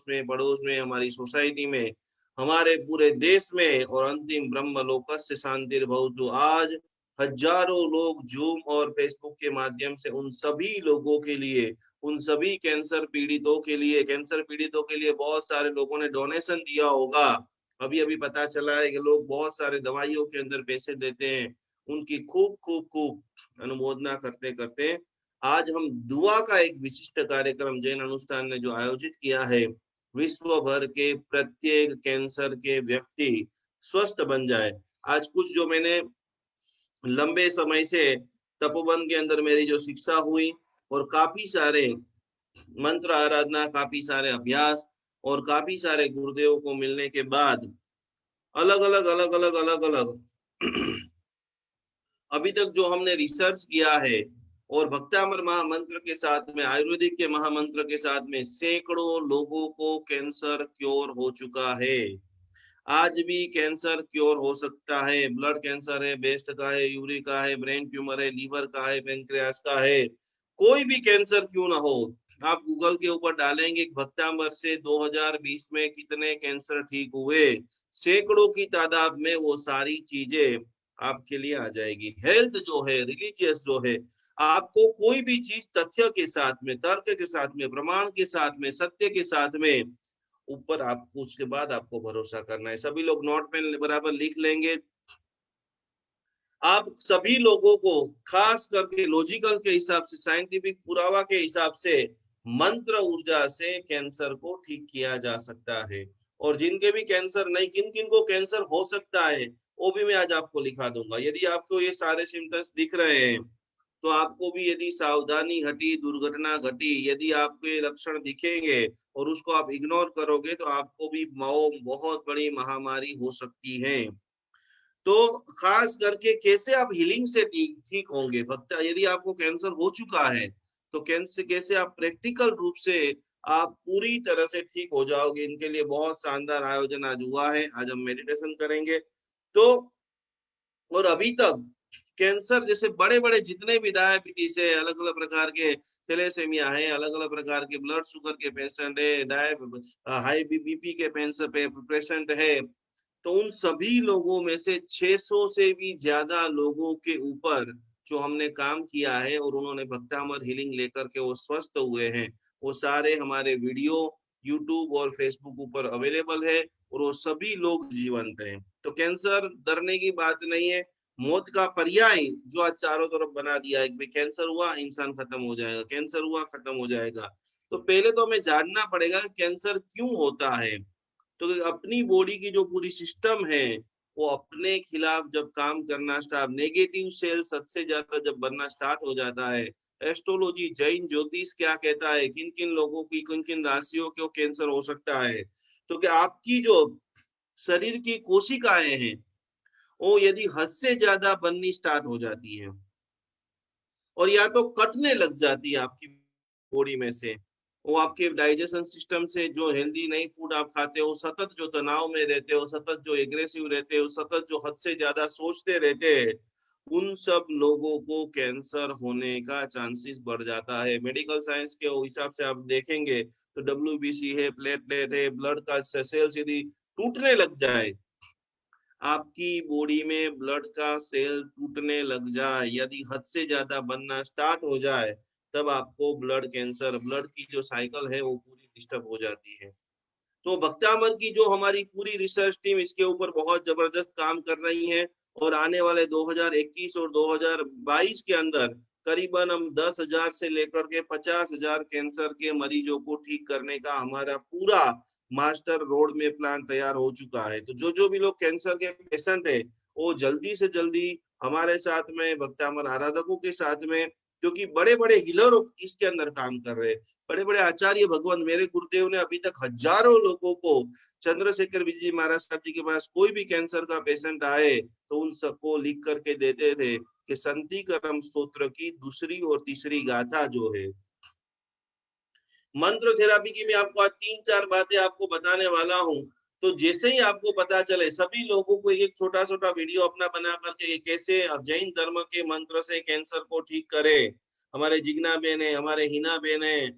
में, पड़ोस में, हमारी सोसाइटी में, हमारे पूरे देश में, और अंतिम ब्रह्म लोकस्य शांतिर्भवतु। आज हजारों लोग जूम और फेसबुक के माध्यम से उन सभी लोगों के लिए, उन सभी कैंसर पीड़ितों के लिए, कैंसर पीड़ितों के लिए बहुत सारे लोगों ने डोनेशन दिया होगा। अभी अभी पता चला है कि लोग बहुत सारे दवाइयों के अंदर पैसे देते हैं। उनकी खूब खूब खूब अनुमोदना करते करते आज हम दुआ का एक विशिष्ट कार्यक्रम जैन अनुष्ठान ने जो आयोजित किया है, विश्व भर के प्रत्येक कैंसर के व्यक्ति स्वस्थ बन जाए। आज कुछ जो मैंने लंबे समय से तपोवन के अंदर मेरी जो शिक्षा हुई, और काफी सारे मंत्र आराधना, काफी सारे अभ्यास, और काफी सारे गुरुदेवों को मिलने के बाद अलग अलग अलग अलग अलग अलग अभी तक जो हमने रिसर्च किया है, और भक्तामर महामंत्र के साथ में, आयुर्वेदिक के महामंत्र के साथ में सैकड़ों लोगों को कैंसर क्योर हो चुका है। आज भी कैंसर क्योर हो सकता है। ब्लड कैंसर है, ब्रेस्ट का है, यूरी का है, ब्रेन ट्यूमर है, लीवर का है, पेनक्रियास का है, कोई भी कैंसर क्यों ना हो, आप गूगल के ऊपर डालेंगे भक्तामर से 2020 में कितने कैंसर ठीक हुए, सैकड़ों की तादाद में वो सारी चीजें आपके लिए आ जाएगी। हेल्थ जो है, रिलीजियस जो है, आपको कोई भी चीज तथ्य के साथ में, तर्क के साथ में, प्रमाण के साथ में, सत्य के साथ में, ऊपर आपको उसके बाद आपको भरोसा करना है। सभी लोग नोट पेन बराबर लिख लेंगे। आप सभी लोगों को खास करके लॉजिकल के हिसाब से, साइंटिफिक पुरावा के हिसाब से, मंत्र ऊर्जा से कैंसर को ठीक किया जा सकता है। और जिनके भी कैंसर नहीं, किन किन को कैंसर हो सकता है, वो भी मैं आज आपको लिखा दूंगा। यदि आपको ये सारे सिम्टम्स दिख रहे हैं, तो आपको भी यदि सावधानी हटी, दुर्घटना घटी, यदि आपको ये लक्षण दिखेंगे और उसको आप इग्नोर करोगे, तो आपको भी बहुत बड़ी महामारी हो सकती है। तो खास करके कैसे आप हीलिंग से ठीक होंगे भक्ता, यदि आपको कैंसर हो चुका है, तो कैंसर कैसे आप प्रैक्टिकल रूप से आप पूरी तरह से ठीक हो जाओगे, इनके लिए बहुत शानदार आयोजन आज हुआ है। आज हम मेडिटेशन करेंगे। तो और अभी तक कैंसर जैसे बड़े बड़े जितने भी डायबिटीज है, अलग अलग प्रकार के थैलेसेमिया है, अलग अलग प्रकार के ब्लड शुगर के पेशेंट है, हाई बीपी के पेशेंट है, तो उन सभी लोगों में से 600 से भी ज्यादा लोगों के ऊपर जो हमने काम किया है, और उन्होंने भक्तामर हीलिंग लेकर के वो स्वस्थ हुए हैं, वो सारे हमारे वीडियो यूट्यूब और फेसबुक ऊपर अवेलेबल है, और वो सभी लोग जीवंत हैं। तो कैंसर डरने की बात नहीं है। मौत का पर्याय जो आज चारों तरफ बना दिया है कि कैंसर हुआ इंसान खत्म हो जाएगा, कैंसर हुआ खत्म हो जाएगा। तो पहले तो हमें जानना पड़ेगा कि कैंसर क्यों होता है। तो अपनी बॉडी की जो पूरी सिस्टम है, वो अपने खिलाफ जब काम करना स्टार्ट, नेगेटिव सेल्स हद से ज्यादा जब बनना स्टार्ट हो जाता है, एस्ट्रोलॉजी, जैन ज्योतिष क्या कहता है, किन किन लोगों की, किन किन राशियों को कैंसर हो सकता है, तो क्या आपकी जो शरीर की कोशिकाएं हैं, वो यदि हद से ज्यादा बननी स्टार्ट हो जाती है, और या तो कटने लग जाती है आपकी बॉडी में से, वो आपके डाइजेशन सिस्टम से जो हेल्दी नई फूड आप खाते हो, सतत जो तनाव में रहते हो, सतत जो एग्रेसिव रहते हो, सतत जो हद से ज्यादा सोचते रहते हैं, उन सब लोगों को कैंसर होने का चांसेस बढ़ जाता है। मेडिकल साइंस के हिसाब से आप देखेंगे तो डब्ल्यूबीसी है, प्लेटलेट है, ब्लड का सेल्स यदि टूटने लग जाए, आपकी बॉडी में ब्लड का सेल टूटने लग जाए, यदि हद से ज्यादा बनना स्टार्ट हो जाए, तब आपको ब्लड कैंसर, ब्लड की जो साइकिल है वो पूरी डिस्टर्ब हो जाती है। तो भक्तामर की जो हमारी पूरी रिसर्च टीम इसके ऊपर बहुत जबरदस्त काम कर रही है, और आने वाले 2021 और 2022 के अंदर करीबन हम 10,000 से लेकर के 50,000 कैंसर के मरीजों को ठीक करने का हमारा पूरा मास्टर रोड में प्लान तैयार हो चुका है। तो जो जो भी लोग कैंसर के पेशेंट है, वो जल्दी से जल्दी हमारे साथ में, भक्तामर आराधकों के साथ में, क्योंकि बड़े बड़े हीलर इसके अंदर काम कर रहे हैं, बड़े बड़े आचार्य भगवान, मेरे गुरुदेव ने अभी तक हजारों लोगों को, चंद्रशेखर विजय महाराज साहब जी के पास कोई भी कैंसर का पेशेंट आए तो उन सबको लिख करके देते थे कि संतिकरम स्तोत्र की दूसरी और तीसरी गाथा जो है, मंत्र थेरापी की मैं आपको आज 3-4 बातें आपको बताने वाला हूँ। तो जैसे ही आपको पता चले, सभी लोगों को एक छोटा छोटा वीडियो अपना बना करके कैसे जैन धर्म के मंत्र से कैंसर को ठीक करे, हमारे जिग्ना बहन है, हमारे हिना बहन है,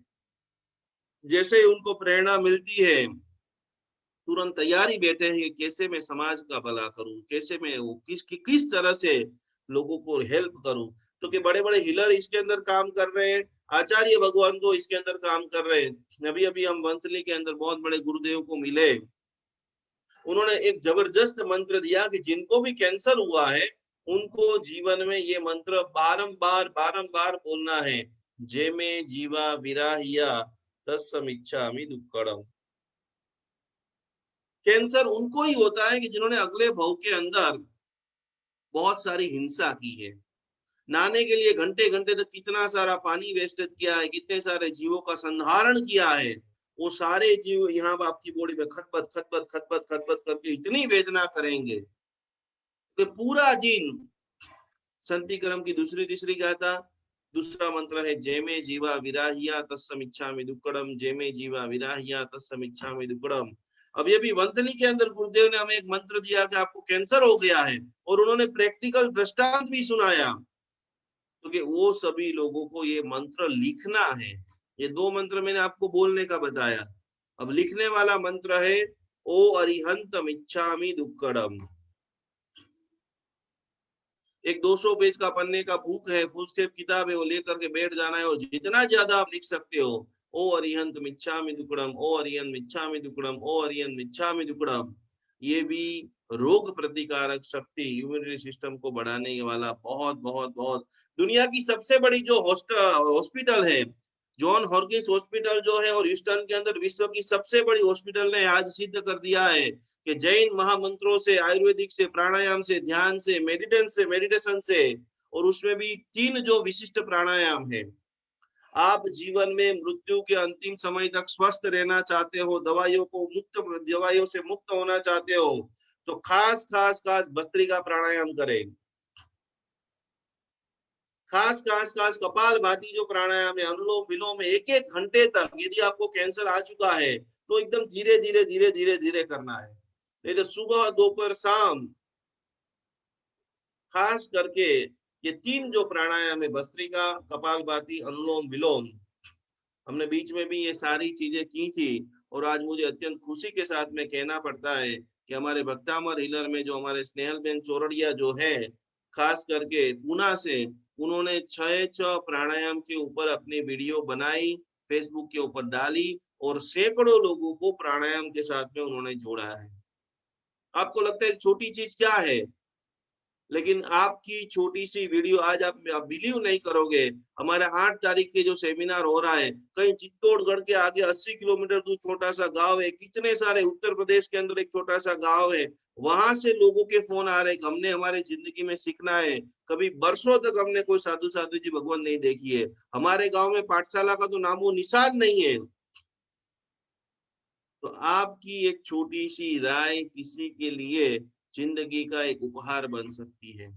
जैसे ही उनको प्रेरणा मिलती है, तुरंत तैयारी बैठे हैं कि कैसे मैं समाज का भला करूं, कैसे मैं वो किस तरह से लोगों को हेल्प करूं। तो कि बड़े बड़े हीलर इसके अंदर काम कर रहे हैं, आचार्य भगवान तो इसके अंदर काम कर रहे हैं। अभी अभी हम वंथली के अंदर बहुत बड़े गुरुदेव को मिले, उन्होंने एक जबरदस्त मंत्र दिया कि जिनको भी कैंसर हुआ है उनको जीवन में ये मंत्र बारंबार बारंबार बोलना है, जे में जीवा विराहिया तत्समिच्छामि दुक्कड़म। कैंसर उनको ही होता है कि जिन्होंने अगले भव के अंदर बहुत सारी हिंसा की है, नहाने के लिए घंटे घंटे तक कितना सारा पानी वेस्टेज किया है, कितने सारे जीवों का संहारण किया है, वो सारे जीव यहाँ आपकी बॉडी में खतपत खतपत खतपत खतपत करके इतनी वेदना करेंगे कि पूरा दिन। संतिक्रम की दूसरी तीसरी गाथा, दूसरा मंत्र है जैमे जीवा विराहिया तत्समिच्छामि दुक्कडम, जैमे जीवा विराहिया तत्समिच्छामि दुक्कडम। अभी अभी वंथली के अंदर गुरुदेव ने हमें एक मंत्र दिया कि आपको कैंसर हो गया है, और उन्होंने प्रैक्टिकल दृष्टांत भी सुनाया, क्योंकि तो वो सभी लोगों को ये मंत्र लिखना है। ये दो मंत्र मैंने आपको बोलने का बताया, अब लिखने वाला मंत्र है ओ अरिहंतम इच्छामि दुक्कडम। एक 200 पेज का पन्ने का बुक है, फुल स्टेप किताब है, वो लेकर के बैठ जाना है और जितना ज्यादा आप लिख सकते हो, ओ अरिहंत मिच्छामि दुक्कडम, ओ अरिहंत मिच्छामि दुक्कडम, ओ अरिहंत मिच्छामि दुक्कडम। ये भी रोग प्रतिकारक शक्ति, इम्यूनिटी सिस्टम को बढ़ाने वाला बहुत बहुत बहुत। दुनिया की सबसे बड़ी जो हॉस्पिटल है, जॉन हॉकिंस हॉस्पिटल जो है, और ह्यूस्टन के अंदर विश्व की सबसे बड़ी हॉस्पिटल ने आज सिद्ध कर दिया है कि जैन महामंत्रों से, आयुर्वेदिक से, प्राणायाम से, ध्यान से, मेडिटेशन से, और उसमें भी 3 जो विशिष्ट प्राणायाम है। आप जीवन में मृत्यु के अंतिम समय तक स्वस्थ रहना चाहते हो, दवाइयों से मुक्त होना चाहते हो, तो खास खास खास भस्त्रिका प्राणायाम करें। खास खास खास कपाल भाती जो प्राणायाम है, अनुलोम विलोम में 1-1 घंटे तक, यदि आपको कैंसर आ चुका है तो एकदम धीरे धीरे धीरे धीरे धीरे करना है। नहीं तो सुबह दोपहर शाम खास करके ये 3 जो प्राणायाम है, भस्त्रिका, कपालभाति, अनुलोम विलोम, हमने बीच में भी ये सारी चीजें की थी। और आज मुझे अत्यंत खुशी के साथ में कहना पड़ता है कि हमारे भक्तामर हीलर में जो हमारे स्नेहल बेन चौरड़िया जो है, खास करके पूना से, उन्होंने 6 प्राणायाम के ऊपर अपनी वीडियो बनाई, फेसबुक के ऊपर डाली, और सैकड़ों लोगों को प्राणायाम के साथ में उन्होंने जोड़ा है। आपको लगता है छोटी चीज क्या है, लेकिन आपकी छोटी सी वीडियो आज आप बिलीव नहीं करोगे। हमारे 8 तारीख के जो सेमिनार हो रहा है, कहीं चित्तौड़गढ़ के आगे 80 किलोमीटर दूर छोटा सा गांव है, कितने सारे उत्तर प्रदेश के अंदर एक छोटा सा गांव है, वहां से लोगों के फोन आ रहे हैं, हमने हमारे जिंदगी में सीखना है। कभी बरसों तक हमने कोई साधु साधु जी भगवान नहीं देखी है, हमारे गाँव में पाठशाला का तो नामो निशान नहीं है। तो आपकी एक छोटी सी राय किसी के लिए जिंदगी का एक उपहार बन सकती है।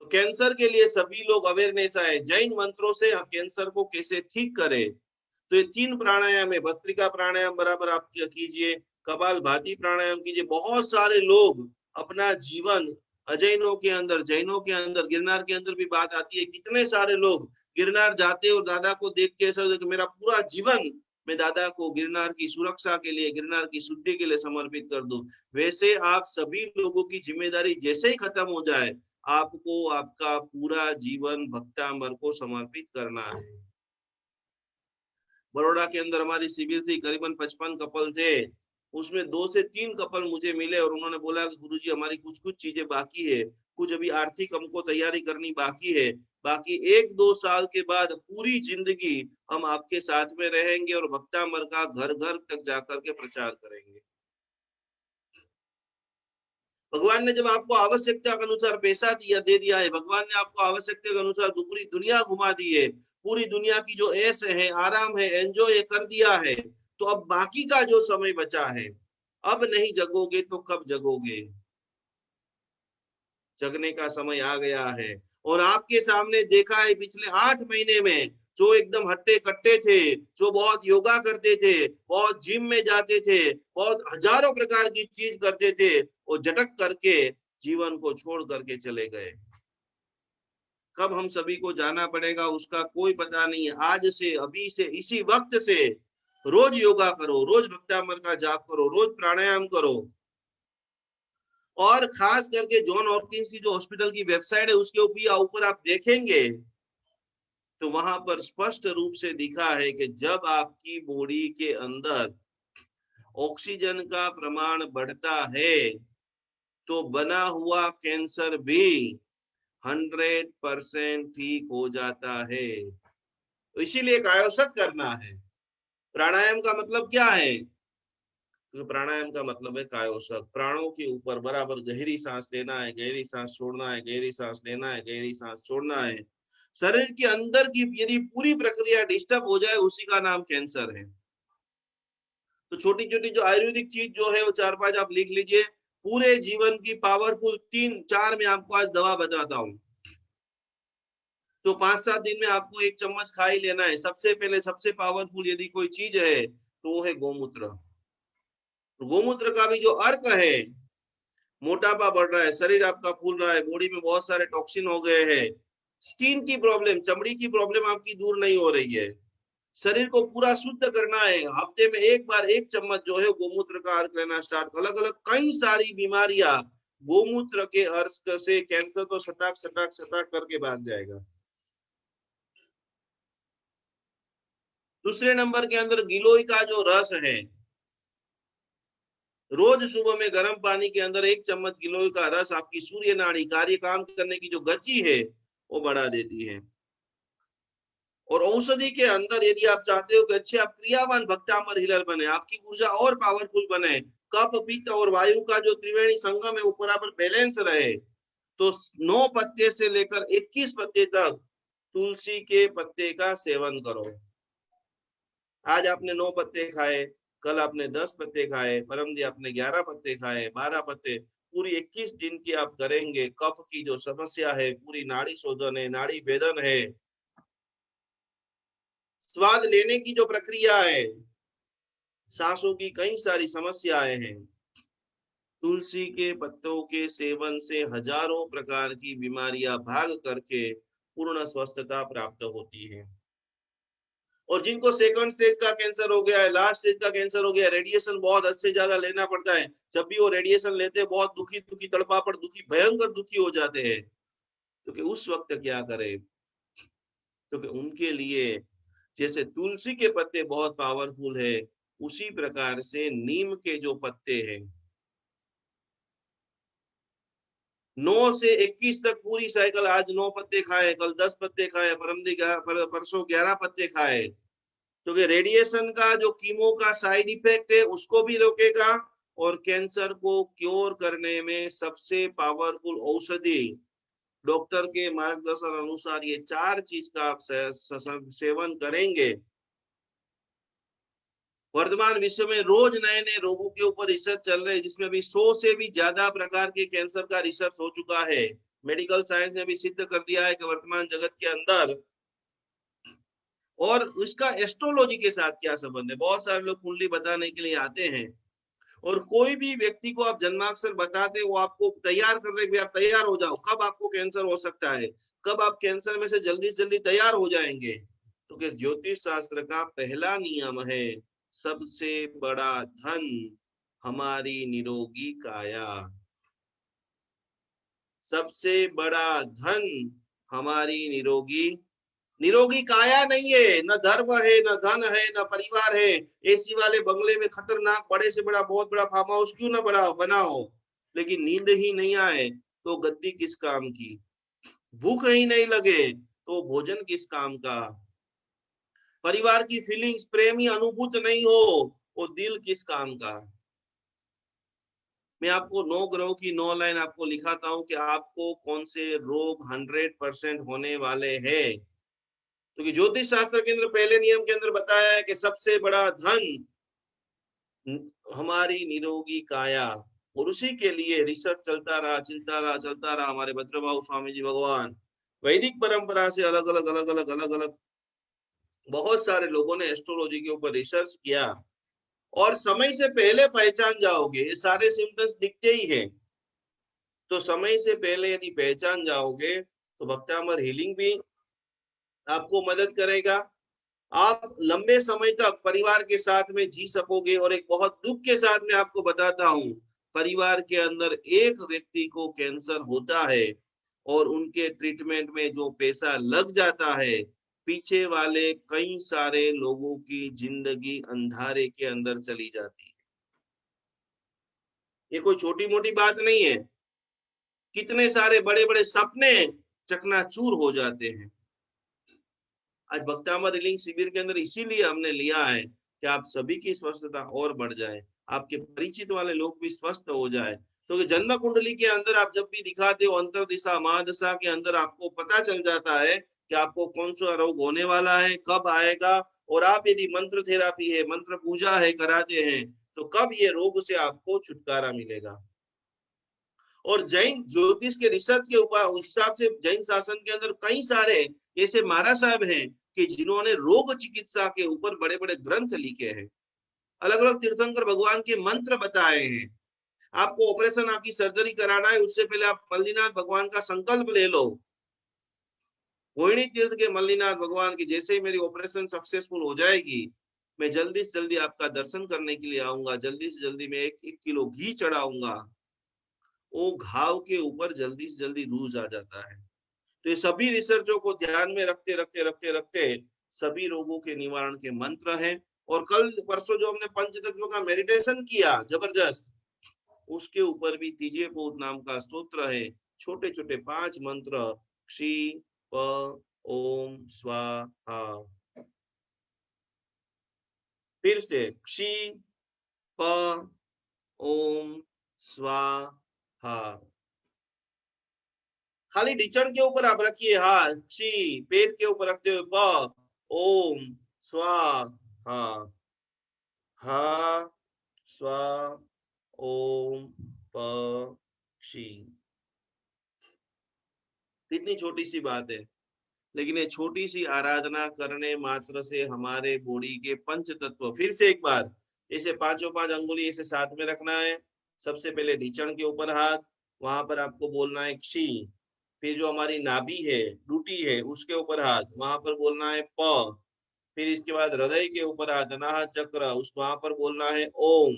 तो कैंसर के लिए सभी लोग अवेयरनेस आए, जैन मंत्रों से कैंसर को कैसे ठीक करें। तो ये 3 प्राणायाम है, भस्त्रिका प्राणायाम बराबर आप कीजिए, कपाल भाती प्राणायाम कीजिए। बहुत सारे लोग अपना जीवन अजैनों के अंदर, जैनों के अंदर, गिरनार के अंदर भी बात आती है, कितने सारे लोग गिरनार जाते और दादा को देख के ऐसा कि मेरा पूरा जीवन मैं दादा को गिरनार की सुरक्षा के लिए, गिरनार की शुद्धि के लिए समर्पित कर दूं। वैसे आप सभी लोगों की जिम्मेदारी जैसे ही खत्म हो जाए, आपको आपका पूरा जीवन भक्तामर को समर्पित करना है। बड़ौदा के अंदर हमारी शिविर थी, करीबन 55 कपल थे, उसमें 2 से 3 कपल मुझे मिले और उन्होंने बोला कि गुरुजी हमारी कुछ कुछ चीजें बाकी है, कुछ अभी आर्थिक हमको तैयारी करनी बाकी है, बाकी 1-2 साल के बाद पूरी जिंदगी हम आपके साथ में रहेंगे और भक्तामर का घर घर तक जाकर के प्रचार करेंगे। भगवान ने जब आपको आवश्यकता के अनुसार पैसा दे दिया है, भगवान ने आपको आवश्यकता के अनुसार पूरी दुनिया घुमा दी है, पूरी दुनिया की जो ऐश है, आराम है, एंजॉय कर दिया है, तो अब बाकी का जो समय बचा है, अब नहीं जगोगे तो कब जगोगे। जगने का समय आ गया है। और आपके सामने देखा है पिछले 8 महीने में, जो एकदम हट्टे कट्टे थे, जो बहुत योगा करते थे, बहुत जिम में जाते थे, बहुत हजारों प्रकार की चीज करते थे, वो झटक करके जीवन को छोड़ करके चले गए। कब हम सभी को जाना पड़ेगा उसका कोई पता नहीं है। आज से, अभी से, इसी वक्त से रोज योगा करो, रोज भक्तामर का जाप करो, रोज प्राणायाम करो। और खास करके जॉन हॉपकिंस की जो हॉस्पिटल की वेबसाइट है उसके ऊपर आप देखेंगे तो वहां पर स्पष्ट रूप से दिखा है कि जब आपकी बॉडी के अंदर ऑक्सीजन का प्रमाण बढ़ता है तो बना हुआ कैंसर भी 100% ठीक हो जाता है। तो इसीलिए कायोशक करना है। प्राणायाम का मतलब क्या है? तो प्राणायाम का मतलब है कायोशक। प्राणों के ऊपर बराबर गहरी सांस लेना है, गहरी सांस छोड़ना है, गहरी सांस लेना है, गहरी सांस छोड़ना है। शरीर के अंदर की यदि पूरी प्रक्रिया डिस्टर्ब हो जाए उसी का नाम कैंसर है। तो छोटी छोटी जो आयुर्वेदिक चीज जो है वो 4-5 आप लिख लीजिए। पूरे जीवन की पावरफुल 3-4 में आपको आज दवा बताता हूँ। तो 5-7 दिन में आपको 1 चम्मच खा ही लेना है। सबसे पहले सबसे पावरफुल यदि कोई चीज है तो वो है गोमूत्र। तो गोमूत्र का भी जो अर्क है, मोटापा बढ़ रहा है, शरीर आपका फूल रहा है, बॉडी में बहुत सारे टॉक्सिन हो गए हैं, स्किन की प्रॉब्लम, चमड़ी की प्रॉब्लम आपकी दूर नहीं हो रही है, शरीर को पूरा शुद्ध करना है। हफ्ते में एक बार 1 चम्मच जो है गोमूत्र का अर्क लेना स्टार्ट। अलग अलग कई सारी बीमारियां गोमूत्र के अर्क से, कैंसर तो सटाक सटाक सटाक करके भाग जाएगा। दूसरे नंबर के अंदर गिलोय का जो रस है, रोज सुबह में गर्म पानी के अंदर 1 चम्मच गिलोय का रस आपकी सूर्य नाड़ी कार्य काम करने की जो गति है वो बढ़ा देती है। और औषधि के अंदर यदि आप चाहते हो कि अच्छे आप क्रियावान भक्तामर हीलर बने, आपकी ऊर्जा और पावरफुल बने, कफ पित्त और वायु का जो त्रिवेणी संगम है वो बराबर बैलेंस रहे, तो 9 पत्ते से लेकर 21 पत्ते तक तुलसी के पत्ते का सेवन करो। आज आपने 9 पत्ते खाए, कल आपने 10 पत्ते खाए, परम दिन आपने 11 पत्ते खाए, 12 पत्ते, पूरी 21 दिन की आप करेंगे। कफ की जो समस्या है, पूरी नाड़ी शोधन है, नाड़ी भेदन है, स्वाद लेने की जो प्रक्रिया है, सांसों की कई सारी समस्याएं हैं, तुलसी के पत्तों के सेवन से हजारों प्रकार की बीमारियां भाग करके पूर्ण स्वस्थता प्राप्त होती है। और जिनको सेकंड स्टेज का कैंसर हो गया है, लास्ट स्टेज का कैंसर हो गया है, रेडिएशन बहुत हद से ज्यादा लेना पड़ता है, जब भी वो रेडिएशन लेते हैं बहुत दुखी दुखी, तड़पापड़ दुखी, भयंकर दुखी हो जाते हैं। क्योंकि उस वक्त क्या करें? क्योंकि उनके लिए जैसे तुलसी के पत्ते बहुत पावरफुल है, उसी प्रकार से नीम के जो पत्ते हैं, 9 से 21 तक पूरी साइकिल, आज 9 पत्ते खाए, कल 10 पत्ते खाए, परसों 11 पत्ते खाए, तो रेडिएशन का जो कीमो का साइड इफेक्ट है उसको भी रोकेगा और कैंसर को क्योर करने में सबसे पावरफुल औषधि डॉक्टर के मार्गदर्शन अनुसार ये 4 चीज का आप सेवन करेंगे। वर्तमान विश्व में रोज नए नए रोगों के ऊपर रिसर्च चल रहे हैं, जिसमें भी 100 से भी ज्यादा प्रकार के कैंसर का रिसर्च हो चुका है। मेडिकल साइंस ने भी सिद्ध कर दिया है कि वर्तमान जगत के अंदर। और उसका एस्ट्रोलॉजी के साथ क्या संबंध है? बहुत सारे लोग कुंडली बताने के लिए आते हैं और कोई भी व्यक्ति को आप जन्माक्षर बताते, वो आपको तैयार कर रहे कि आप तैयार हो जाओ, कब आपको कैंसर हो सकता है, कब आप कैंसर में से जल्दी तैयार हो जाएंगे। तो कि ज्योतिष शास्त्र का पहला नियम है, सबसे बड़ा धन हमारी निरोगी काया। सबसे बड़ा धन हमारी निरोगी निरोगी काया नहीं है। न धर्म है, न धन है, न परिवार है। एसी वाले बंगले में खतरनाक बड़े से बड़ा बहुत बड़ा फार्म हाउस क्यों ना बना हो, लेकिन नींद ही नहीं आए तो गद्दी किस काम की, भूख ही नहीं लगे तो भोजन किस काम का, परिवार की फीलिंग्स, प्रेमी अनुभूत नहीं हो वो दिल किस काम का। मैं आपको 9 ग्रहों की 9 लाइन आपको लिखाता हूं कि आपको कौन से रोग 100% होने वाले हैं। तो कि ज्योतिष शास्त्र के अंदर पहले नियम के अंदर बताया है कि सबसे बड़ा धन हमारी निरोगी काया। और उसी के लिए रिसर्च चलता रहा। हमारे भद्रभाऊ स्वामी जी भगवान वैदिक परंपरा से अलग अलग बहुत सारे लोगों ने एस्ट्रोलॉजी के ऊपर रिसर्च किया और समय से पहले पहचान जाओगे, ये सारे सिम्टम्स दिखते ही हैं, तो समय से पहले यदि पहचान जाओगे तो भक्तामर हीलिंग भी आपको मदद करेगा। आप लंबे समय तक परिवार के साथ में जी सकोगे। और एक बहुत दुख के साथ में आपको बताता हूँ, परिवार के अंदर एक व्यक्ति को कैंसर होता है और उनके ट्रीटमेंट में जो पैसा लग जाता है, पीछे वाले कई सारे लोगों की जिंदगी अंधारे के अंदर चली जाती है। ये कोई छोटी मोटी बात नहीं है। कितने सारे बड़े बड़े सपने चकनाचूर हो जाते हैं। आज भक्तामर हीलिंग शिविर के अंदर इसीलिए हमने लिया है कि आप सभी की स्वस्थता और बढ़ जाए, आपके परिचित वाले लोग भी स्वस्थ हो जाए। तो जन्म कुंडली के अंदर आप जब भी दिखाते हो, अंतर दिशा महादशा के अंदर आपको पता चल जाता है कि आपको कौन सा रोग होने वाला है, कब आएगा। और आप यदि मंत्र थेरापी है, मंत्र पूजा है कराते हैं, तो कब ये रोग से आपको छुटकारा मिलेगा। और जैन ज्योतिष के रिसर्च के ऊपर हिसाब से जैन शासन के अंदर कई सारे ऐसे महाराज साहब हैं कि जिन्होंने रोग चिकित्सा के ऊपर बड़े बड़े ग्रंथ लिखे हैं, अलग अलग तीर्थंकर भगवान के मंत्र बताए हैं। आपको ऑपरेशन आंख की सर्जरी कराना है, उससे पहले आप मल्लीनाथ भगवान का संकल्प ले लो। मोहिनी तीर्थ के मल्लीनाथ भगवान की जैसे ही मेरी ऑपरेशन सक्सेसफुल हो जाएगी, मैं जल्दी से जल्दी आपका दर्शन करने के लिए आऊंगा, जल्दी से जल्दी मैं 1 किलो घी चढ़ाऊंगा। वो घाव के ऊपर जल्दी से जल्दी रूज आ जाता है। तो ये सभी रिसर्चों को ध्यान में रखते रखते रखते रखते सभी रोगों के निवारण के मंत्र हैं। और कल परसों जो हमने पंचतत्व का मेडिटेशन किया जबरदस्त, उसके ऊपर भी तीजे पोत नाम का स्तोत्र है। छोटे छोटे 5 मंत्र, क्षी प ओम स्वाहा। फिर से क्षी प ओम स्वाहा। खाली ढिचण के ऊपर आप रखिए हाथ, ची पेट के ऊपर रखते हुए प ओम स्वाहा, हा स्वा ओम प शी। कितनी छोटी सी बात है, लेकिन ये छोटी सी आराधना करने मात्र से हमारे बॉडी के पंच तत्व, फिर से एक बार, इसे पांचों 5 अंगुली इसे साथ में रखना है। सबसे पहले ढीचण के ऊपर हाथ, वहां पर आपको बोलना है क्षी। फिर जो हमारी नाभि है, डूटी है, उसके ऊपर हाथ, वहां पर बोलना है प। फिर इसके बाद हृदय के ऊपर हाथ, अनाहत चक्र, उस वहां पर बोलना है ओम।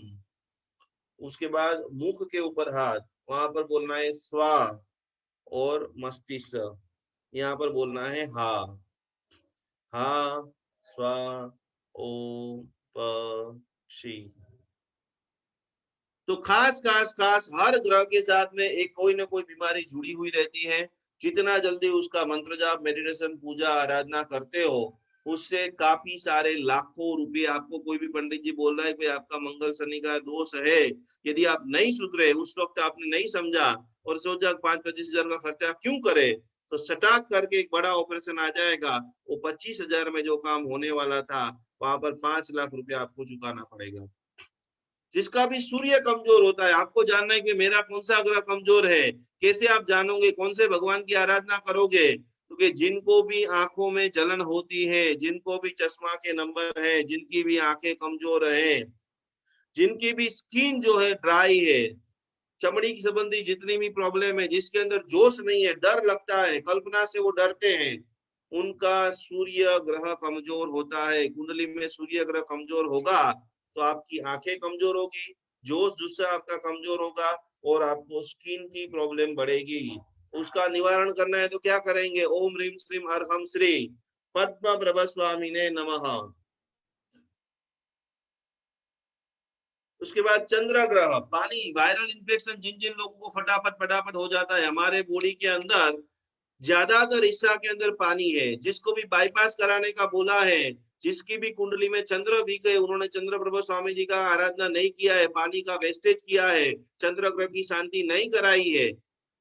उसके बाद मुख के ऊपर हाथ, वहां पर बोलना है स्वा। और मस्तिष्क, यहाँ पर बोलना है हा। हा स्वा ओम प शी। तो खास खास खास हर ग्रह के साथ में एक कोई ना कोई बीमारी जुड़ी हुई रहती है। जितना जल्दी उसका मंत्र जाप, मेडिटेशन, पूजा आराधना करते हो, उससे काफी सारे लाखों रुपए आपको कोई भी पंडित जी बोल रहा है कि आपका मंगल शनि का दोष है, यदि आप नहीं सुधरे, उस वक्त आपने नहीं समझा और सोचा 5-25 हजार का खर्चा क्यों करे, तो सटाक करके एक बड़ा ऑपरेशन आ जाएगा। वो 25 हजार में जो काम होने वाला था, वहां पर 5 लाख रुपया आपको चुकाना पड़ेगा। जिसका भी सूर्य कमजोर होता है, आपको जानना है कि मेरा कौन सा ग्रह कमजोर है। कैसे आप जानोगे, कौन से भगवान की आराधना करोगे? क्योंकि जिनको भी आंखों में जलन होती है, जिनको भी चश्मा के नंबर है, जिनकी भी आंखें कमजोर है, जिनकी भी स्किन जो है ड्राई है, चमड़ी की संबंधी जितनी भी प्रॉब्लम है, जिसके अंदर जोश नहीं है, डर लगता है, कल्पना से वो डरते हैं, उनका सूर्य ग्रह कमजोर होता है। कुंडली में सूर्य ग्रह कमजोर होगा तो आपकी आंखें कमजोर होगी, जोश जुस्सा आपका कमजोर होगा और आपको स्किन की प्रॉब्लम बढ़ेगी। उसका निवारण करना है तो क्या करेंगे? ओम ह्रीम श्रीम अर्हम श्री पद्म प्रभ स्वामी ने नमः। उसके बाद चंद्र ग्रह, पानी, वायरल इन्फेक्शन जिन जिन लोगों को फटाफट फटाफट हो जाता है, हमारे बॉडी के अंदर ज्यादातर हिस्सा के अंदर पानी है। जिसको भी बाईपास कराने का बोला है, जिसकी भी कुंडली में चंद्र भी गए, उन्होंने चंद्र प्रभु स्वामी जी का आराधना नहीं किया है, पानी का वेस्टेज किया है, चंद्र ग्रह की शांति नहीं कराई है,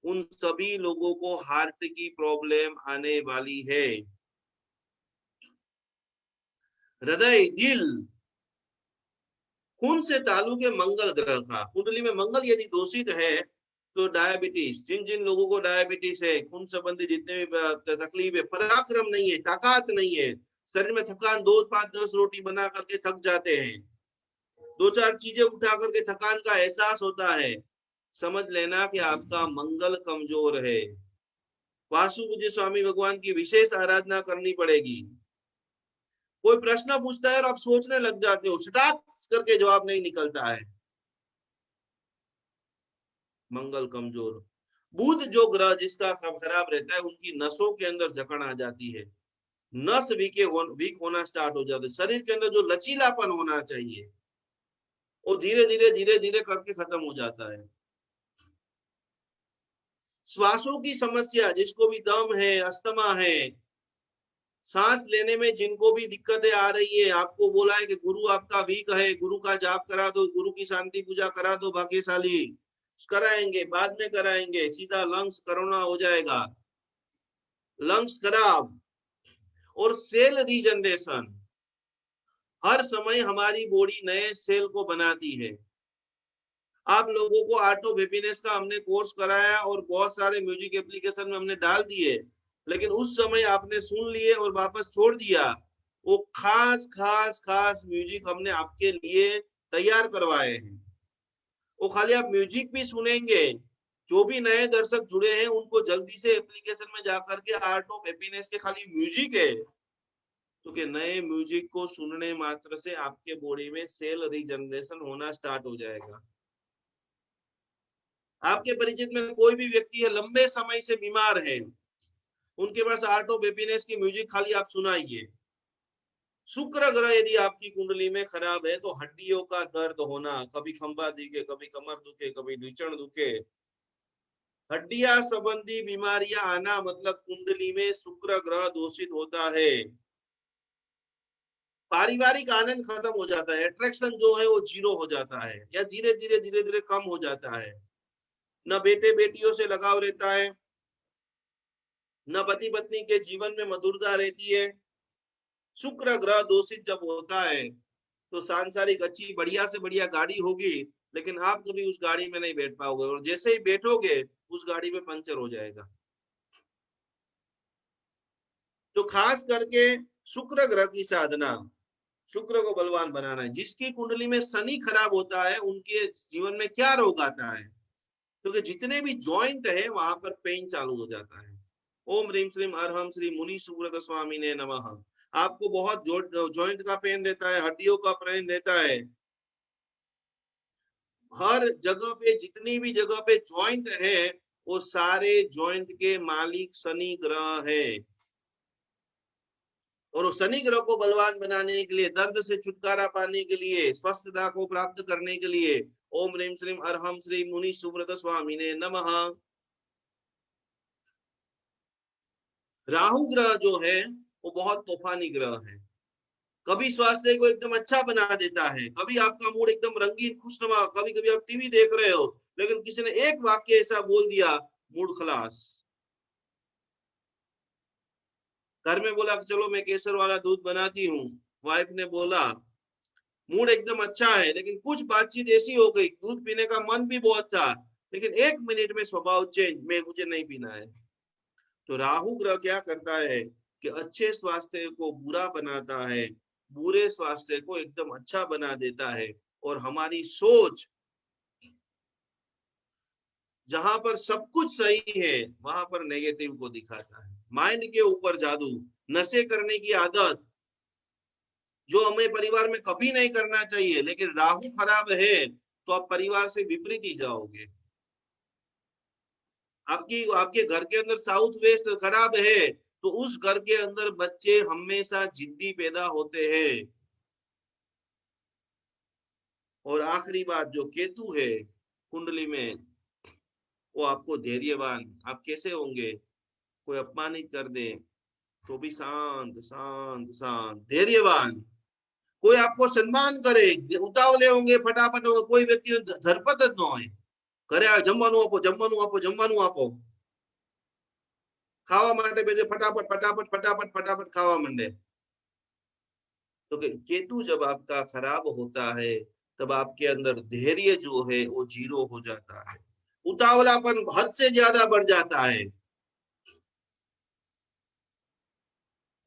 उन सभी लोगों को हार्ट की प्रॉब्लम आने वाली है। हृदय, दिल, खून से ताल्लुक है मंगल ग्रह का। कुंडली में मंगल यदि दूषित है तो डायबिटीज, जिन जिन लोगों को डायबिटीज है, खून संबंधी जितने भी तकलीफ है, पराक्रम नहीं है, ताकत नहीं है, शरीर में थकान, 2-5-10 रोटी बना करके थक जाते हैं, 2-4 चीजें उठा करके थकान का एहसास होता है, समझ लेना कि आपका मंगल कमजोर है। वासु पूज्य स्वामी भगवान की विशेष आराधना करनी पड़ेगी। कोई प्रश्न पूछता है और आप सोचने लग जाते हो, स्टार्ट करके जवाब नहीं निकलता है। मंगल कमजोर। बुध जो ग्रह जिसका खराब रहता है, उनकी नसों के अंदर जकड़ आ जाती है, नस वीक होना स्टार्ट हो जाता है, शरीर के अंदर जो लचीलापन होना चाहिए वो धीरे धीरे करके खत्म हो जाता है। श्वासों की समस्या, जिसको भी दम है, अस्थमा है, सांस लेने में जिनको भी दिक्कतें आ रही है, आपको बोला है कि गुरु आपका वीक है, गुरु का जाप करा दो, गुरु की शांति पूजा करा दो, भाग्यशाली कराएंगे, बाद में कराएंगे, सीधा लंग्स कोरोना हो जाएगा, लंग्स खराब। और सेल रीजनरेशन, हर समय हमारी बॉडी नए सेल को बनाती है। आप लोगों को आर्ट ऑफ हैप्पीनेस का हमने कोर्स कराया और बहुत सारे म्यूजिक एप्लीकेशन में हमने डाल दिए, लेकिन उस समय आपने सुन लिए और वापस छोड़ दिया। वो खास खास खास म्यूजिक हमने आपके लिए तैयार करवाए हैं। वो खाली आप म्यूजिक भी सुनेंगे, जो भी नए दर्शक जुड़े हैं उनको जल्दी से एप्लीकेशन में जाकर के आर्ट ऑफ हैप्पीनेस के खाली म्यूजिक है, तो कि नए म्यूजिक को सुनने मात्र से आपके बॉडी में सेल रीजनरेशन होना स्टार्ट हो जाएगा। आपके परिचित में कोई भी व्यक्ति है लंबे समय से बीमार है, उनके पास आर्ट ऑफ हैप्पीनेस की म्यूजिक खाली आप सुनाइए। शुक्र ग्रह यदि आपकी कुंडली में खराब है तो हड्डियों का दर्द होना, कभी खंबा दुखे, कभी कमर दुखे, कभी ढीचण दुखे, हड्डियां संबंधी बीमारियां आना, मतलब कुंडली में शुक्र ग्रह दूषित होता है। पारिवारिक आनंद खत्म हो जाता है, अट्रैक्शन जो है वो जीरो हो जाता है या धीरे धीरे कम हो जाता है। न बेटे बेटियों से लगाव रहता है, न पति पत्नी के जीवन में मधुरता रहती है। शुक्र ग्रह दूषित जब होता है तो सांसारिक अच्छी बढ़िया से बढ़िया गाड़ी होगी, लेकिन आप कभी उस गाड़ी में नहीं बैठ पाओगे, और जैसे ही बैठोगे उस गाड़ी में पंचर हो जाएगा। तो खास करके शुक्र ग्रह की साधना, शुक्र को बलवान बनाना है। जिसकी कुंडली में शनि खराब होता है उनके जीवन में क्या रोग आता है, क्योंकि जितने भी जॉइंट है वहां पर पेन चालू हो जाता है। ओम ह्रीम श्रीम अरहम श्री मुनि सुब्रत स्वामी ने नमः। आपको बहुत जॉइंट का पेन रहता है, हड्डियों का पेन रहता है, हर जगह पे जितनी भी जगह पे जॉइंट है वो सारे जॉइंट के मालिक शनि ग्रह है। और शनि ग्रह को बलवान बनाने के लिए, दर्द से छुटकारा पाने के लिए, स्वस्थता को प्राप्त करने के लिए ओम ह्रीम श्रीम अरहम श्री मुनि सुब्रत स्वामी ने नमः। राहु ग्रह जो है वो बहुत तूफानी ग्रह है, कभी स्वास्थ्य को एकदम अच्छा बना देता है, कभी आपका मूड एकदम रंगीन खुशनुमा, कभी कभी आप टीवी देख रहे हो लेकिन किसी ने एक वाक्य ऐसा बोल दिया, मूड खलास। घर में बोला कि चलो मैं केसर वाला दूध बनाती हूँ, वाइफ ने बोला मूड एकदम अच्छा है, लेकिन कुछ बातचीत ऐसी हो गई, दूध पीने का मन भी बहुत था लेकिन 1 मिनट में स्वभाव चेंज, मैं मुझे नहीं पीना है। तो राहु ग्रह क्या करता है कि अच्छे स्वास्थ्य को बुरा बनाता है, बुरे स्वास्थ्य को एकदम अच्छा बना देता है, और हमारी सोच जहां पर सब कुछ सही है वहां पर नेगेटिव को दिखाता है। माइंड के ऊपर जादू, नशे करने की आदत जो हमें परिवार में कभी नहीं करना चाहिए, लेकिन राहु खराब है तो आप परिवार से विपरीत ही जाओगे। आपके घर के अंदर साउथ वेस्ट खराब है तो उस घर के अंदर बच्चे हमेशा जिद्दी पैदा होते हैं। और आखिरी बात, जो केतु है कुंडली में, वो आपको धैर्यवान, आप कैसे होंगे, कोई अपमानित कर दे तो भी शांत शांत शांत धैर्यवान, कोई आपको सम्मान करे उतावले होंगे, फटाफट होंगे, कोई व्यक्ति धरपत ज न होय, घरे जमવાનું આપો જમવાનું આપો જમવાનું આપો, ખાવા માટે બેસે फटाफट फटाफट फटाफट फटाफट खावा मंडे। तो केतु जब आपका खराब होता है तब आपके अंदर धैर्य जो है वो जीरो हो जाता है, उतावलापन हद से ज्यादा बढ़ जाता है,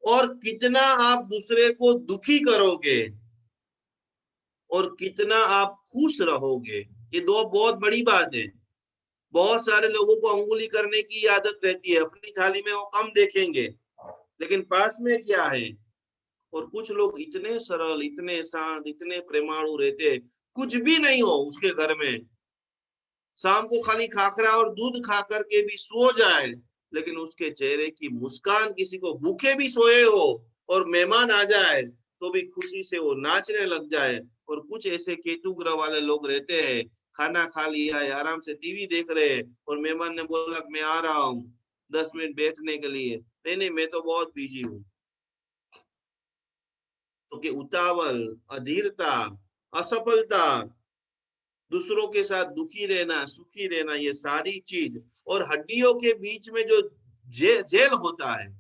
और कितना आप दूसरे को दुखी करोगे और कितना आप खुश रहोगे, ये दो बहुत बड़ी बात है। बहुत सारे लोगों को अंगुली करने की आदत रहती है, अपनी थाली में वो कम देखेंगे, लेकिन पास में क्या है और कुछ लोग इतने सरल, इतने शांत, इतने प्रेमाणु रहते, कुछ भी नहीं हो उसके घर में, शाम को खाली खाखरा और दूध खा करके भी सो जाए, लेकिन उसके चेहरे की मुस्कान, किसी को भूखे भी सोए हो और मेहमान आ जाए तो भी खुशी से वो नाचने लग जाए। और कुछ ऐसे केतु ग्रह वाले लोग रहते हैं, खाना खा लिया है, आराम से टीवी देख रहे हैं, और मेहमान ने बोला मैं आ रहा हूँ 10 मिनट बैठने के लिए, नहीं नहीं मैं तो बहुत बिजी हूँ। तो कि उतावल, अधीरता, असफलता, दूसरों के साथ दुखी रहना, सुखी रहना, ये सारी चीज, और हड्डियों के बीच में जो जेल होता है,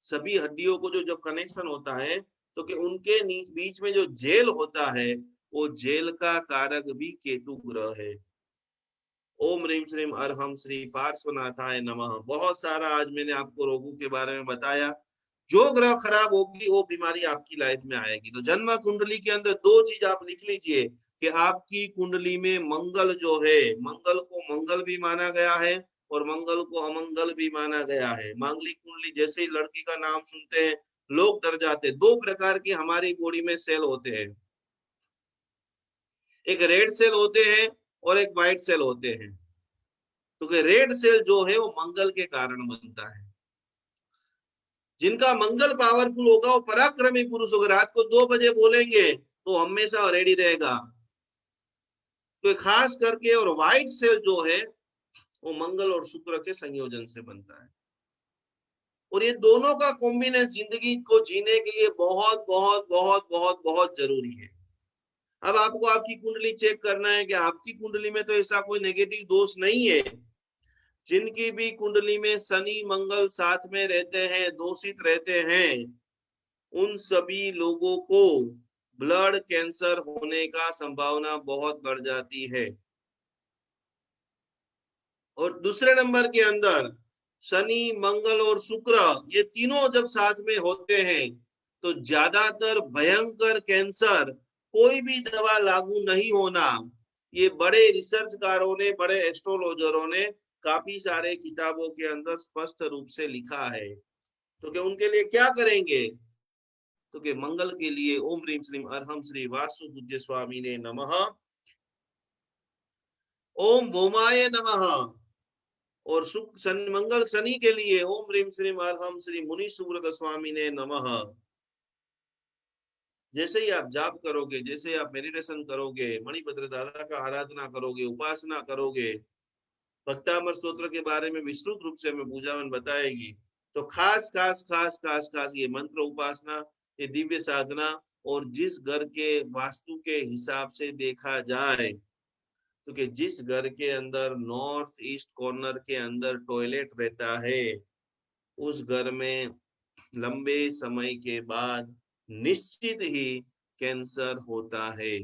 सभी हड्डियों को जो जब कनेक्शन होता है, तो कि उनके बीच में जो जेल होता है, वो जेल का कारक भी केतु ग्रह है। ओम ह्रीम श्रीम अरहम श्री पार्श्वनाथाय नमः। बहुत सारा आज मैंने आपको रोगों के बारे में बताया। जो ग्रह खराब होगी वो बीमारी आपकी लाइफ में आएगी। तो जन्म कुंडली के अंदर दो चीज आप लिख लीजिए कि आपकी कुंडली में मंगल जो है, मंगल को मंगल भी माना गया है और मंगल को अमंगल भी माना गया है। मांगलिक कुंडली, जैसे ही लड़की का नाम सुनते हैं लोग डर जाते। दो प्रकार के हमारी बॉडी में सेल होते हैं, एक रेड सेल होते हैं और एक व्हाइट सेल होते हैं। तो रेड सेल जो है वो मंगल के कारण बनता है। जिनका मंगल पावरफुल होगा वो पराक्रमी पुरुष होगा, रात को 2 बजे बोलेंगे तो हमेशा रेडी रहेगा। तो खास करके, और व्हाइट सेल जो है वो मंगल और शुक्र के संयोजन से बनता है। और ये दोनों का कॉम्बिनेशन जिंदगी को जीने के लिए बहुत बहुत बहुत बहुत बहुत जरूरी है। अब आपको आपकी कुंडली चेक करना है कि आपकी कुंडली में तो ऐसा कोई नेगेटिव दोष नहीं है। जिनकी भी कुंडली में शनि मंगल साथ में रहते हैं, दोषित रहते हैं, उन सभी लोगों को ब्लड कैंसर होने का संभावना बहुत बढ़ जाती है। और दूसरे नंबर के अंदर शनि मंगल और शुक्र, ये तीनों जब साथ में होते हैं तो ज्यादातर भयंकर कैंसर कोई भी दवा लागू नहीं होना, ये बड़े रिसर्चकारों ने, बड़े एस्ट्रोलॉजरों ने काफी सारे किताबों के अंदर स्पष्ट रूप से लिखा है। तो क्या उनके लिए क्या करेंगे? तो के मंगल के लिए ओम ह्रीम श्रीम अरहम श्री वासु पूज्य स्वामी ने नमः, ओम भौमाय नमः। और शनि मंगल शनि के लिए ओम ह्रीम श्रीम अरहम श्री मुनि सुब्रत स्वामी ने नमः। जैसे ही आप जाप करोगे, जैसे ही आप मेडिटेशन करोगे, मणिभद्र दादा का आराधना करोगे, उपासना करोगे, भक्तामर स्तोत्र के बारे में विस्तृत रूप से हमें पूजावन बताएगी, तो खास खास खास खास खास ये मंत्र उपासना, ये दिव्य साधना, और जिस घर के वास्तु के हिसाब से देखा जाए तो कि जिस घर के अंदर नॉर्थ ईस्ट कॉर्नर के अंदर टॉयलेट रहता है, उस घर में लंबे समय के बाद निश्चित ही कैंसर होता है।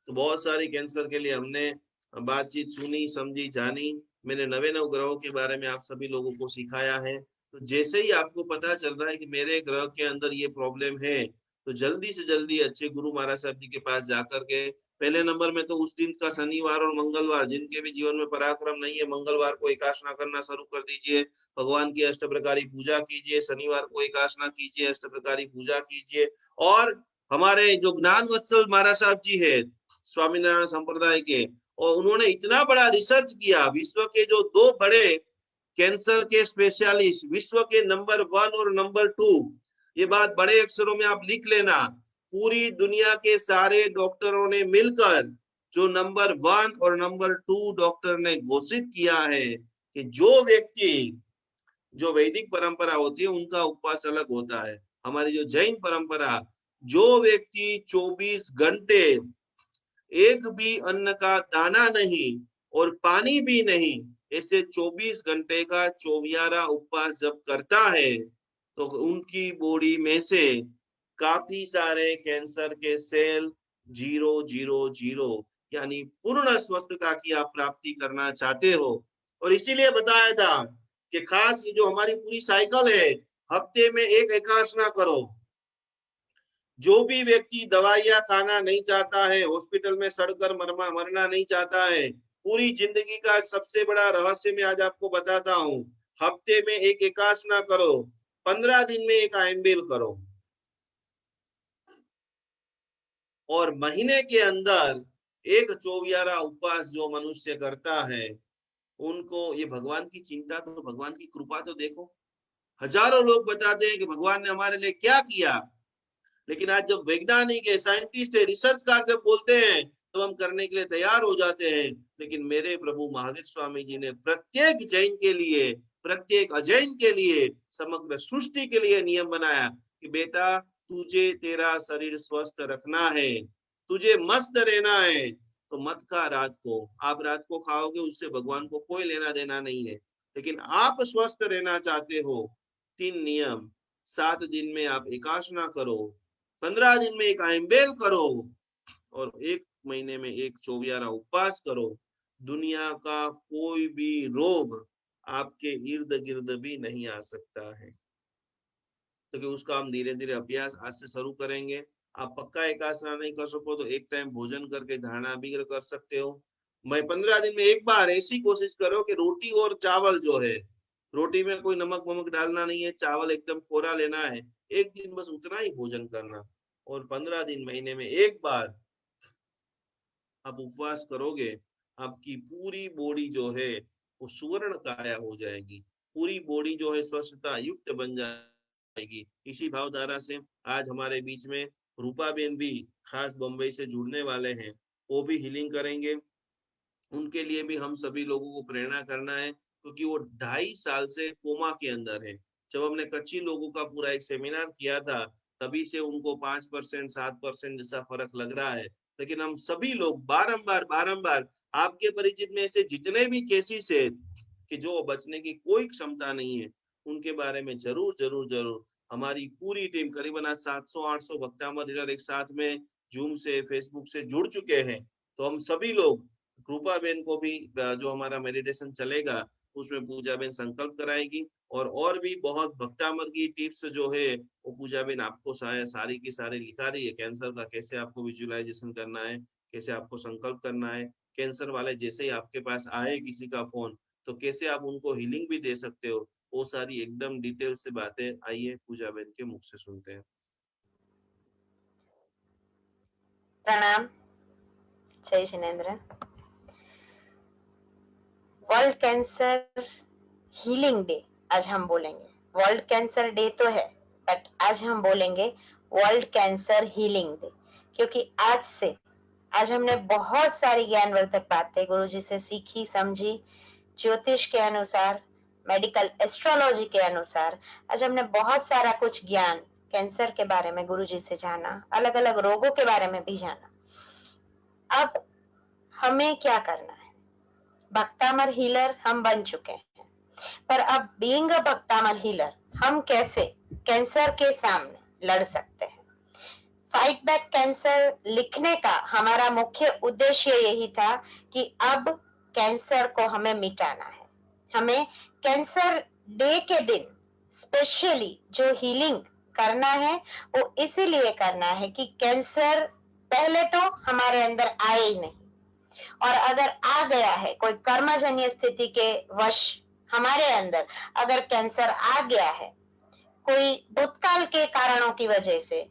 तो बहुत सारी कैंसर के लिए हमने बातचीत सुनी, समझी, जानी। मैंने 99 ग्रहों के बारे में आप सभी लोगों को सिखाया है। तो जैसे ही आपको पता चल रहा है कि मेरे ग्रह के अंदर ये प्रॉब्लम है, तो जल्दी से जल्दी अच्छे गुरु महाराज साहब जी के पास जाकर के, पहले नंबर में तो उस दिन का शनिवार और मंगलवार, जिनके भी जीवन में पराक्रम नहीं है, मंगलवार को एकादशना करना शुरू कर दीजिए, भगवान की अष्ट प्रकारी पूजा कीजिए, शनिवार को एकादशना कीजिए, अष्ट प्रकारी पूजा कीजिए। और हमारे जो ज्ञान वत्सल महाराज साहब जी है स्वामीनारायण संप्रदाय के, और उन्होंने इतना बड़ा रिसर्च किया, विश्व के जो दो बड़े कैंसर के स्पेशलिस्ट, विश्व के नंबर 1 और नंबर 2, ये बात बड़े अक्षरों में आप लिख लेना, पूरी दुनिया के सारे डॉक्टरों ने मिलकर जो नंबर 1 और नंबर 2 डॉक्टर ने घोषित किया है कि जो व्यक्ति, जो वैदिक परंपरा होती है उनका उपवास अलग होता है, हमारी जो जैन परंपरा, जो व्यक्ति 24 घंटे एक भी अन्न का दाना नहीं और पानी भी नहीं, ऐसे 24 घंटे का 24 उपवास जब करता है, तो उनकी बॉडी में से काफी सारे कैंसर के सेल 000, यानी पूर्ण स्वस्थता की आप प्राप्ति करना चाहते हो। और इसीलिए बताया था कि खास ये जो हमारी पूरी साइकिल है, हफ्ते में एक एकादशना करो। जो भी व्यक्ति दवाइयां खाना नहीं चाहता है, हॉस्पिटल में सड़कर मरना नहीं चाहता है, पूरी जिंदगी का सबसे बड़ा रहस्य मैं आज आपको बताता हूँ, हफ्ते में एक एकादशना करो। 15 दिन में एक आयम्बेल करो, और महीने के अंदर एक चौबियारा उपवास जो मनुष्य करता है, उनको ये भगवान की चिंता, तो भगवान की कृपा तो देखो। हजारों लोग बताते हैं कि भगवान ने हमारे लिए क्या किया, लेकिन आज जब वैज्ञानिक है, साइंटिस्ट है, रिसर्च कर जब बोलते हैं, तो हम करने के लिए तैयार हो जाते हैं। लेकिन मेरे प्रभु महावीर स्वामी जी ने प्रत्येक जैन के लिए, प्रत्येक अजैन के लिए, समग्र सृष्टि के लिए नियम बनाया कि बेटा, तुझे तेरा शरीर स्वस्थ रखना है, तुझे मस्त रहना है, तो मत खा रात को। आप रात को खाओगे, उससे भगवान को कोई लेना देना नहीं है। लेकिन आप स्वस्थ रहना चाहते हो, 3 नियम: 7 दिन में आप एकादशना करो, 15 दिन में एक आयम्बेल करो, और 1 महीने में एक चौबियारा उपवास करो। दुनिया का कोई भी रोग आपके इर्द गिर्द भी नहीं आ सकता है। तो कि उसका हम धीरे धीरे अभ्यास आज से शुरू करेंगे। आप पक्का एकादशना नहीं कर सको तो एक टाइम भोजन करके धारणा भी कर सकते हो। मैं 15 दिन में एक बार ऐसी कोशिश करो कि रोटी और चावल जो है, रोटी में कोई नमक वमक डालना नहीं है, चावल एकदम कोरा लेना है, एक दिन बस उतना ही भोजन करना, और 15 दिन महीने में एक बार आप उपवास करोगे, आपकी पूरी बॉडी जो है वो सुवर्ण काया हो जाएगी, पूरी बॉडी जो है स्वस्थता युक्त बन जाएगी। इसी भावधारा से आज हमारे बीच में रूपा बेन भी खास बम्बई से जुड़ने वाले हैं, वो भी हीलिंग करेंगे। उनके लिए भी हम सभी लोगों को प्रेरणा करना है, क्योंकि वो 2.5 साल से कोमा के अंदर है। जब हमने कच्ची लोगों का पूरा एक सेमिनार किया था, तभी से उनको 5% 7% जैसा फर्क लग रहा है। लेकिन हम सभी लोग बारंबार बारंबार, आपके परिचित में से जितने भी केसेस है कि जो बचने की कोई क्षमता नहीं है, उनके बारे में जरूर जरूर जरूर हमारी पूरी टीम, करीबन आज 700-800 भक्तामर लीडर एक साथ में जूम से, फेसबुक से जुड़ चुके हैं। तो हम सभी लोग, रूपा बेन को भी जो हमारा मेडिटेशन चलेगा उसमें पूजा बेन संकल्प कराएगी, और भी बहुत भक्तामर की टिप्स जो है वो पूजा बेन आपको सारी की सारी लिखा रही है। कैंसर का कैसे आपको विजुअलाइजेशन करना है, कैसे आपको संकल्प करना है, कैंसर वाले जैसे ही आपके पास आए किसी का फोन, तो कैसे आप उनको हीलिंग भी दे सकते हो, वो सारी एकदम डिटेल से बातें आइए पूजा बेन के मुख से सुनते हैं। प्रणाम। जय Jinendra. World cancer healing day आज हम बोलेंगे। वर्ल्ड कैंसर डे तो है, बट आज हम बोलेंगे वर्ल्ड कैंसर हीलिंग डे, क्योंकि आज हमने बहुत सारी ज्ञानवर्धक बातें गुरुजी से सीखी, समझी। ज्योतिष के अनुसार, मेडिकल एस्ट्रोलॉजी के अनुसार आज हमने बहुत सारा कुछ ज्ञान कैंसर के बारे में गुरुजी से जाना, अलग अलग रोगों के बारे में भी जाना। अब हमें क्या करना है? भक्तामर हीलर हम बन चुके हैं, पर अब बीइंग अ भक्तामर हीलर हम कैसे कैंसर के सामने लड़ सकते हैं? फाइट बैक कैंसर लिखने का हमारा मुख्य उद्देश्य यही था कि अब कैंसर को हमें मिटाना है। हमें कैंसर डे के दिन स्पेशली जो हीलिंग करना है वो इसीलिए करना है कि कैंसर पहले तो हमारे अंदर आए ही नहीं, और अगर आ गया है कोई कर्मजन्य स्थिति के वश हमारे अंदर अगर कैंसर आ गया है, कोई भूतकाल के कारणों की वजह से,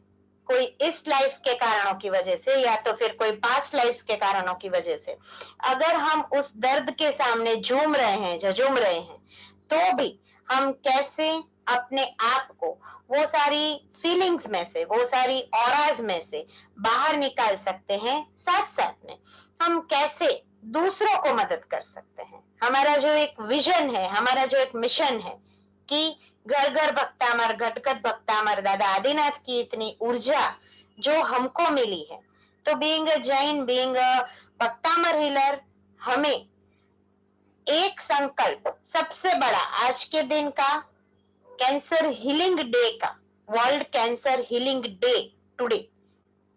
कोई इस लाइफ के कारणों की वजह से, या तो फिर कोई पास्ट लाइफ के कारणों की वजह से, अगर हम उस दर्द के सामने झूम रहे हैं, झूम रहे हैं, तो भी हम कैसे अपने आप को वो सारी फीलिंग्स में से, वो सारी ऑराज में से बाहर निकाल सकते हैं, साथ साथ में हम कैसे दूसरों को मदद कर सकते हैं। हमारा जो एक विजन है, हमारा जो एक मिशन है कि घर घर भक्तामर, घट घट भक्तामर, दादा आदिनाथ की इतनी ऊर्जा जो हमको मिली है, तो being a Jain, being a Bhaktamar healer, हमें एक संकल्प सबसे बड़ा आज के दिन का, कैंसर हीलिंग डे का, world cancer healing day today,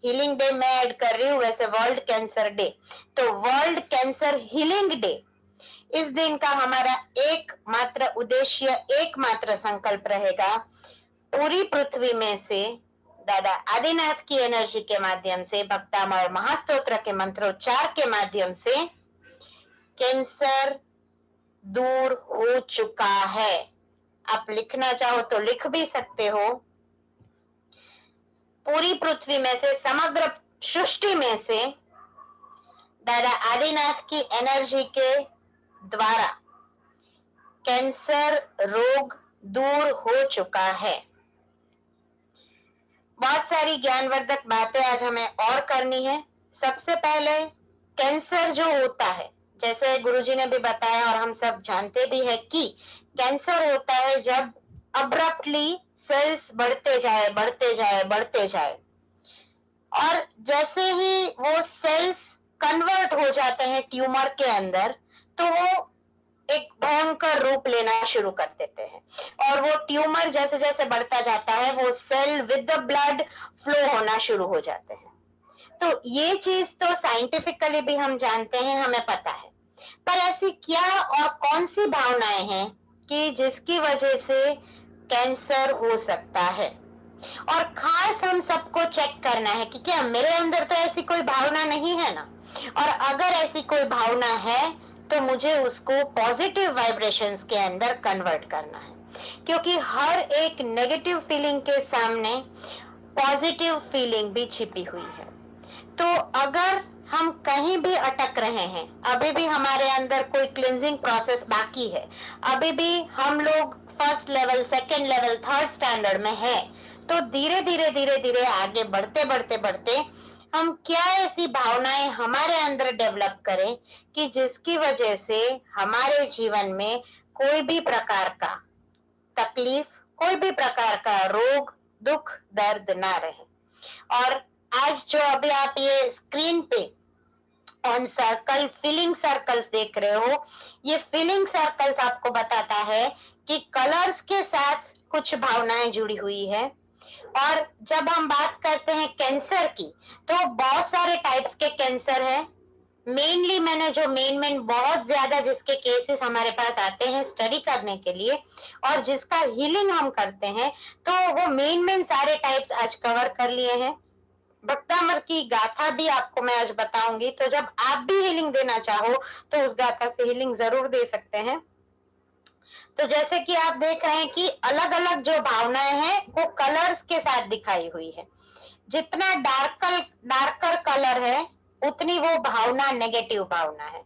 healing day मैं ऐड कर रही हूँ, वैसे वर्ल्ड कैंसर डे, तो वर्ल्ड कैंसर हीलिंग डे, इस दिन का हमारा एकमात्र उद्देश्य, एकमात्र संकल्प रहेगा, पूरी पृथ्वी में से दादा आदिनाथ की एनर्जी के माध्यम से, भक्तामर और महास्तोत्र के मंत्रोच्चार के माध्यम से कैंसर दूर हो चुका है। आप लिखना चाहो तो लिख भी सकते हो। पूरी पृथ्वी में से, समग्र सृष्टि में से दादा आदिनाथ की एनर्जी के द्वारा कैंसर रोग दूर हो चुका है। बहुत सारी ज्ञानवर्धक बातें आज हमें और करनी है। सबसे पहले कैंसर जो होता है, जैसे गुरुजी ने भी बताया और हम सब जानते भी हैं कि कैंसर होता है जब अब्रप्टली सेल्स बढ़ते जाए बढ़ते जाए बढ़ते जाए, और जैसे ही वो सेल्स कन्वर्ट हो जाते हैं ट्यूमर के अंदर, तो वो एक भयंकर रूप लेना शुरू कर देते हैं। और वो ट्यूमर जैसे जैसे बढ़ता जाता है, वो cell with the blood flow होना शुरू हो जाते हैं। तो ये चीज तो साइंटिफिकली भी हम जानते हैं, हमें पता है। पर ऐसी क्या और कौन सी भावनाएं हैं कि जिसकी वजह से कैंसर हो सकता है, और खास हम सबको चेक करना है कि क्या मेरे अंदर तो ऐसी कोई भावना नहीं है ना, और अगर ऐसी कोई भावना है तो मुझे उसको पॉजिटिव वाइब्रेशंस के अंदर कन्वर्ट करना है, क्योंकि हर एक नेगेटिव फीलिंग के सामने पॉजिटिव फीलिंग भी छिपी हुई है। तो अगर हम कहीं भी अटक रहे हैं, अभी भी हमारे अंदर कोई क्लिंजिंग प्रोसेस बाकी है, अभी भी हम लोग first level, second level, third standard में है, तो धीरे धीरे धीरे धीरे आगे बढ़ते बढ़ते बढ़ते हम क्या ऐसी भावनाएं हमारे अंदर डेवलप करें कि जिसकी वजह से हमारे जीवन में कोई भी प्रकार का तकलीफ, कोई भी प्रकार का रोग, दुख, दर्द ना रहे। और आज जो अभी आप ये स्क्रीन पे ऑन सर्कल फीलिंग सर्कल्स देख रहे हो, ये फीलिंग सर्कल्स आपको बताता है कि कलर्स के साथ कुछ भावनाएं जुड़ी हुई है। और जब हम बात करते हैं कैंसर की, तो बहुत सारे टाइप्स के कैंसर है। मेनली मैंने जो मेन बहुत ज्यादा जिसके केसेस हमारे पास आते हैं स्टडी करने के लिए और जिसका हीलिंग हम करते हैं, तो वो मेन सारे टाइप्स आज कवर कर लिए हैं। भक्तामर की गाथा भी आपको मैं आज बताऊंगी, तो जब आप भी हीलिंग देना चाहो तो उस गाथा से हीलिंग जरूर दे सकते हैं। तो जैसे कि आप देख रहे हैं कि अलग अलग जो भावनाएं हैं वो कलर्स के साथ दिखाई हुई है। जितना डार्कर कलर है उतनी वो भावना नेगेटिव भावना है।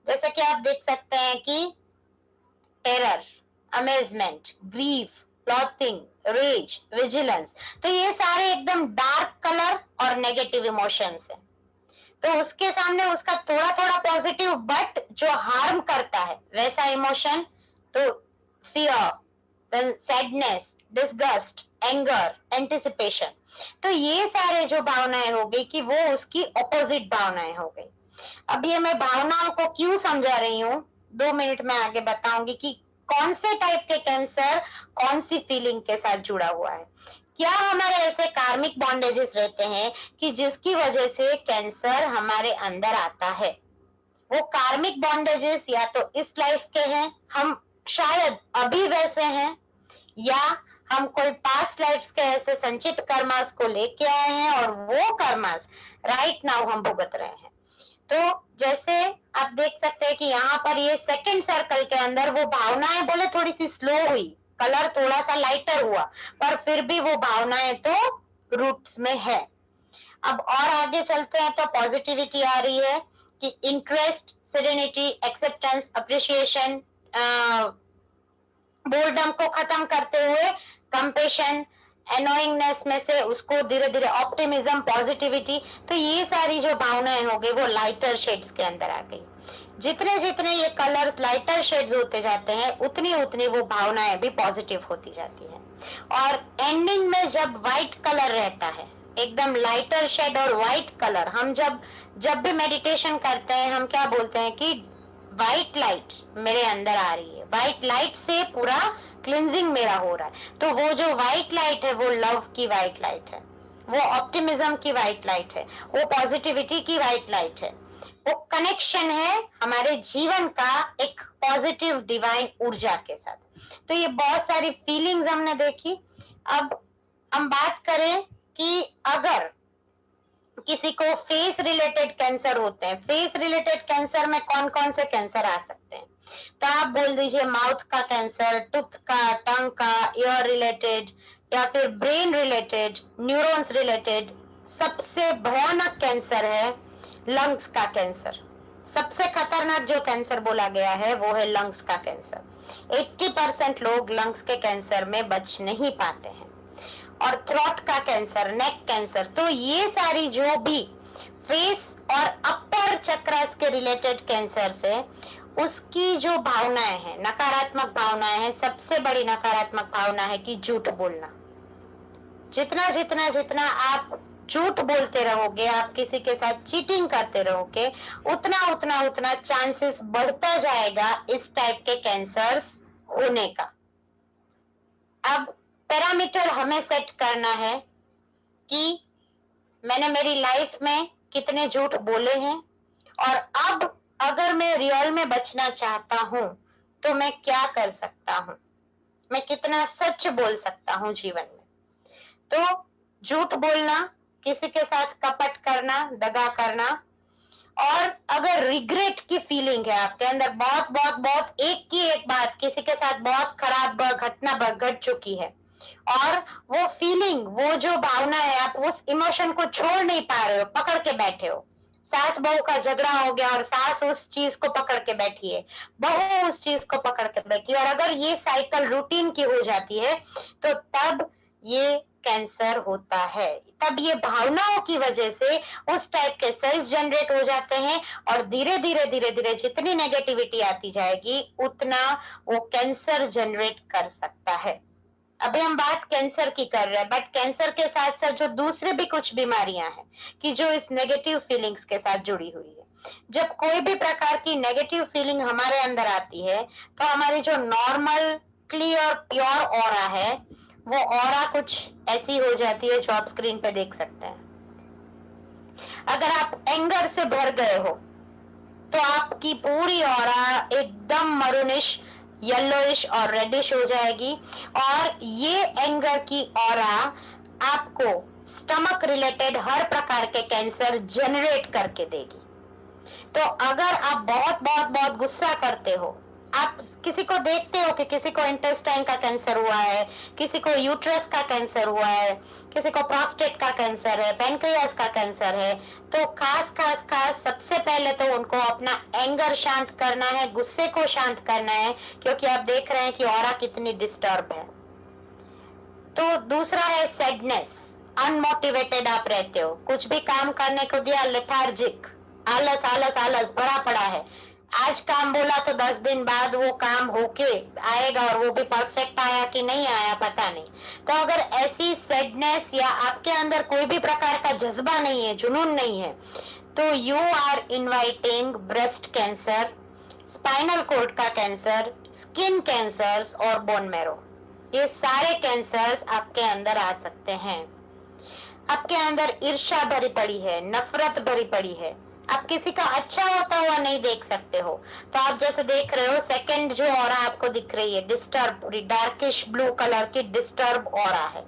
जैसे कि आप देख सकते हैं कि terror, amazement, grief, loathing, rage, vigilance, तो ये सारे एकदम डार्क कलर और नेगेटिव इमोशंस हैं। तो उसके सामने उसका थोड़ा थोड़ा पॉजिटिव बट जो हार्म करता है वैसा इमोशन, तो fear, then sadness, disgust, anger, anticipation, तो ये सारे जो भावनाएं हो गई कि वो उसकी ऑपोजिट भावनाएं हो गई। अब ये मैं भावनाओं को क्यों समझा रही हूँ, 2 मिनट में आगे बताऊंगी कि कौन से टाइप के कैंसर कौन सी फीलिंग के साथ जुड़ा हुआ है। क्या हमारे ऐसे कार्मिक बॉन्डेजेस रहते हैं कि जिसकी वजह से कैंसर हमारे अंदर आता है। वो कार्मिक बॉन्डेजेस या तो इस लाइफ के हैं, हम शायद अभी वैसे हैं, या हम कोई पास्ट लाइफ्स के ऐसे संचित कर्मास को लेके आए हैं और वो कर्मास राइट नाउ हम भुगत रहे हैं। तो जैसे आप देख सकते हैं कि यहाँ पर ये सेकंड सर्कल के अंदर वो भावनाएं बोले थोड़ी सी स्लो हुई, कलर थोड़ा सा लाइटर हुआ, पर फिर भी वो भावनाएं तो रूट्स में है। अब और आगे चलते हैं तो पॉजिटिविटी आ रही है कि interest, serenity, acceptance, appreciation, boredom को खत्म करते हुए कंपेशन, एनोइंगनेस में से उसको धीरे धीरे ऑप्टिमिज्म, पॉजिटिविटी, तो ये सारी जो भावनाएं हो गई वो लाइटर शेड्स के अंदर आ गई। जितने जितने ये कलर्स लाइटर शेड्स होते जाते हैं उतनी उतनी वो भावनाएं भी पॉजिटिव होती जाती है। और एंडिंग में जब व्हाइट कलर रहता है, एकदम लाइटर शेड और व्हाइट कलर, हम जब भी मेडिटेशन करते हैं हम क्या बोलते हैं कि व्हाइट लाइट मेरे अंदर आ रही है, व्हाइट लाइट से पूरा क्लिंजिंग मेरा हो रहा है। तो वो जो व्हाइट लाइट है वो लव की व्हाइट लाइट है, वो ऑप्टिमिज्म की व्हाइट लाइट है, वो पॉजिटिविटी की व्हाइट लाइट है, वो कनेक्शन है हमारे जीवन का एक पॉजिटिव डिवाइन ऊर्जा के साथ। तो ये बहुत सारी फीलिंग्स हमने देखी। अब हम बात करें कि अगर किसी को फेस रिलेटेड कैंसर होते हैं, फेस रिलेटेड कैंसर में कौन कौन से कैंसर आ सकते हैं। तो आप बोल दीजिए माउथ का कैंसर, टूथ का, टंग का, ईयर रिलेटेड या फिर ब्रेन रिलेटेड, न्यूरॉन्स रिलेटेड। सबसे भयानक कैंसर है लंग्स का कैंसर। सबसे खतरनाक जो कैंसर बोला गया है वो है लंग्स का कैंसर। 80% लोग लंग्स के कैंसर में बच नहीं पाते हैं। और थ्रोट का कैंसर, नेक कैंसर, तो ये सारी जो भी फेस और अपर चक्रस के रिलेटेड कैंसर से उसकी जो भावनाएं हैं, नकारात्मक भावनाएं हैं, सबसे बड़ी नकारात्मक भावना है कि झूठ बोलना। जितना जितना जितना आप झूठ बोलते रहोगे, आप किसी के साथ चीटिंग करते रहोगे, उतना उतना उतना चांसेस बढ़ता जाएगा इस टाइप के कैंसर्स होने का। अब पैरामीटर हमें सेट करना है कि मैंने मेरी लाइफ में कितने झूठ बोले हैं और अब अगर मैं रियल में बचना चाहता हूं तो मैं क्या कर सकता हूं, मैं कितना सच बोल सकता हूं जीवन में। तो झूठ बोलना, किसी के साथ कपट करना, दगा करना, और अगर रिग्रेट की फीलिंग है आपके अंदर, बहुत बहुत बहुत एक की एक बात किसी के साथ बहुत खराब घटना घट चुकी है और वो फीलिंग, वो जो भावना है, आप उस इमोशन को छोड़ नहीं पा रहे हो, पकड़ के बैठे हो। सास बहू का झगड़ा हो गया और सास उस चीज को पकड़ के बैठी है, बहू उस चीज को पकड़ के बैठी है, और अगर ये साइकिल रूटीन की हो जाती है तो तब ये कैंसर होता है। तब ये भावनाओं की वजह से उस टाइप के सेल्स जनरेट हो जाते हैं और धीरे धीरे धीरे धीरे जितनी नेगेटिविटी आती जाएगी उतना वो कैंसर जनरेट कर सकता है। अभी हम बात कैंसर की कर रहे हैं, बट कैंसर के साथ साथ जो दूसरे भी कुछ बीमारियां हैं कि जो इस नेगेटिव फीलिंग्स के साथ जुड़ी हुई है। जब कोई भी प्रकार की नेगेटिव फीलिंग हमारे अंदर आती है तो हमारी जो नॉर्मल क्लियर प्योर ऑरा है वो ऑरा कुछ ऐसी हो जाती है जो आप स्क्रीन पे देख सकते हैं। अगर आप एंगर से भर गए हो तो आपकी पूरी ऑरा एकदम मरूनिश, येलोइश और रेडिश हो जाएगी और ये एंगर की ऑरा आपको स्टमक रिलेटेड हर प्रकार के कैंसर जनरेट करके देगी। तो अगर आप बहुत बहुत बहुत गुस्सा करते हो, आप किसी को देखते हो कि किसी को इंटेस्टाइन का कैंसर हुआ है, किसी को यूट्रस का कैंसर हुआ है, किसी को प्रोस्टेट का कैंसर है, पैनक्रियास का कैंसर है, तो खास सबसे पहले तो उनको अपना एंगर शांत करना है, गुस्से को शांत करना है, क्योंकि आप देख रहे हैं कि ऑरा कितनी डिस्टर्ब है। तो दूसरा है सैडनेस, अनमोटिवेटेड आप रहते हो, कुछ भी काम करने को दिया लेथार्जिक, आलस आलस आलस भरा पड़ा है। आज काम बोला तो 10 दिन बाद वो काम होके आएगा और वो भी परफेक्ट आया कि नहीं आया पता नहीं। तो अगर ऐसी सैडनेस या आपके अंदर कोई भी प्रकार का जज्बा नहीं है, जुनून नहीं है, तो you are inviting breast cancer, spinal cord का कैंसर, स्किन कैंसर्स और बोन मैरो। ये सारे कैंसर्स आपके अंदर आ सकते हैं। आपके अंदर ईर्ष्या भरी पड़ी है, नफरत भरी पड़ी है, आप किसी का अच्छा होता हुआ नहीं देख सकते हो। तो आप जैसे देख रहे हो सेकंड जो ऑरा आपको दिख रही है, डिस्टर्ब, डार्किश ब्लू कलर की डिस्टर्ब ऑरा है,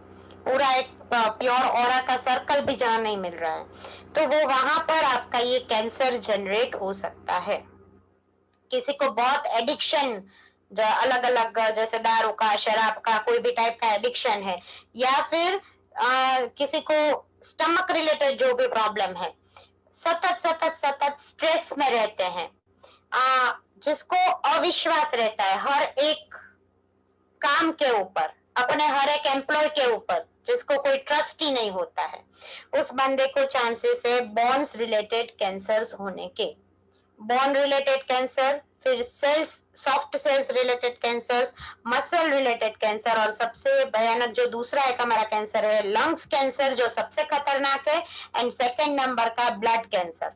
पूरा एक प्योर ऑरा का सर्कल भी जहां नहीं मिल रहा है, तो वो वहां पर आपका ये कैंसर जनरेट हो सकता है। किसी को बहुत एडिक्शन, अलग अलग जैसे दारू का, शराब का, कोई भी टाइप का एडिक्शन है, या फिर किसी को स्टमक रिलेटेड जो भी प्रॉब्लम है, सतत सतत सतत स्ट्रेस में रहते हैं, जिसको अविश्वास रहता है हर एक काम के ऊपर, अपने हर एक एम्प्लॉय के ऊपर, जिसको कोई ट्रस्ट ही नहीं होता है, उस बंदे को चांसेस है बोन्स रिलेटेड कैंसर्स होने के। बोन रिलेटेड कैंसर, फिर cells, soft cells related cancer, muscle related cancer, और सबसे भयानक जो दूसरा एक हमारा कैंसर है लंग्स कैंसर, जो सबसे खतरनाक है, एंड सेकंड नंबर का ब्लड कैंसर।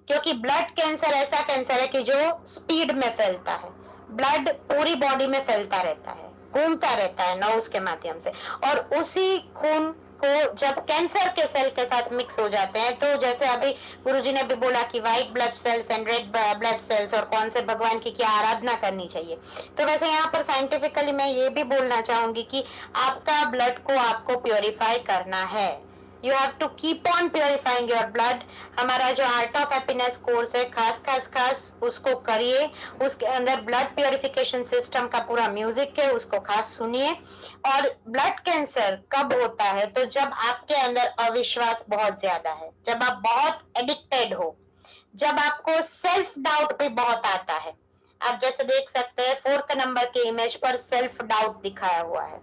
क्योंकि ब्लड कैंसर ऐसा कैंसर है कि जो स्पीड में फैलता है, ब्लड पूरी बॉडी में फैलता रहता है, घूमता रहता है नर्व्स के माध्यम से, और उसी खून को जब कैंसर के सेल के साथ मिक्स हो जाते हैं, तो जैसे अभी गुरुजी ने भी बोला कि white blood cells and red blood cells और कौन से भगवान की क्या आराधना करनी चाहिए, तो वैसे यहाँ पर साइंटिफिकली मैं ये भी बोलना चाहूंगी कि आपका ब्लड को आपको प्योरीफाई करना है। You have to keep on purifying your blood. हमारा जो आर्ट ऑफ हैप्पीनेस कोर्स है, खास उसको करिए, उसके अंदर ब्लड प्योरिफिकेशन सिस्टम का पूरा म्यूजिक है, उसको खास सुनिए। और ब्लड कैंसर कब होता है? तो जब आपके अंदर अविश्वास बहुत ज्यादा है, जब आप बहुत एडिक्टेड हो, जब आपको सेल्फ डाउट भी बहुत आता है। आप जैसे देख सकते हैं 4th नंबर के इमेज पर सेल्फ डाउट दिखाया हुआ है।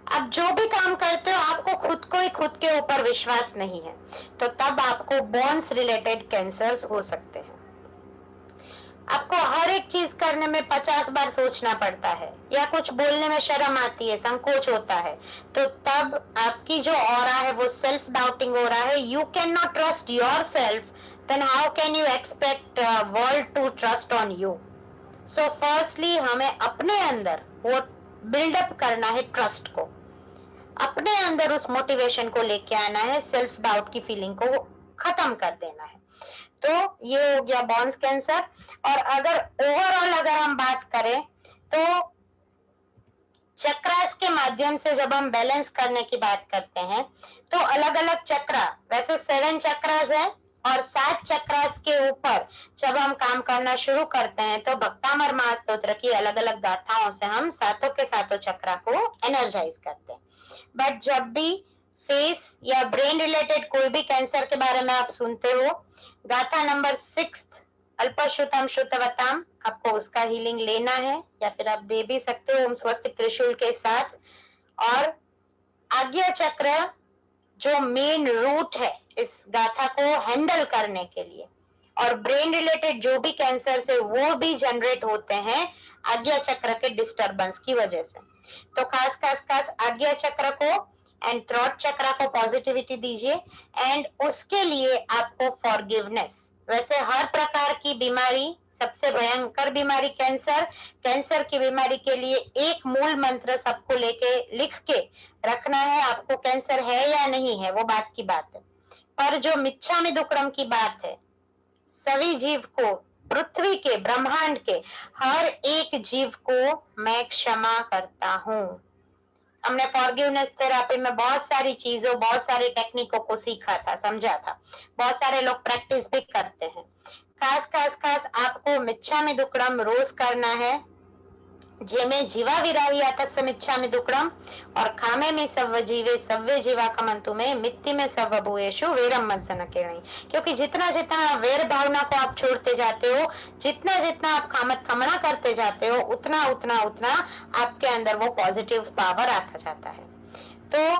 आप जो भी काम करते हो आपको खुद को ही खुद के ऊपर विश्वास नहीं है, तो तब आपको बोन्स रिलेटेड कैंसर्स हो सकते हैं। आपको हर एक चीज करने में 50 बार सोचना पड़ता है, या कुछ बोलने में शर्म आती है, संकोच होता है, तो तब आपकी जो ऑरा है वो सेल्फ डाउटिंग हो रहा है। You can not trust yourself, then how can you expect world to trust on you? So firstly हमें अपने अंदर वो बिल्डअप करना है, ट्रस्ट को अपने अंदर उस मोटिवेशन को लेके आना है, सेल्फ डाउट की फीलिंग को खत्म कर देना है। तो ये हो गया बोन्स कैंसर। और अगर ओवरऑल अगर हम बात करें तो चक्रास के माध्यम से जब हम बैलेंस करने की बात करते हैं तो अलग अलग चक्रा, वैसे 7 चक्रास है, और 7 चक्रास के ऊपर जब हम काम करना शुरू करते हैं तो भक्तामर महास्तोत्र की अलग अलग गाथाओं से हम सातों के सातों चक्रा को एनर्जाइज करते हैं। बट जब भी फेस या ब्रेन रिलेटेड कोई भी कैंसर के बारे में आप सुनते हो, गाथा नंबर 6 अल्पश्रुतम श्रुतवताम, आपको उसका हीलिंग लेना है, या फिर आप दे भी सकते हो ओम स्वस्तिक त्रिशूल के साथ। और आज्ञा चक्र जो मेन रूट है इस गाथा को हैंडल करने के लिए, और ब्रेन रिलेटेड जो भी कैंसर से वो भी जनरेट होते हैं आज्ञा चक्र के डिस्टरबेंस की वजह से। तो खास आज्ञा चक्र को एंड थ्रोट चक्र को पॉजिटिविटी दीजिए, एंड उसके लिए आपको फॉरगिवनेस। वैसे हर प्रकार की बीमारी, सबसे भयंकर बीमारी कैंसर की बीमारी के लिए एक मूल मंत्र सबको लेके लिख के रखना है। आपको कैंसर है या नहीं है वो बात की बात है, पर जो मिच्छामि दुक्कडम की बात है, सभी जीव को, पृथ्वी के, ब्रह्मांड के हर एक जीव को मैं क्षमा करता हूँ। हमने फॉरगिवनेस थेरेपी में बहुत सारी चीजों, बहुत सारी टेक्निकों को सीखा था, समझा था, बहुत सारे लोग प्रैक्टिस भी करते हैं। खास आपको मिच्छामि दुक्कडम रोज करना है। जेमे जीवा विराही तस्य मिच्छामि दुक्कडम, और खामे में सव्व जीवे सव्वे जीवा कमंतु में मित्ति में सव्व भूयेषु वेरम मंसन केरणी। क्योंकि जितना जितना वेर भावना को आप छोड़ते जाते हो, जितना जितना आप खामत खमना करते जाते हो, उतना उतना उतना आपके अंदर वो पॉजिटिव पावर आता जाता है। तो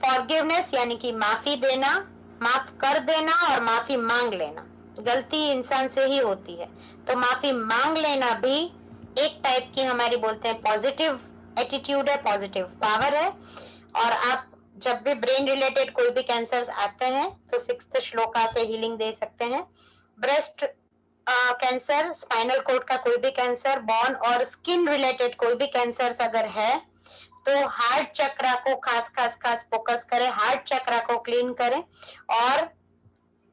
फॉरगिवनेस यानी कि माफी देना, माफ कर देना और माफी मांग लेना। गलती इंसान से ही होती है, तो माफी मांग लेना भी एक टाइप की हमारी बोलते हैं पॉजिटिव एटीट्यूड है, पॉजिटिव पावर है। और आप जब भी ब्रेन रिलेटेड कोई भी कैंसर्स आते हैं तो 6th श्लोका से हीलिंग दे सकते हैं। ब्रेस्ट कैंसर, स्पाइनल कोड का कोई भी कैंसर, बोन और स्किन रिलेटेड कोई भी कैंसर अगर है तो हार्ट चक्रा को खास फोकस करें, हार्ट चक्रा को क्लीन करें। और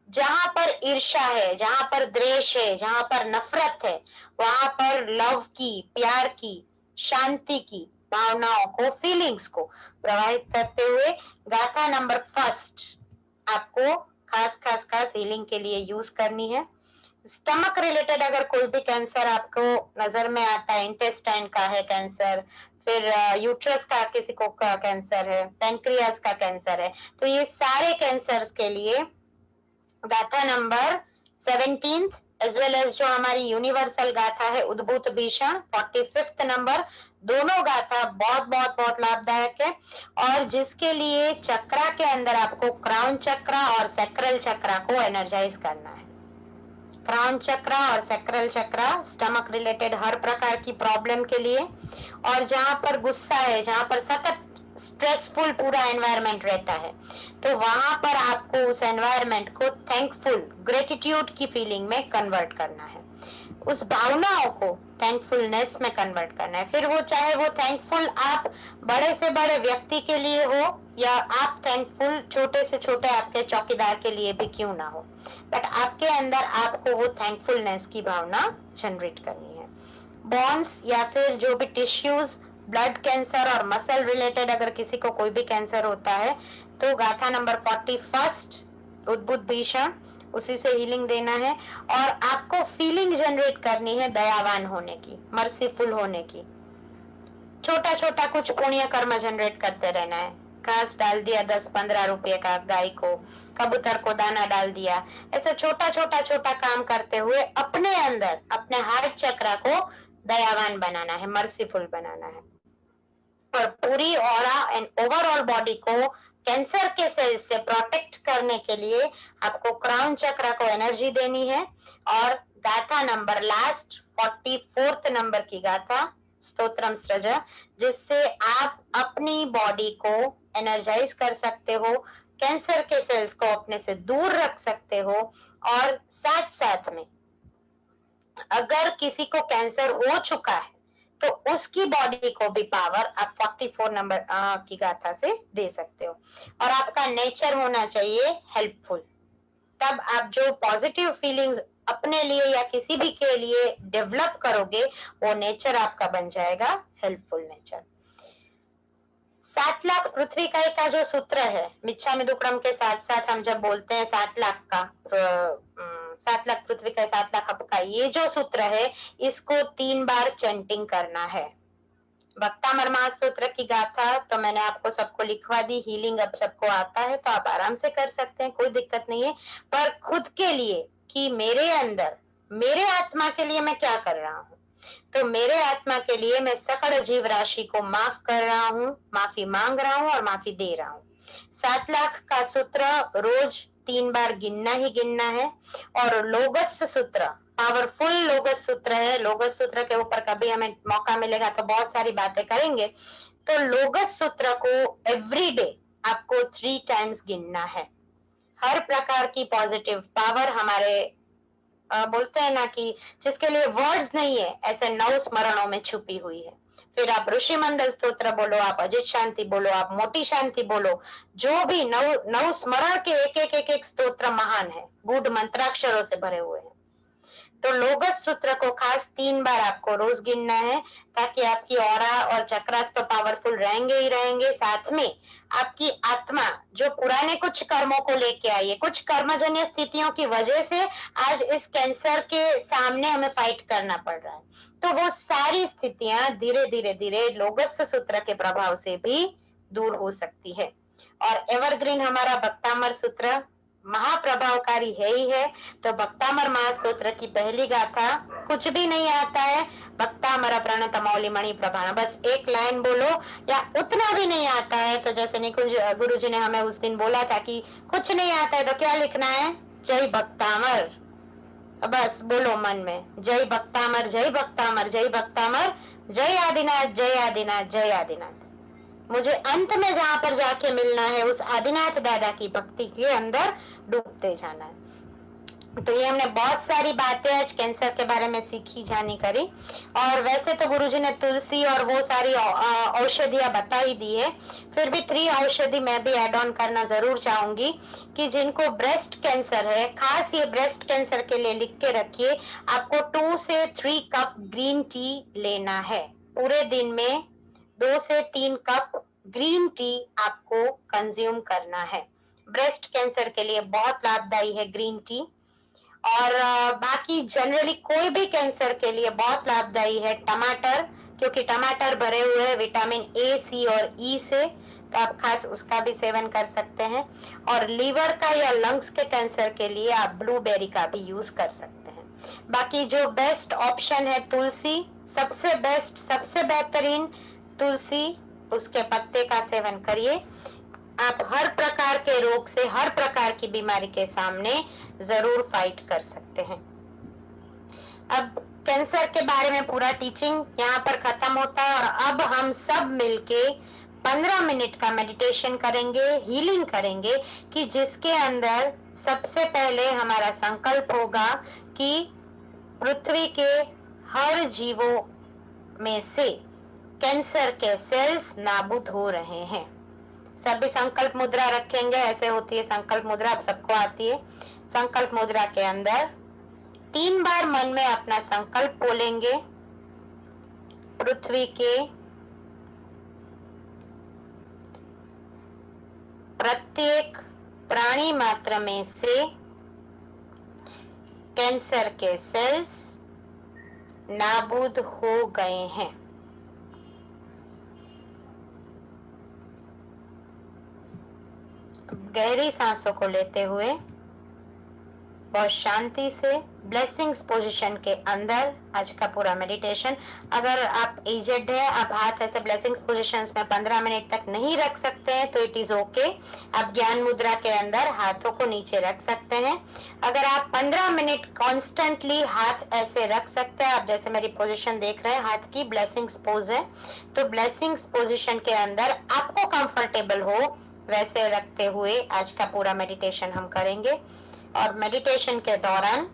जहां पर ईर्ष्या है, जहां पर द्वेष है, जहां पर नफरत है, वहां पर लव की, प्यार की, शांति की भावनाओं को, फीलिंग्स को प्रवाहित करते हुए गाथा नंबर 1 आपको खास हीलिंग के लिए यूज करनी है। स्टमक रिलेटेड अगर कोई भी कैंसर आपको नजर में आता है, इंटेस्टाइन का है कैंसर, फिर यूट्रस का किसी को का कैंसर है, पैंक्रियास का कैंसर है, तो ये सारे कैंसर के लिए गाथा नंबर 17 एज वेल एज जो हमारी यूनिवर्सल गाथा है उद्भूत भीषण 45th नंबर, दोनों गाथा बहुत लाभदायक है। और जिसके लिए चक्रा के अंदर आपको क्राउन चक्रा और सैक्रल चक्रा को एनर्जाइज करना है। क्राउन चक्रा और सैक्रल चक्रा स्टमक रिलेटेड हर प्रकार की प्रॉब्लम के लिए, और जहां पर गुस्सा है, जहां पर सतत स्ट्रेसफुल पूरा एनवायरनमेंट रहता है, तो वहां पर आपको उस एनवायरनमेंट को थैंकफुल, ग्रेटिट्यूड की फीलिंग में कन्वर्ट करना है, उस भावनाओं को थैंकफुलनेस में कन्वर्ट करना है। फिर वो चाहे वो थैंकफुल आप बड़े से बड़े व्यक्ति के लिए हो, या आप थैंकफुल छोटे से छोटे आपके चौकीदार के लिए भी क्यों ना हो, बट आपके अंदर आपको वो थैंकफुलनेस की भावना जनरेट करनी है। बॉन्स या फिर जो भी टिश्यूज, ब्लड कैंसर और मसल रिलेटेड अगर किसी को कोई भी कैंसर होता है तो गाथा नंबर 41 उद्भुत भीषण, उसी से हीलिंग देना है। और आपको फीलिंग जनरेट करनी है दयावान होने की, मर्सीफुल होने की। छोटा छोटा कुछ पुण्य कर्म जनरेट करते रहना है। घास डाल दिया 10-15 रुपए का गाय को, कबूतर को दाना डाल दिया, ऐसे छोटा काम करते हुए अपने अंदर अपने हार्ट चक्र को दयावान बनाना है, मर्सीफुल बनाना है। और पूरी ऑरा एंड ओवरऑल बॉडी को कैंसर के सेल से प्रोटेक्ट करने के लिए आपको क्राउन चक्र को एनर्जी देनी है। और गाथा नंबर लास्ट 44 नंबर की गाथा स्तोत्रम सृज, जिससे आप अपनी बॉडी को एनर्जाइज कर सकते हो, कैंसर के सेल्स को अपने से दूर रख सकते हो। और साथ साथ में अगर किसी को कैंसर हो चुका है तो उसकी बॉडी को भी पावर आप 44 नंबर की गाथा से दे सकते हो। और आपका नेचर होना चाहिए हेल्पफुल। तब आप जो पॉजिटिव फीलिंग्स अपने लिए या किसी भी के लिए डेवलप करोगे, वो नेचर आपका बन जाएगा हेल्पफुल नेचर। 7 लाख पृथ्वी का जो सूत्र है, मिच्छामि दुक्कड़म के साथ साथ हम जब बोलते हैं 7 लाख का, 7 लाख पृथ्वी का 7 लाख आपका, ये जो सूत्र है इसको 3 बार चैंटिंग करना है। भक्तामर स्तोत्र की गाथा तो मैंने आपको सबको लिखवा दी। हीलिंग अब सबको आता है तो आप आराम से कर सकते हैं, कोई दिक्कत नहीं है। पर खुद के लिए कि मेरे अंदर, मेरे आत्मा के लिए मैं क्या कर रहा हूँ, तो मेरे आत्मा के लिए मैं सकल जीव राशि को माफ कर रहा हूँ, माफी मांग रहा हूँ और माफी दे रहा हूँ। 7 लाख का सूत्र रोज 3 बार गिनना ही गिनना है। और लोगस सूत्र पावरफुल लोगस सूत्र है। लोगस सूत्र के ऊपर कभी हमें मौका मिलेगा तो बहुत सारी बातें करेंगे। तो लोगस सूत्र को एवरी डे आपको 3 टाइम्स गिनना है। हर प्रकार की पॉजिटिव पावर हमारे बोलते हैं ना कि जिसके लिए वर्ड्स नहीं है, ऐसे 9 स्मरणों में छुपी हुई है। फिर आप ऋषि मंडल स्तोत्र बोलो, आप अजित शांति बोलो, आप मोटी शांति बोलो, जो भी 9 स्मरण के एक स्तोत्र महान है, गूढ़ मंत्राक्षरों से भरे हुए हैं। तो लोगस सूत्र को खास 3 बार आपको रोज गिनना है, ताकि आपकी ऑरा और चक्रास तो पावरफुल रहेंगे ही रहेंगे। साथ में आपकी आत्मा जो पुराने कुछ कर्मों को लेके आई है, कुछ कर्मजन्य स्थितियों की वजह से आज इस कैंसर के सामने हमें फाइट करना पड़ रहा है, तो वो सारी स्थितियां धीरे धीरे धीरे लोगस सूत्र के प्रभाव से भी दूर हो सकती है। और एवरग्रीन हमारा भक्तामर सूत्र महाप्रभावकारी है ही है। तो भक्तामर महास्तोत्र की पहली गाथा, कुछ भी नहीं आता है, भक्तामर प्रणत मौली मणि प्रभाण, बस एक लाइन बोलो, या उतना भी नहीं आता है तो जैसे निकुंज गुरुजी ने हमें उस दिन बोला था कि कुछ नहीं आता है तो क्या लिखना है, जय भक्तामर। बस बोलो मन में, जय भक्तामर, जय भक्तामर, जय भक्तामर, जय आदिनाथ, जय आदिनाथ, जय आदिनाथ। मुझे अंत में जहां पर जाके मिलना है उस आदिनाथ दादा की भक्ति के अंदर डूबते जाना है। तो ये हमने बहुत सारी बातें आज कैंसर के बारे में सीखी जानी करी। और वैसे तो गुरुजी ने तुलसी और वो सारी औषधियां बता ही दी है, फिर भी 3 औषधि मैं भी एड ऑन करना जरूर चाहूंगी कि जिनको ब्रेस्ट कैंसर है, खास ये ब्रेस्ट कैंसर के लिए लिख के रखिए, आपको 2 से 3 कप ग्रीन टी लेना है पूरे दिन में। 2 से 3 कप ग्रीन टी आपको कंज्यूम करना है। ब्रेस्ट कैंसर के लिए बहुत लाभदायी है ग्रीन टी। और बाकी जनरली कोई भी कैंसर के लिए बहुत लाभदायी है टमाटर, क्योंकि टमाटर भरे हुए हैं विटामिन ए, सी और ई से, तो आप खास उसका भी सेवन कर सकते हैं। और लीवर का या लंग्स के कैंसर के लिए आप ब्लूबेरी का भी यूज कर सकते हैं। बाकी जो बेस्ट ऑप्शन है तुलसी, सबसे बेस्ट, सबसे बेहतरीन तुलसी, उसके पत्ते का सेवन करिए। आप हर प्रकार के रोग से, हर प्रकार की बीमारी के सामने जरूर फाइट कर सकते हैं। अब कैंसर के बारे में पूरा टीचिंग यहाँ पर खत्म होता है और अब हम सब मिलके 15 मिनट का मेडिटेशन करेंगे, हीलिंग करेंगे, कि जिसके अंदर सबसे पहले हमारा संकल्प होगा कि पृथ्वी के हर जीवों में से कैंसर के सेल्स नाबूद हो रहे हैं। सभी संकल्प मुद्रा रखेंगे, ऐसे होती है संकल्प मुद्रा, आप सबको आती है। संकल्प मुद्रा के अंदर 3 बार मन में अपना संकल्प बोलेंगे, पृथ्वी के प्रत्येक प्राणी मात्र में से कैंसर के सेल्स नाबूद हो गए हैं। गहरी सांसों को लेते हुए बहुत शांति से ब्लेसिंग्स पोजीशन के अंदर आज का पूरा मेडिटेशन, अगर आप एजेड है, आप हाथ ऐसे ब्लेसिंग्स पोजीशंस में 15 मिनट तक नहीं रख सकते हैं तो इट इज ओके। आप ज्ञान मुद्रा के अंदर हाथों को नीचे रख सकते हैं। अगर आप 15 मिनट कॉन्स्टेंटली हाथ ऐसे रख सकते हैं, आप जैसे मेरी पोजीशन देख रहे हैं हाथ की ब्लेसिंग्स पोज है, तो ब्लेसिंग्स पोजीशन के अंदर आपको कंफर्टेबल हो वैसे रखते हुए आज का पूरा मेडिटेशन हम करेंगे। और मेडिटेशन के दौरान,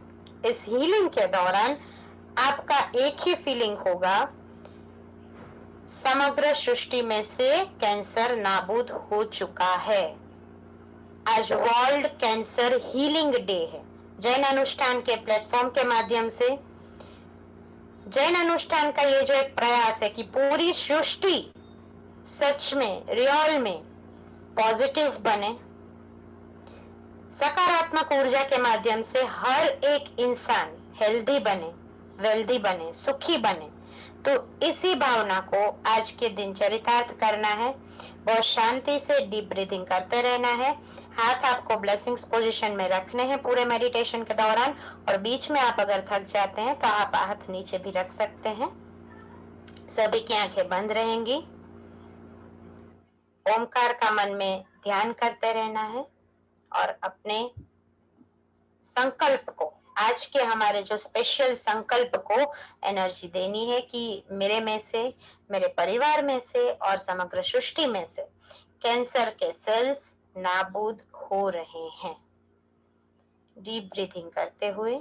इस हीलिंग के दौरान आपका एक ही फीलिंग होगा, समग्र सृष्टि में से कैंसर नाबूद हो चुका है। आज वर्ल्ड कैंसर हीलिंग डे है। जैन अनुष्ठान के प्लेटफॉर्म के माध्यम से, जैन अनुष्ठान का ये जो एक प्रयास है कि पूरी सृष्टि सच में, रियल में पॉजिटिव बने, सकारात्मक ऊर्जा के माध्यम से हर एक इंसान हेल्दी बने, वेल्दी बने, सुखी बने, तो इसी भावना को आज के दिन चरितार्थ करना है। बहुत शांति से डीप ब्रीदिंग करते रहना है। हाथ आपको ब्लेसिंग्स पोजीशन में रखने हैं पूरे मेडिटेशन के दौरान, और बीच में आप अगर थक जाते हैं तो आप हाथ नीचे भी रख सकते हैं। सभी की आंखें बंद रहेंगी। ओमकार का मन में ध्यान करते रहना है और अपने संकल्प को, आज के हमारे जो स्पेशल संकल्प को एनर्जी देनी है कि मेरे में से, मेरे परिवार में से और समग्र सृष्टि में से कैंसर के सेल्स नाबूद हो रहे हैं। डीप ब्रीथिंग करते हुए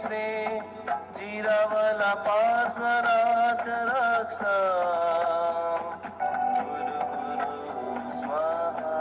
श्री जिरावला पार्श्वनाथ रक्षा गुरु गुरु स्वाहा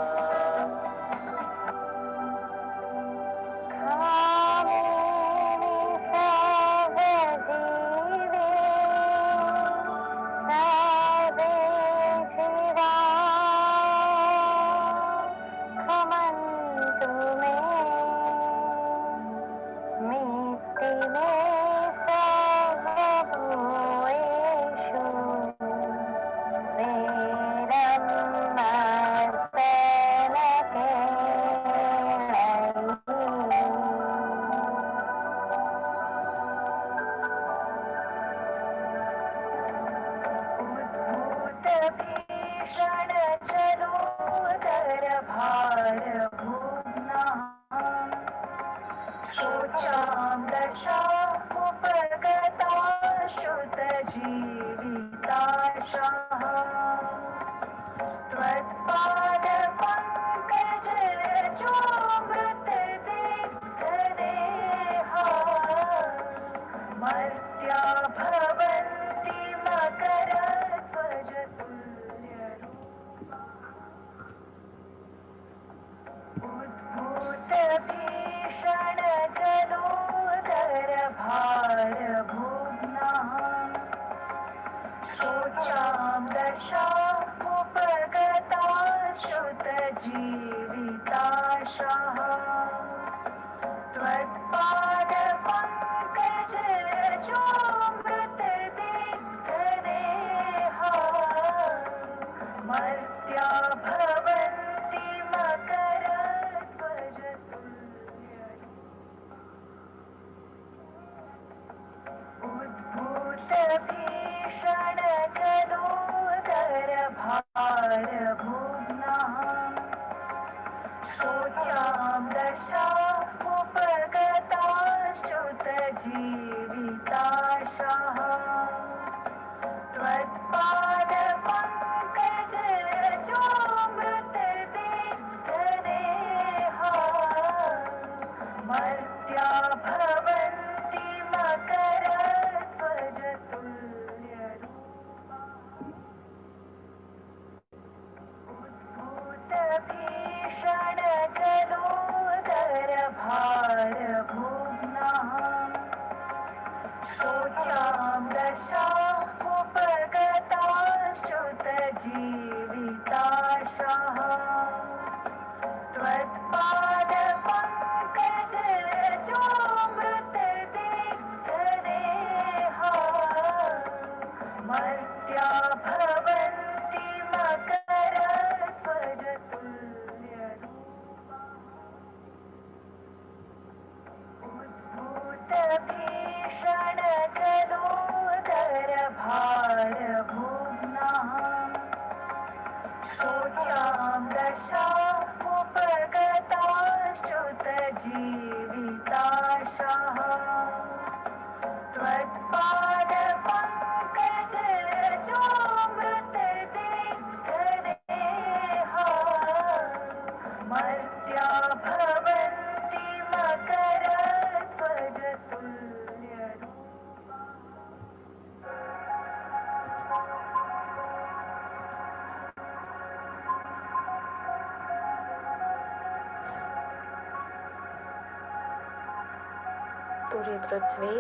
पूरी पृथ्वी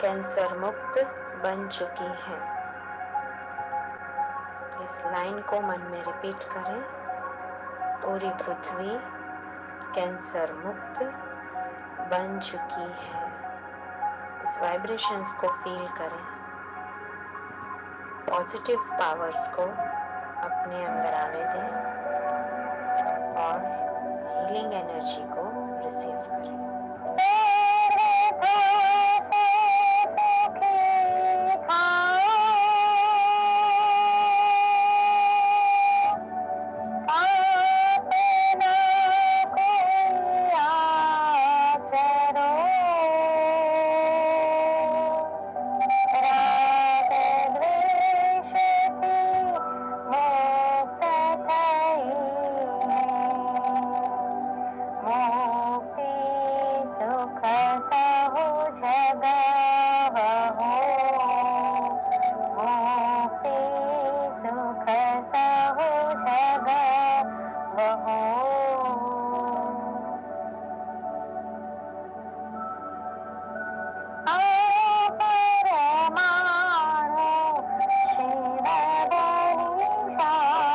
कैंसर मुक्त बन चुकी है। इस लाइन को मन में रिपीट करें। पूरी पृथ्वी कैंसर मुक्त बन चुकी है। इस वाइब्रेशंस को फील करें। पॉजिटिव पावर्स को अपने अंदर आने दें और हीलिंग एनर्जी को रिसीव करें। मुक्ति जगह हो पे सुख सहु जगह हो। परमाणु शिव बलि विश्वनु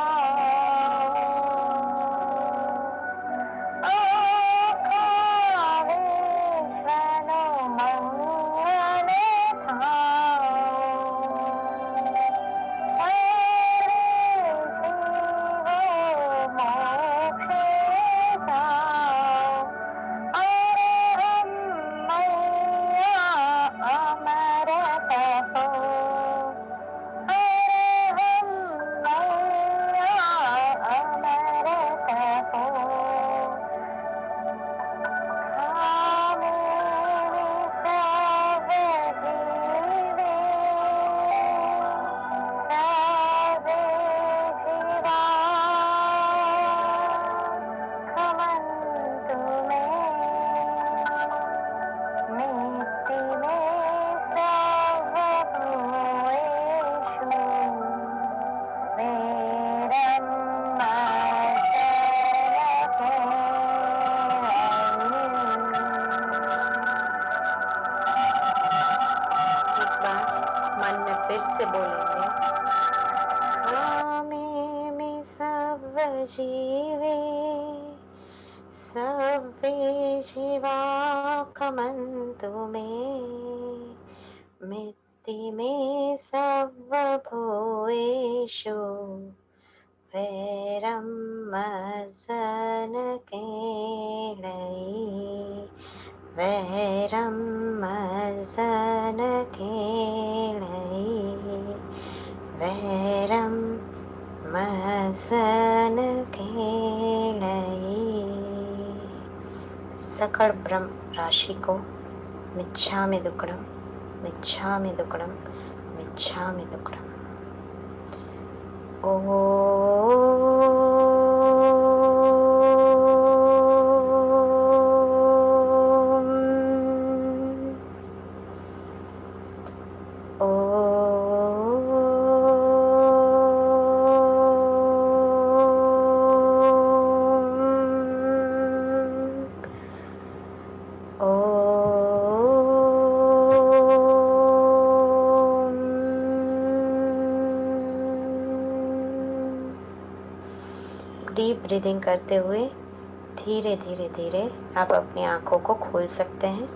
मंगल फिर से बोलेंगे, में सब जीवे सवे जीवा कमन्तु मित्ति में सर्वभूतेषु वैरं मज्जन केळयि वैरं मज्जन केळयि वैरं मज्जन केळयि। सकल ब्रह्म राशि को मिच्छामि दुक्कडम मिच्छामि दुक्कडम मिच्छामि दुक्कडम। डीप ब्रीदिंग करते हुए धीरे धीरे धीरे आप अपनी आंखों को खोल सकते हैं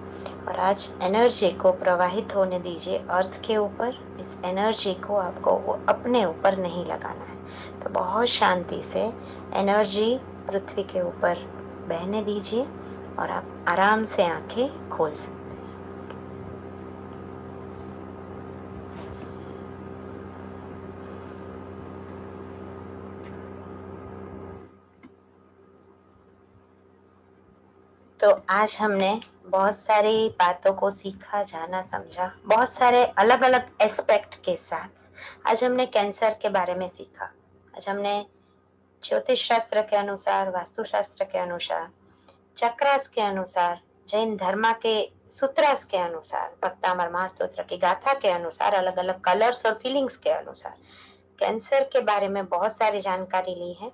और आज एनर्जी को प्रवाहित होने दीजिए अर्थ के ऊपर। इस एनर्जी को आपको अपने ऊपर नहीं लगाना है, तो बहुत शांति से एनर्जी पृथ्वी के ऊपर बहने दीजिए और आप आराम से आंखें खोल सकते हैं। तो आज हमने बहुत सारी बातों को सीखा, जाना, समझा, बहुत सारे अलग अलग एस्पेक्ट के साथ। आज हमने कैंसर के बारे में सीखा। आज हमने ज्योतिष शास्त्र के अनुसार, वास्तु शास्त्र के अनुसार, चक्रास के अनुसार, जैन धर्म के सूत्रास के अनुसार, भक्तामर महास्तोत्र की गाथा के अनुसार, अलग अलग कलर्स और फीलिंग्स के अनुसार कैंसर के बारे में बहुत सारी जानकारी ली है।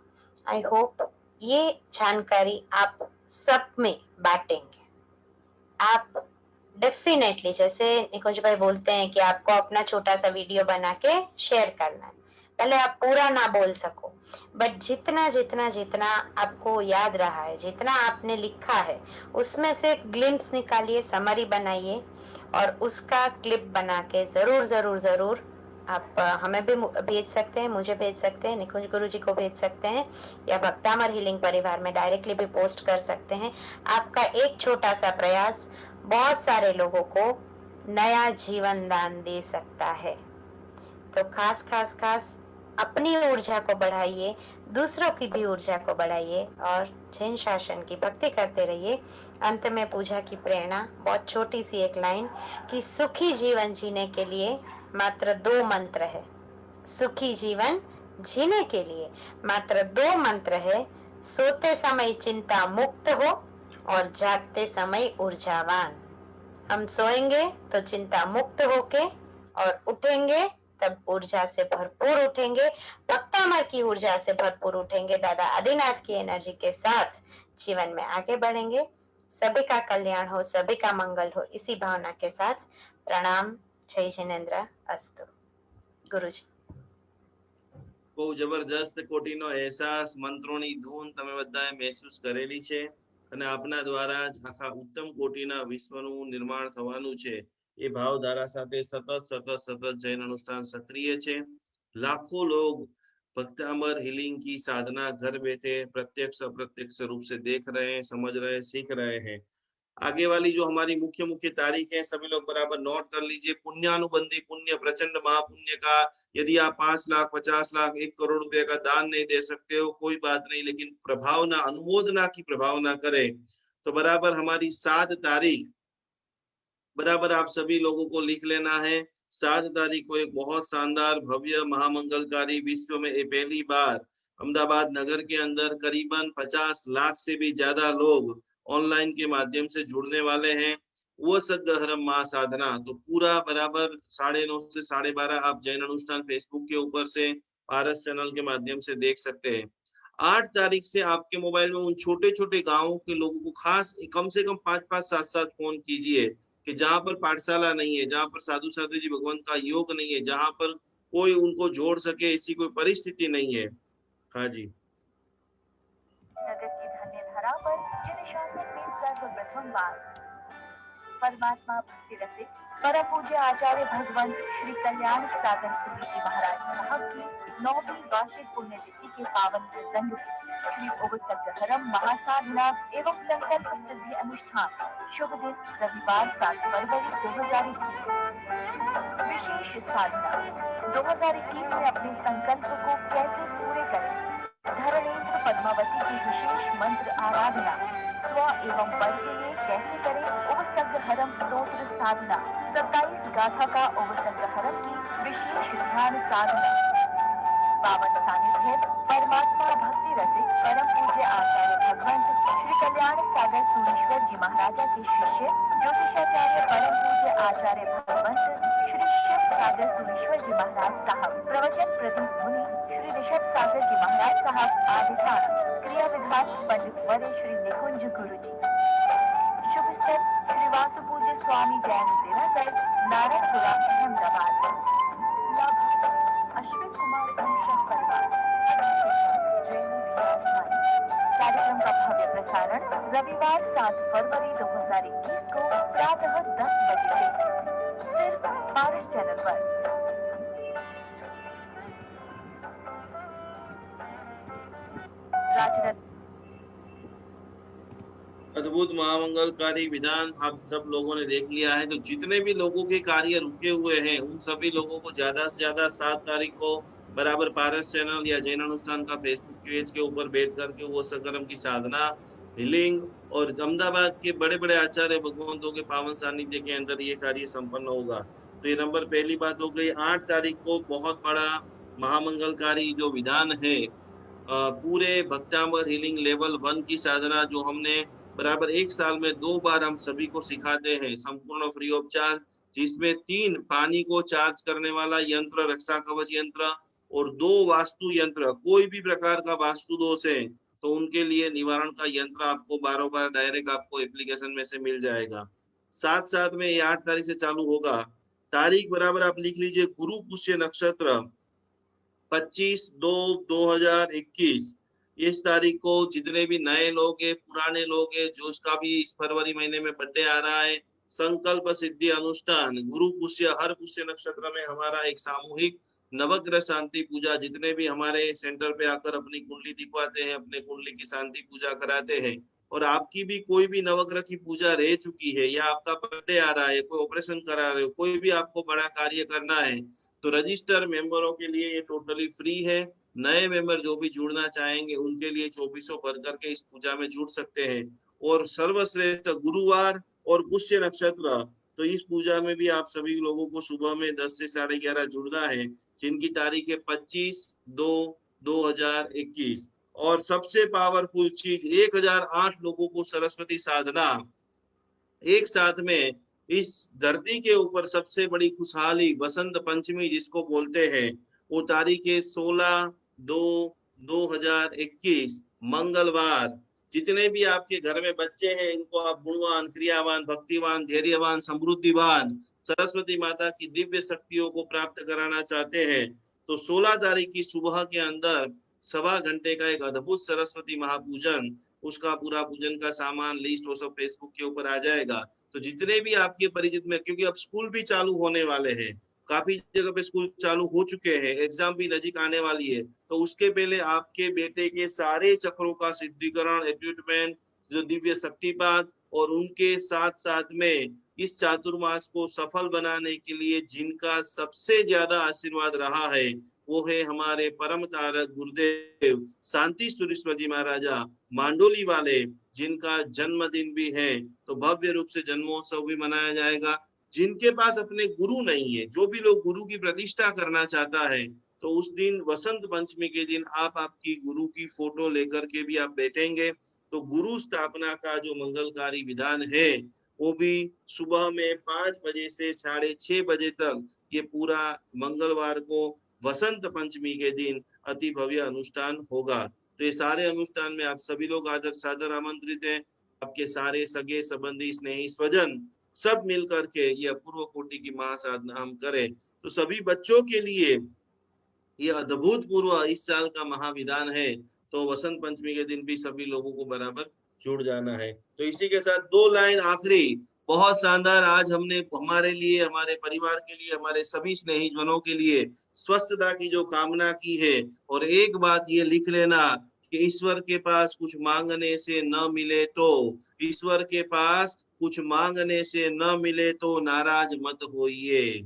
आई होप ये जानकारी आप सब में बांटेंगे। आप डेफिनेटली, जैसे निकुंज भाई बोलते हैं कि आपको अपना छोटा सा वीडियो बना के शेयर करना है, भले आप पूरा ना बोल सको, बट जितना जितना जितना आपको याद रहा है, जितना आपने लिखा है, उसमें से ग्लिम्स निकालिए, समरी बनाइए और उसका क्लिप बना के जरूर जरूर जरूर आप हमें भी भेज सकते हैं, मुझे भेज सकते हैं, निकुंज गुरु जी को भेज सकते हैं, या भक्तामर हीलिंग परिवार में डायरेक्टली भी पोस्ट कर सकते हैं। आपका एक छोटा सा प्रयास बहुत सारे लोगों को नया जीवन दान दे सकता है। तो खास खास खास अपनी ऊर्जा को बढ़ाइए, दूसरों की भी ऊर्जा को बढ़ाइए और जैन शासन की भक्ति करते रहिए। अंत में पूजा की प्रेरणा, बहुत छोटी सी एक लाइन कि सुखी जीवन जीने के लिए मात्र 2 मंत्र है। सुखी जीवन जीने के लिए मात्र 2 मंत्र है। सोते समय चिंता मुक्त हो और जागते समय ऊर्जावान। हम सोएंगे तो चिंता मुक्त होके और उठेंगे तब ऊर्जा से भरपूर उठेंगे, भक्तामर की ऊर्जा से भरपूर उठेंगे, दादा आदिनाथ की एनर्जी के साथ जीवन में आगे बढ़ेंगे। सभी का कल्याण हो, सभी का मंगल हो, इसी भावना के साथ प्रणाम। जय जिनेन्द्र अस्तु। गुरुजी। બહુ જબરજસ્ત કોટીનો અહેસાસ મંત્રોની ધૂન તમે બધાએ મહેસૂસ કરેલી છે અને આપના દ્વારા જ આખા ઉત્તમ કોટીના વિશ્વનું નિર્માણ થવાનું છે એ ભાવધારા સાથે સતત જૈન અનુષ્ઠાન સક્રિય છે। लाखों लोग भक्तामर हीलिंग की साधना घर बैठे प्रत्यक्ष अप्रत्यक्ष रूप से देख रहे हैं, समझ रहे हैं, सीख रहे हैं। आगे वाली जो हमारी मुख्य मुख्य तारीख है सभी लोग बराबर नोट कर लीजिए। पुण्यानुबंधी पुण्य प्रचंड महापुण्य का यदि आप 5 लाख 50 लाख 1 करोड़ रुपए का दान नहीं दे सकते हो कोई बात नहीं, लेकिन प्रभावना अनुमोदना की प्रभावना करें तो बराबर हमारी 7 तारीख बराबर आप सभी लोगों को लिख लेना है। 7 तारीख को एक बहुत शानदार भव्य महामंगलकारी विश्व में ये पहली बार अहमदाबाद नगर के अंदर करीबन 50 लाख से भी ज्यादा लोग ऑनलाइन के माध्यम से जुड़ने वाले हैं। वो सद्गहरम महासाधना तो पूरा बराबर 9:30 से 12:30 आप जैन अनुष्ठान फेसबुक के ऊपर से पारस चैनल के माध्यम से देख सकते हैं। 8 तारीख से आपके मोबाइल में उन छोटे छोटे गांवों के लोगों को खास कम से कम 5-5 7-7 फोन कीजिए कि जहां पर पाठशाला नहीं है, जहां पर साधु साधु जी भगवान का योग नहीं है, जहां पर कोई उनको जोड़ सके ऐसी कोई परिस्थिति नहीं है। हाँ जी। नगर की धन्य धरा पर जिन शासन में सर्वप्रथम बार परमात्मा भक्ति रसिक परम पूज्य आचार्य भगवंत श्री कल्याण सागर सूरी जी महाराज साहब की 9वीं वार्षिक पुण्यतिथि के पावन प्रसंग श्री उगसद्गहरम महासाधना एवं संकल्प सिद्धि अनुष्ठान शुभ दिन रविवार 7 फरवरी 2021। विशेष साधना 2021 में अपने संकल्प को कैसे पूरे करें, धरणेन्द्र पद्मावती की विशेष मंत्र आराधना स्व एवं पर के लिए कैसे करें, उगसद्गहरम स्तोत्र साधना 27 गाथा का उगसद्गहरम की विशेष ध्यान साधना। पावन सानिध्य परमात्मा भक्ति रसिक परम पूज्य आचार्य भगवंत श्री कल्याण सागर सूरीश्वर जी महाराजा के शिष्य ज्योतिषाचार्य परम पूज्य आचार्य भगवंत श्री शिव सागर सूरीश्वर जी महाराज साहब, प्रवचन प्रदीप मुनि श्री ऋषभ सागर जी महाराज साहब आदितान, क्रिया विधान पंडित वरे श्री निकुंज गुरु जी। शुभ स्थल श्री वासु पूज्य स्वामी जैन देवागर नारायणपुरा अहमदाबाद। अश्विन कुमार अंशः परिवार। कार्यक्रम का भव्य प्रसारण रविवार 7 फरवरी 2021 को प्रातः 10 बजे से सिर्फ पारस चैनल पर। राजरत्न अद्भुत महामंगलकारी विधान आप सब लोगों ने देख लिया है। तो जितने भी लोगों के कार्य रुके हुए हैं उन सभी लोगों को ज्यादा से ज्यादा 7 तारीख को बराबर पारस चैनल या जैन अनुष्ठान का फेसबुक पेज के ऊपर बैठ करके वो सकरम की साधना हीलिंग और अहमदाबाद के बड़े बड़े आचार्य भगवंतों के पावन सानिध्य के अंदर ये कार्य संपन्न होगा। तो ये नंबर पहली बात हो गई। 8 तारीख को बहुत बड़ा महामंगलकारी जो विधान है पूरे भक्तामर हीलिंग लेवल 1 की साधना जो हमने बराबर 1 साल में 2 बार हम सभी को सिखाते हैं संपूर्ण फ्री ऑफ चार्ज, जिसमें 3 पानी को चार्ज करने वाला यंत्र रक्षा कवच यंत्र और 2 वास्तु यंत्र। कोई भी प्रकार का वास्तु दोष है तो उनके लिए निवारण का यंत्र आपको बारों बार डायरेक्ट आपको एप्लीकेशन में से मिल जाएगा। साथ साथ में ये 8 तारीख से चालू होगा। तारीख बराबर आप लिख लीजिए गुरु पुष्य नक्षत्र 25/2/2021। इस तारीख को जितने भी नए लोग हैं पुराने लोग हैं जो उसका भी इस फरवरी महीने में बर्थडे आ रहा है, संकल्प सिद्धि अनुष्ठान गुरु पुष्य हर पुष्य नक्षत्र में हमारा एक सामूहिक नवग्रह शांति पूजा, जितने भी हमारे सेंटर पे आकर अपनी कुंडली दिखवाते हैं, अपने कुंडली की शांति पूजा कराते हैं। और आपकी भी कोई भी नवग्रह की पूजा रह चुकी है या आपका बर्थडे आ रहा है, कोई ऑपरेशन करा रहे हो, कोई भी आपको बड़ा कार्य करना है तो रजिस्टर मेंबरों के लिए ये टोटली फ्री है। नए मेंबर जो भी जुड़ना चाहेंगे उनके लिए 2400 भर करके इस पूजा में जुड़ सकते हैं। और सर्वश्रेष्ठ गुरुवार और पुष्य नक्षत्र तो इस पूजा में भी आप सभी लोगों को सुबह में 10 से 11:30 जुड़ना है, जिनकी तारीख है 25/2/2021। और सबसे पावरफुल चीज 1008 लोगों को सरस्वती साधना एक साथ में इस धरती के ऊपर सबसे बड़ी खुशहाली वसंत पंचमी जिसको बोलते हैं, वो तारीख है 16/2/2021 मंगलवार। जितने भी आपके घर में बच्चे हैं इनको आप गुणवान, क्रियावान, भक्तिवान, धैर्यवान, समृद्धिवान, सरस्वती माता की दिव्य शक्तियों को प्राप्त कराना चाहते हैं तो 16 तारीख की सुबह के अंदर 1.25 घंटे का एक अद्भुत सरस्वती महापूजन, उसका पूरा पूजन का सामान लिस्ट वो सब फेसबुक के ऊपर आ जाएगा। तो जितने भी आपके परिचित में, क्योंकि अब स्कूल भी चालू होने वाले हैं, काफी जगह पे स्कूल चालू हो चुके हैं, एग्जाम भी नजीक आने वाली है, तो उसके पहले आपके बेटे के सारे चक्रों का सिद्धिकरण, एट्यूटमेंट, जो दिव्य शक्तिपात, और उनके साथ साथ में इस चातुर्मास को सफल बनाने के लिए जिनका सबसे ज्यादा आशीर्वाद रहा है वो है हमारे परम तारक गुरुदेव शांति सुरेश्वर जी महाराजा मांडोली वाले, जिनका जन्मदिन भी है। तो भव्य रूप से जन्मोत्सव भी मनाया जाएगा। जिनके पास अपने गुरु नहीं है, जो भी लोग गुरु की प्रतिष्ठा करना चाहता है, तो उस दिन वसंत पंचमी के दिन आप आपकी गुरु की फोटो लेकर के भी आप बैठेंगे। तो गुरु स्थापना का जो मंगलकारी विधान है वो भी सुबह में 5 बजे से 6:30 बजे तक, ये पूरा मंगलवार को वसंत पंचमी के दिन अति भव्य अनुष्ठान होगा। तो ये सारे अनुष्ठान में आप सभी लोग आदर सादर आमंत्रित हैं। आपके सारे सगे संबंधी स्नेही स्वजन सब मिल करके ये अपूर्व कोटि की महासाधना हम करें। तो सभी बच्चों के लिए ये अद्भुत पूर्व इस साल का महाविधान है। तो वसंत पंचमी के दिन भी सभी लोगों को बराबर जुड़ जाना है। तो इसी के साथ 2 लाइन आखिरी, बहुत शानदार, आज हमने हमारे लिए, हमारे परिवार के लिए, हमारे सभी स्नेही जनों के लिए स्वस्थता की जो कामना की है। और एक बात ये लिख लेना कि ईश्वर के पास कुछ मांगने से न मिले तो, ईश्वर के पास कुछ मांगने से न मिले तो नाराज मत होइए।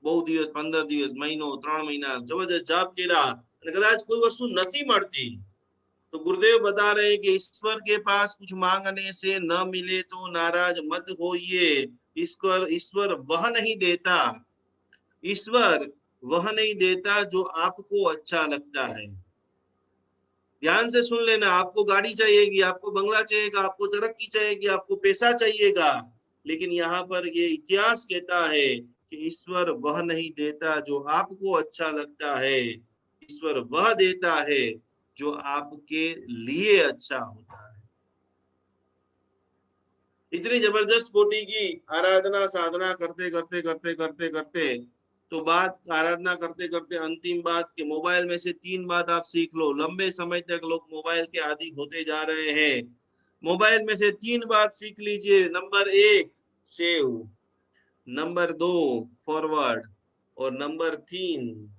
બહુ દિવસ, 15 દિવસ, મહિનો, 3 મહિના જબરદસ્ત જાપ કર્યા અને કદાચ કોઈ વસ્તુ નથી મળતી, तो गुरुदेव बता रहे हैं कि ईश्वर के पास कुछ मांगने से न मिले तो नाराज मत होइए। ईश्वर ईश्वर वह नहीं देता, ईश्वर वह नहीं देता जो आपको अच्छा लगता है। ध्यान से सुन लेना, आपको गाड़ी चाहिएगी, आपको बंगला चाहिएगा, आपको तरक्की चाहिएगी, आपको पैसा चाहिएगा, लेकिन यहाँ पर ये इतिहास कहता है कि ईश्वर वह नहीं देता जो आपको अच्छा लगता है, ईश्वर वह देता है जो आपके लिए अच्छा होता है। इतनी जबरदस्त कोटि की आराधना साधना करते करते करते करते करते तो बात, आराधना करते करते अंतिम बात कि मोबाइल में से 3 बात आप सीख लो। लंबे समय तक लोग मोबाइल के आदी होते जा रहे हैं। मोबाइल में से 3 बात सीख लीजिए। नंबर 1 सेव, नंबर 2 फॉरवर्ड, और नंबर 3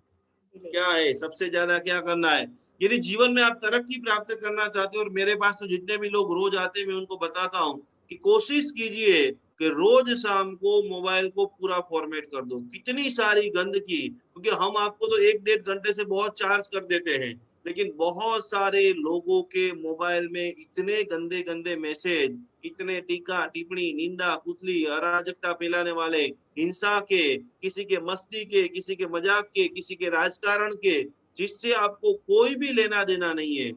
क्या है, सबसे ज्यादा क्या करना है। यदि जीवन में आप तरक्की प्राप्त करना चाहते हो, और मेरे पास तो जितने भी लोग रोज आते हैं मैं उनको बताता हूँ कि कोशिश कीजिए कि रोज शाम को मोबाइल को पूरा फॉर्मेट कर दो। कितनी सारी गंदगी, क्योंकि हम आपको तो 1-1.5 घंटे से बहुत चार्ज कर देते हैं, लेकिन बहुत सारे लोगों के मोबाइल में इतने गंदे गंदे मैसेज, इतने टीका टिप्पणी, निंदा कुतली, अराजकता फैलाने वाले, हिंसा के, किसी के मस्ती के, किसी के मजाक के, किसी के राजकारण के, जिससे आपको कोई भी लेना देना नहीं है।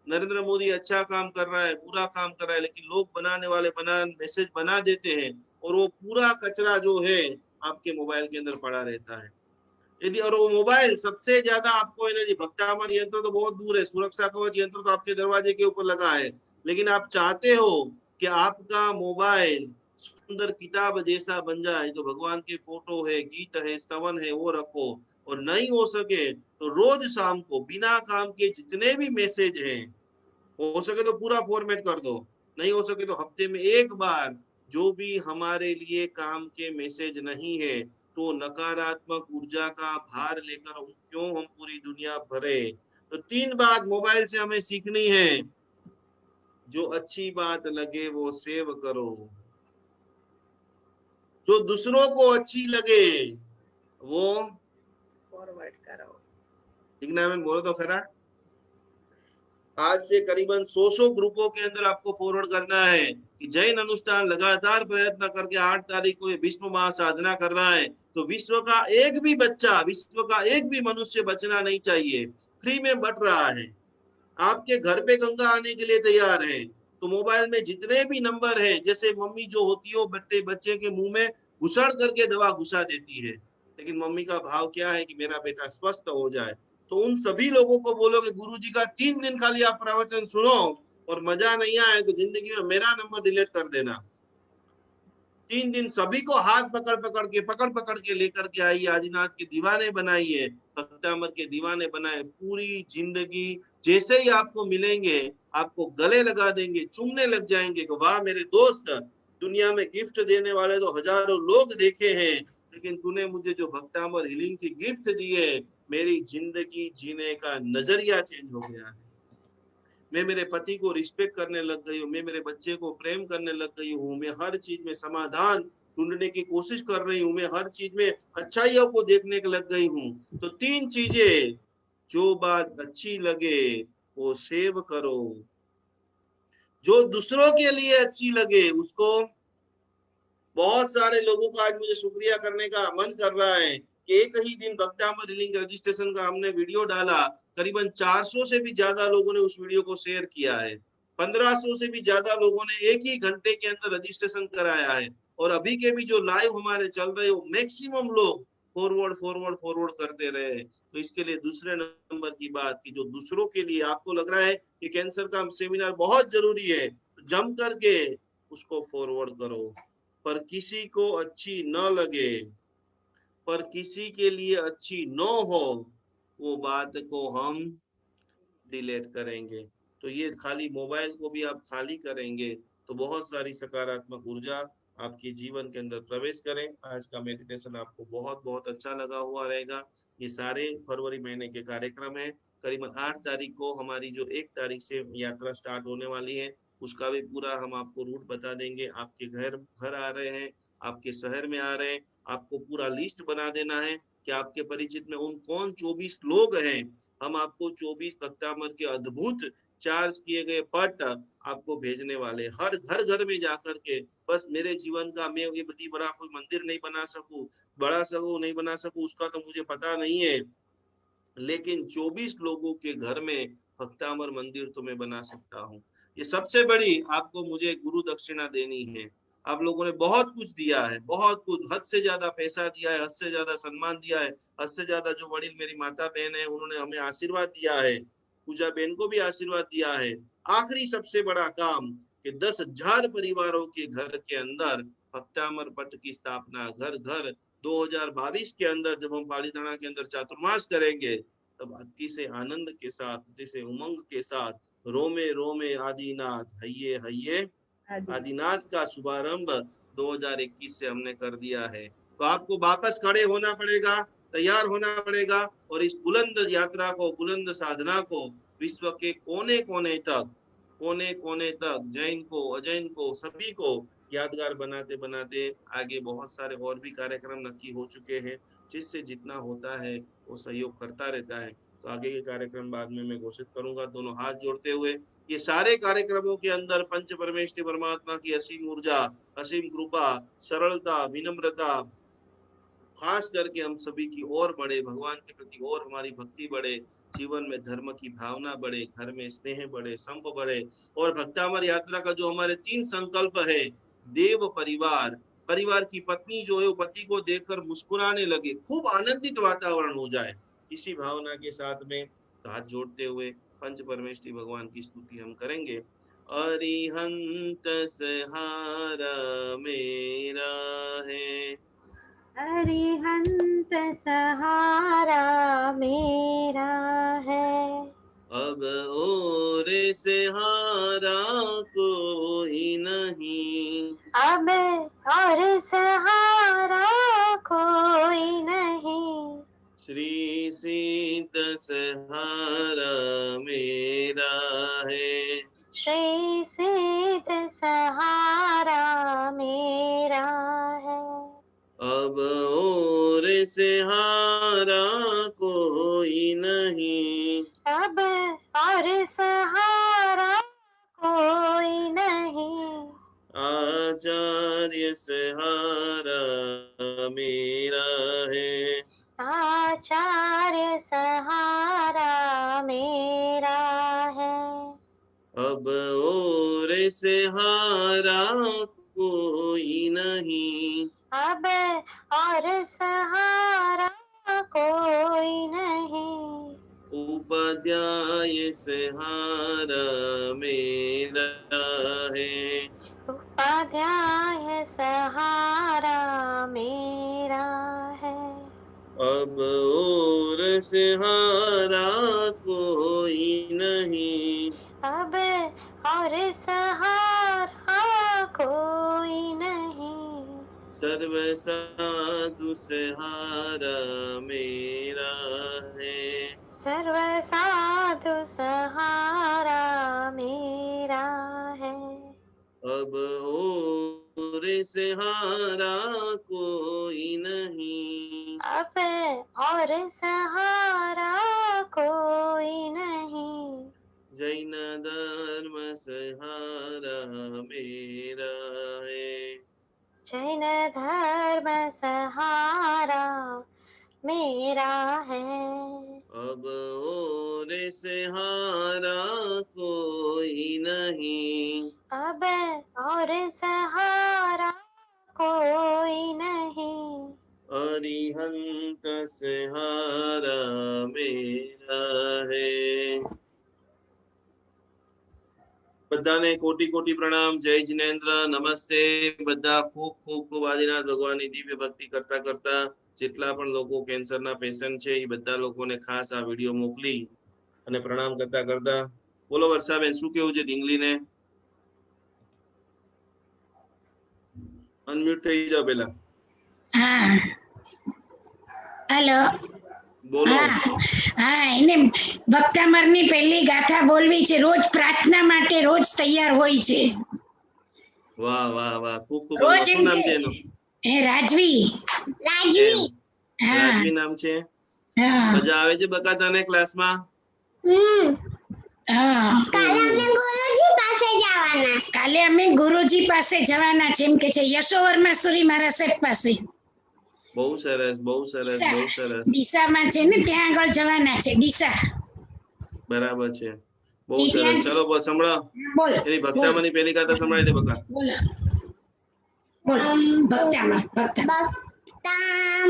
नरेंद्र मोदी अच्छा काम कर रहा है, पूरा काम कर रहा है, लेकिन लोग बनाने वाले मैसेज बना देते हैं और वो पूरा कचरा जो है आपके मोबाइल के अंदर पड़ा रहता है। यदि और वो मोबाइल सबसे ज्यादा आपको एनर्जी, भक्तामर यंत्र तो बहुत दूर है, सुरक्षा कवच यंत्र तो आपके दरवाजे के ऊपर लगा है, लेकिन आप चाहते हो कि आपका मोबाइल सुंदर किताब जैसा बन जाए, तो भगवान के फोटो है, गीत है, स्तवन है, वो रखो। और नहीं हो सके तो रोज शाम को बिना काम के जितने भी मैसेज हैं, हो सके तो पूरा फॉर्मेट कर दो, नहीं हो सके तो हफ्ते में 1 बार जो भी हमारे लिए काम के मैसेज नहीं है, तो नकारात्मक ऊर्जा का भार लेकर क्यों हम पूरी दुनिया भरे। तो 3 बात मोबाइल से हमें सीखनी है। जो अच्छी बात लगे वो सेव करो, जो दूसरों को अच्छी लगे वो फॉरवर्ड करो। ठीक ना, मैं बोलो तो खरा। आज से करीबन 100 ग्रुपों के अंदर आपको फॉरवर्ड करना है कि जैन अनुष्ठान लगातार प्रयत्न करके 8 तारीख को ये विश्व महासाधना कर रहा है। तो विश्व का एक भी बच्चा, विश्व का एक भी मनुष्य बचना नहीं चाहिए। फ्री में बट रहा है, आपके घर पे गंगा आने के लिए तैयार है। तो मोबाइल में जितने भी नंबर है, जैसे मम्मी जो होती है वो बच्चे के मुंह में घुसड़ करके दवा घुसा देती है, लेकिन मम्मी का भाव क्या है कि मेरा बेटा स्वस्थ हो जाए। तो उन सभी लोगों को बोलो कि गुरुजी का 3 दिन खाली आप प्रवचन सुनो और मजा नहीं आए तो जिंदगी में मेरा नंबर डिलीट कर देना। 3 दिन सभी को हाथ पकड़ के लेकर के आइए, आदिनाथ के दीवाने बनाइए, भक्तामर के दीवाने बनाए। पूरी जिंदगी जैसे ही आपको मिलेंगे आपको गले लगा देंगे, चूमने लग जाएंगे कि वाह मेरे दोस्त, दुनिया में गिफ्ट देने वाले तो हजारों लोग देखे हैं, लेकिन तूने मुझे जो भक्तामर हीलिंग की गिफ्ट दी है, मेरी जिंदगी जीने का नजरिया चेंज हो गया है। मैं मेरे पति को रिस्पेक्ट करने लग गई हूँ, मैं मेरे बच्चे को प्रेम करने लग गई हूँ, मैं हर चीज में समाधान ढूंढने की कोशिश कर रही हूँ, मैं हर चीज में अच्छाइयों को देखने के लग गई हूँ। तो 3 चीजें, जो बात अच्छी लगे वो सेव करो, जो दूसरों के लिए अच्छी लगे उसको। बहुत सारे लोगों का आज मुझे शुक्रिया करने का मन कर रहा है कि एक ही दिन भक्तामर हीलिंग रजिस्ट्रेशन का हमने वीडियो डाला, करीबन 400 से भी ज्यादा लोगों ने उस वीडियो को शेयर किया है, 1500 से भी ज्यादा लोगों ने एक ही घंटे के अंदर रजिस्ट्रेशन कराया है, और अभी के भी जो लाइव हमारे चल रहे हो मैक्सिमम लोग फॉरवर्ड करते रहे। तो इसके लिए दूसरे नंबर की बात की, जो दूसरों के लिए आपको लग रहा है कि कैंसर का सेमिनार बहुत जरूरी है, जम करके उसको फॉरवर्ड करो। पर किसी को अच्छी न लगे, पर किसी के लिए अच्छी न हो, वो बात को हम डिलीट करेंगे। तो ये खाली मोबाइल को भी आप खाली करेंगे तो बहुत सारी सकारात्मक ऊर्जा आपके जीवन के अंदर प्रवेश करें। आज का मेडिटेशन आपको बहुत बहुत अच्छा लगा हुआ रहेगा। ये सारे फरवरी महीने के कार्यक्रम है। करीबन 8 तारीख को हमारी जो 1 तारीख से यात्रा स्टार्ट होने वाली है, उसका भी पूरा हम आपको रूट बता देंगे। आपके घर आ रहे हैं, आपके शहर में आ रहे हैं, आपको पूरा लिस्ट बना देना है कि आपके परिचित में उन कौन 24 लोग हैं। हम आपको 24 भक्तामर के अद्भुत चार्ज किए गए पट आपको भेजने वाले, हर घर में जाकर के। बस मेरे जीवन का मैं ये बड़ी बड़ा कोई मंदिर नहीं बना सकूं, नहीं बना सकूं, उसका तो मुझे पता नहीं है, लेकिन 24 लोगों के घर में भक्तामर मंदिर तो मैं बना सकता हूँ। ये सबसे बड़ी आपको मुझे गुरु दक्षिणा देनी है। आप लोगों ने बहुत कुछ दिया है, बहुत कुछ, हद से ज्यादा पैसा दिया है, हद से ज्यादा सम्मान दिया है, हद से ज्यादा जो वडील मेरी माता बहन है उन्होंने हमें आशीर्वाद दिया है, पूजा बहन को भी आशीर्वाद दिया है। आखिरी सबसे बड़ा काम कि 10,000 परिवारों के घर के अंदर भक्तामर पट की स्थापना, घर घर 2022 के अंदर जब हम पालीताना के अंदर चातुर्मास करेंगे, तब अति से आनंद के साथ, अति से उमंग के साथ, रोमे रोमे आदिनाथ हइये हइये आदिनाथ का शुभारंभ 2021 से हमने कर दिया है। तो आपको वापस खड़े होना पड़ेगा, तैयार होना पड़ेगा, और इस बुलंद यात्रा को, बुलंद साधना को विश्व के कोने कोने तक जैन को, अजैन को, सभी को यादगार बनाते बनाते आगे बहुत सारे और भी कार्यक्रम नक्की हो चुके हैं। जिससे जितना होता है वो सहयोग करता रहता है। तो आगे के कार्यक्रम बाद में मैं घोषित करूंगा, दोनों हाथ जोड़ते हुए। ये सारे कार्यक्रमों के अंदर पंच परमेष्ठी परमात्मा की असीम ऊर्जा, असीम कृपा, सरलता, विनम्रता, खास करके हम सभी की ओर बढ़े, भगवान के प्रति और हमारी भक्ति बढ़े, जीवन में धर्म की भावना बढ़े, घर में स्नेह बढ़े, संप बढ़े। और भक्तामर यात्रा का जो हमारे 3 संकल्प है, देव परिवार, परिवार की पत्नी जो है वो पति को देखकर मुस्कुराने लगे, खूब आनंदित वातावरण हो जाए, इसी भावना के साथ में हाथ जोड़ते हुए पंच परमेष्ठी भगवान की स्तुति हम करेंगे। अरिहंत सहारा मेरा है, अरिहंत सहारा मेरा है, अब और सहारा कोई नहीं, अब और सहारा कोई नहीं, श्री सीत सहारा मेरा है, श्री सिद्ध सहारा मेरा है, अब और सहारा कोई नहीं, अब और सहारा कोई नहीं, आचार्य सहारा मेरा है, आचार्य सहारा मेरा है, अब और से हारा कोई नहीं, अब और सहारा कोई नहीं, उपाध्याय सहारा मेरा है। उपाध्याय सहारा मेरा है। अब और सहारा कोई नहीं, अब और सहारा कोई नहीं, सर्व साधु सहारा मेरा है। सर्व साधु सहारा मेरा है। अब और सहारा कोई नहीं, अब और सहारा कोई नहीं, जैन धर्म सहारा मेरा है। जैन धर्म सहारा मेरा है। अब और सहारा कोई नहीं, अब और सहारा कोई नहीं, अरिहंत सहारा मेरा है। બધાને કોટી કોટી પ્રણામ, જય જિનેન્દ્ર, નમસ્તે બધા. ખૂબ ખૂબ ખૂબ આદિનાથ ભગવાનની દિવ્ય ભક્તિ કરતા કરતા જેટલા પણ લોકો કેન્સરના પેશન્ટ છે એ બધા લોકોને ખાસ આ વિડીયો મોકલી અને પ્રણામ કરતા કરતા બોલો વર્ષાબેન, શું કેવું છે ઢીંગલીને? અનમ્યુટ થઈ જાઓ પેલા. હા હેલો બોલો. હા એને ભક્તામરની પહેલી ગાથા બોલવી છે. રોજ પ્રાર્થના માટે રોજ તૈયાર હોય છે. વાહ વાહ વાહ, ખૂબ ખૂબ રોજ શું નામ છે એનું? એ રાજવી એમ, હા રાજવી નામ છે. હા મજા આવે છે બકાતાને ક્લાસમાં? હા કેવું? કાલે અમે ગુરુજી પાસે જવાના છે એમ કે છે, યશોવર્મા સુરી મહારાજ સાહેબ પાસે. બહુ સરસ બહુ સરસ બહુ સરસ. ડીસામાં છે ને, ત્યાં આગળ જવાના છે. ડીસા બરાબર છે, બહુ ઈ સરસ. ત્યાં છે. ચલો બોલ, સંભળાવ બોલો એની ભક્તામાંની પહેલી ગાથા સંભળાવી દે બકા. બોલો બોલો ભક્તામાં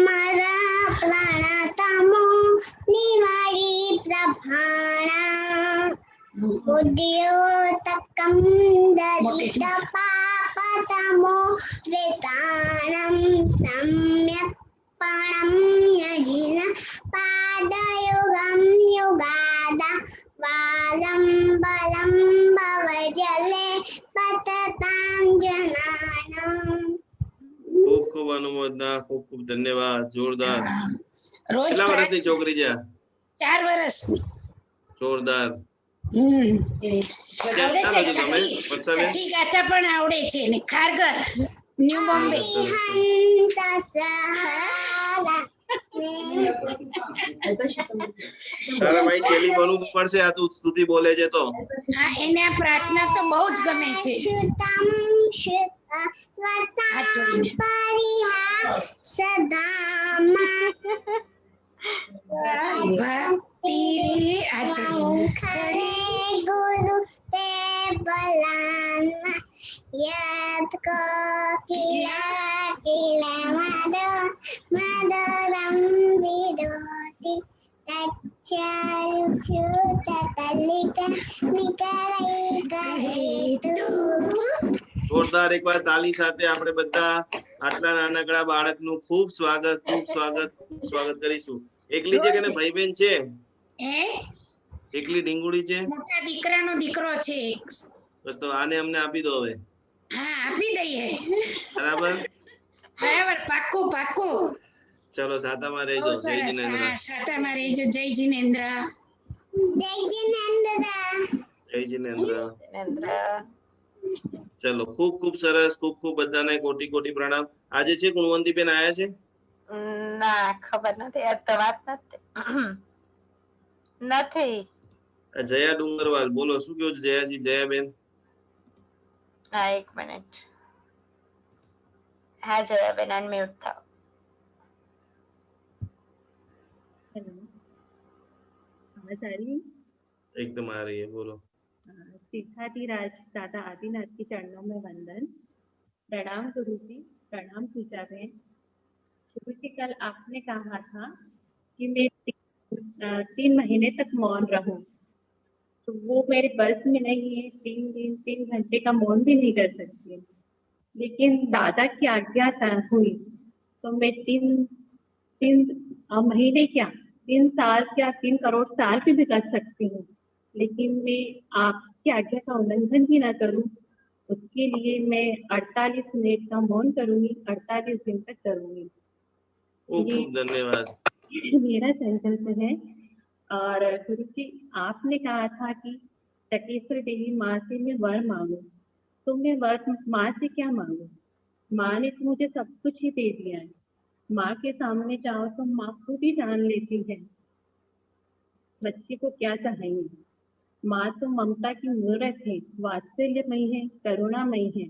મારા પ્રાણતમો નિવાળી પ્રભાણા ઉદ્યોતકમ દલિત પાપતમો વેતાણમ સમ્યક પણમ્યજિન પાદયુગમ યુગાદા વાલમ બલમ ભવજલે પતતાં જનાનામ. ખૂબ ખૂબ અનુમોદના, ખૂબ ખૂબ ધન્યવાદ, જોરદાર. રોજ કેટલા વર્ષની છોકરી છે? 4 વર્ષની. જોરદાર. આવડે ક્યાં છે. છો તમે, વર્ષાબેન? છઠ્ઠી ગાથા પણ આવડે છે ને. ખારગર, ન્યુ બોમ્બે. તારા ભાઈ છેલ્લી બનવું પડશે, આ તું સ્તુતિ બોલે છે તો. હા, એને આ પ્રાર્થના તો બહુ જ ગમે છે. હાથ જોડીને. ભક્તિ રે હાથ જોડીને. ગુરુ તે બલાનમાં યાદ કો કિલા કિલા મદરમ વિદોતી તચ્ચાલ છુત તલિકા નિકલઈ કહે તું. જોરદાર. એકવાર તાલી સાથે આપણે બધા આટલા નાનકડા બાળકનું ખૂબ સ્વાગત કરીશું. એકલી છે કે ને ભાઈ બહેન છે? એ એકલી ઢીંગુડી છે? મોટા દીકરાનો દીકરો છે. બસ તો આને અમને આપી દો હવે. હા, આપી દઈએ. બરાબર. બરાબર, પાક્કું પાક્કું. ચલો, સાતામાં રહેજો. બહુ જય સરસ. જિનેન્દ્ર. હા, સાતામાં રહેજો. જય જિનેન્દ્ર. જય જિનેન્દ્ર. જય જિનેન્દ્ર. જિનેન્દ્ર. ચલો, ખૂબ ખૂબ સરસ. ખૂબ ખૂબ બધાને કોટી કોટી પ્રણામ. આજે છે ગુણવંતીબેન આયા છે? ના, ખબર નથી. આ તો વાત નથી. આ જયા ડુંગરવાલ, બોલો શું કહો છો જયાજી, જયાબેન? હા, 1 મિનિટ. હા, જયાબેન, અનમ્યુટ થાઓ. आवाज आ रही है? એકદમ આ રહી હે, બોલો. सिद्धाधिराज दादा आदिनाथ के चरणों में वंदन। प्रणाम गुरु जी, प्रणाम पूजा बहन। गुरु जी, कल आपने कहा था कि मैं 3 महीने तक मौन रहूं, तो वो मेरे बस में नहीं है। 3 दिन 3 घंटे का मौन भी नहीं कर सकती, लेकिन दादा की आज्ञा हुई तो मैं 3 महीने क्या, 3 साल क्या, 3 करोड़ साल भी कर सकती हूँ, लेकिन मैं आपकी आज्ञा का उल्लंघन भी ना करूँ, उसके लिए मैं 48 मिनट का मौन करूंगी, 48 दिन तक करूंगी। खूब धन्यवाद। मेरा संकल्प है। और गुरु जी, आपने कहा था कि टकेश्वर देवी माँ से मैं वर मांगू, तो मैं वर माँ से क्या मांगू? माँ ने तो मुझे सब कुछ ही दे दिया है। माँ के सामने जाओ तो माँ खुद ही जान लेती है बच्चे को क्या चाहिए। माँ तो ममता की मूर्त है, वात्सल्यमयी है, करुणामयी है।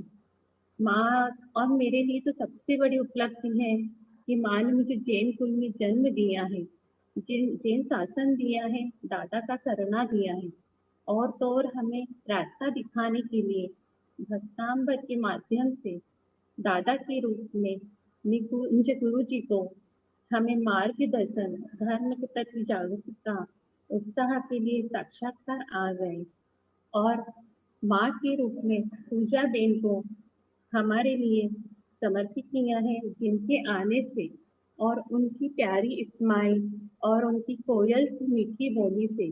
माँ और मेरे लिए तो सबसे बड़ी उपलब्धि है कि माँ ने मुझे जैन कुल में जन्म दिया है, जैन शासन दिया है, दादा का सरना दिया है, और तो और हमें रास्ता दिखाने के लिए भक्तांबर के माध्यम से दादा के रूप में मुझे गुरु जी को हमें मार्गदर्शन, धर्म के प्रति जागरूकता, उत्साह के लिए साक्षात्कार आ गए, और माँ के रूप में पूजा बेन को हमारे लिए समर्पित किया है, जिनके आने से और उनकी प्यारी स्माइल और उनकी कोयल की मीठी बोली से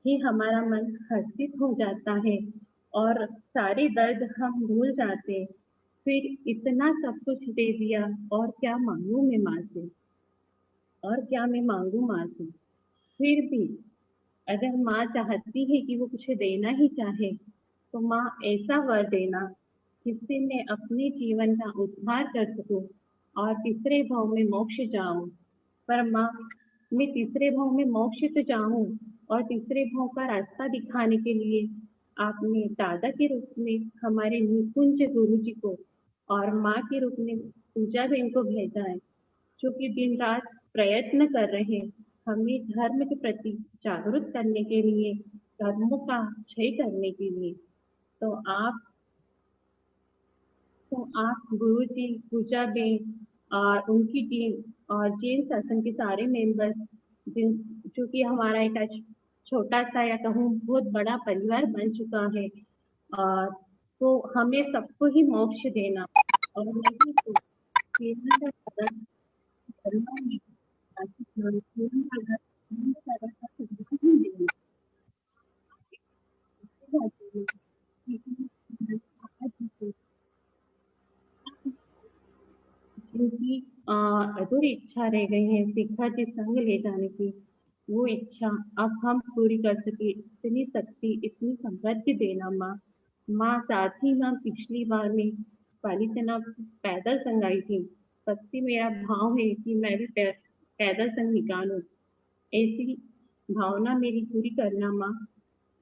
ही हमारा मन हर्षित हो जाता है और सारे दर्द हम भूल जाते। फिर इतना सब कुछ दे दिया, और क्या मांगू मैं माँ से, और क्या मैं मांगू माँ से। फिर भी अगर माँ चाहती है कि वो कुछ देना ही चाहे, तो माँ ऐसा वर देना जिससे मैं अपने जीवन का उद्धार कर सकूं और तीसरे भाव में मोक्ष जाऊं। पर माँ, मैं तीसरे भाव में मोक्ष तो जाऊं, और तीसरे भाव का रास्ता दिखाने के लिए आपने दादा के रूप में हमारे निकुंज गुरु जी को और माँ के रूप में पूजा बेन को भेजा है, जो कि दिन रात प्रयत्न कर रहे हैं हमें धर्म के प्रति जागरूक करने के लिए, धर्मों का क्षय करने के लिए। तो आप गुरु जी, पूजा बेन और उनकी टीम और जैन शासन के सारे मेंबर्स, जो कि हमारा एक छोटा सा या कहूँ बहुत बड़ा परिवार बन चुका है, और तो हमें सबको ही मोक्ष देना, और नहीं तो प्रेरणा का साधन धर्म में जिनकी अधूरी इच्छा रह गई है शिखा जी संग ले जाने की, वो इच्छा अब हम पूरी कर सके, इतनी शक्ति, इतनी समृद्धि देना माँ। साथ ही हम पिछली बार में पाली चना पैदल संग आई थी, सच्ची मेरा भाव है कि मैं भी पैदल संग निकालूं। ऐसी भावना मेरी पूरी करना माँ।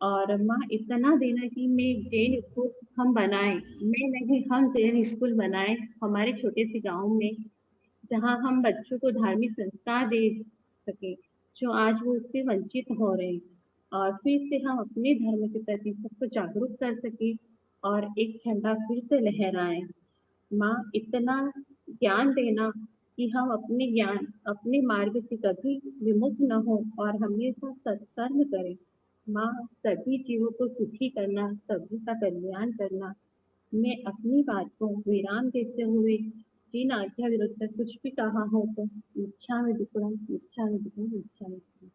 और माँ, इतना देना कि मैं जैन स्कूल हम बनाए, मैं नहीं, हम जैन स्कूल बनाए हमारे छोटे से गांव में, जहाँ हम बच्चों को धार्मिक संस्कार दे सके, जो आज वो उससे वंचित हो रहे हैं, और फिर से हम अपने धर्म के प्रति सबको जागरूक कर सके और एक झंडा फिर से लहराए। माँ, इतना ज्ञान देना कि हम अपने ज्ञान, अपने मार्ग से कभी विमुख न हो और हमेशा सत्कर्म करें। माँ, सभी जीवों को सुखी करना, सभी का कल्याण करना। मैं अपनी बात को विराम देते हुए जिन आज्ञा विरुद्ध कुछ भी कहा हो तो इच्छामि दुक्कडम, इच्छामि दुक्कडम, इच्छामि दुक्कडम।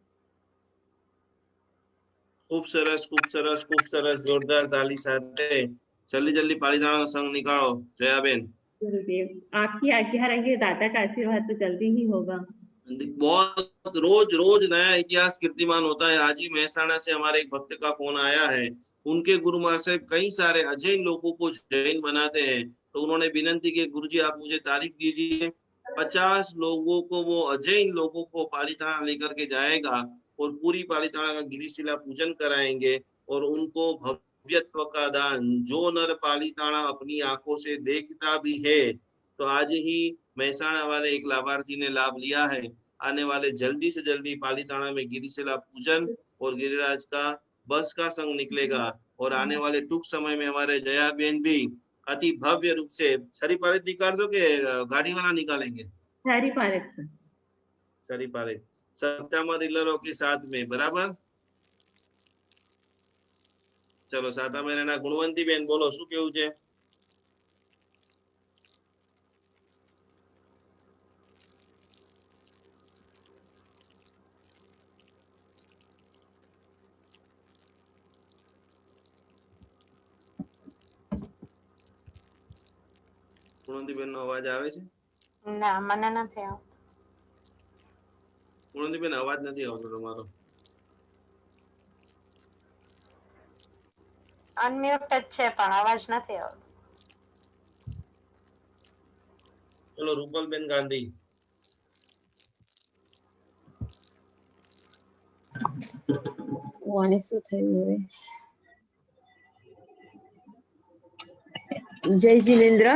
खूब सरस, खूब सरस, खूब सरस, जोरदार ताली સાથે जल्दी जल्दी पालीताना संग निकालो जयाबेन। गुरुदेव, आपकी आज्ञा रही, दादा का आशीर्वाद तो जल्दी ही होगा। बहुत रोज रोज नया इतिहास कीर्तिमान होता है। आज ही महसाणा से हमारे एक भक्त का फोन आया है, उनके गुरु महाराज साहब कई सारे अजैन लोगों को जैन बनाते हैं, तो उन्होंने विनंती की, गुरुजी आप मुझे तारीख दीजिए, 50 लोगों को, वो अजैन लोगों को पालीताना लेकर के जाएगा और पूरी पालीताना का गिरिशिला पूजन कराएंगे और उनको भव्यत्व का दान, जो नर पालीताना अपनी आंखों से देखता भी है, तो आज ही महसाणा वाले एक लाभार्थी ने लाभ लिया है। आने वाले जल्दी से जल्दी पालीताना में गिरिशिला पूजन और गिरिराज का बस का संघ निकलेगा और आने वाले टूंक समय में हमारे जया बहन भी अति भव्य रूप से छरी पारित निकाल के गाड़ी वाला निकालेंगे सारी पारक सर। छरी पारित सत्यामा रीलरों के साथ में बराबर। चलो साता महीना गुणवंती बेन बोलो शू केवुं छे? ગુણવંતી બેન નો અવાજ આવે છે? ના મને નથી આવતું. ગુણવંતી બેન અવાજ નથી આવતો તમારો. અનમ્યુટ જ છે પણ અવાજ નથી આવતો. ચલો રૂપલ બેન ગાંધી. આને શું થયું હવે? જય જીનેન્દ્ર.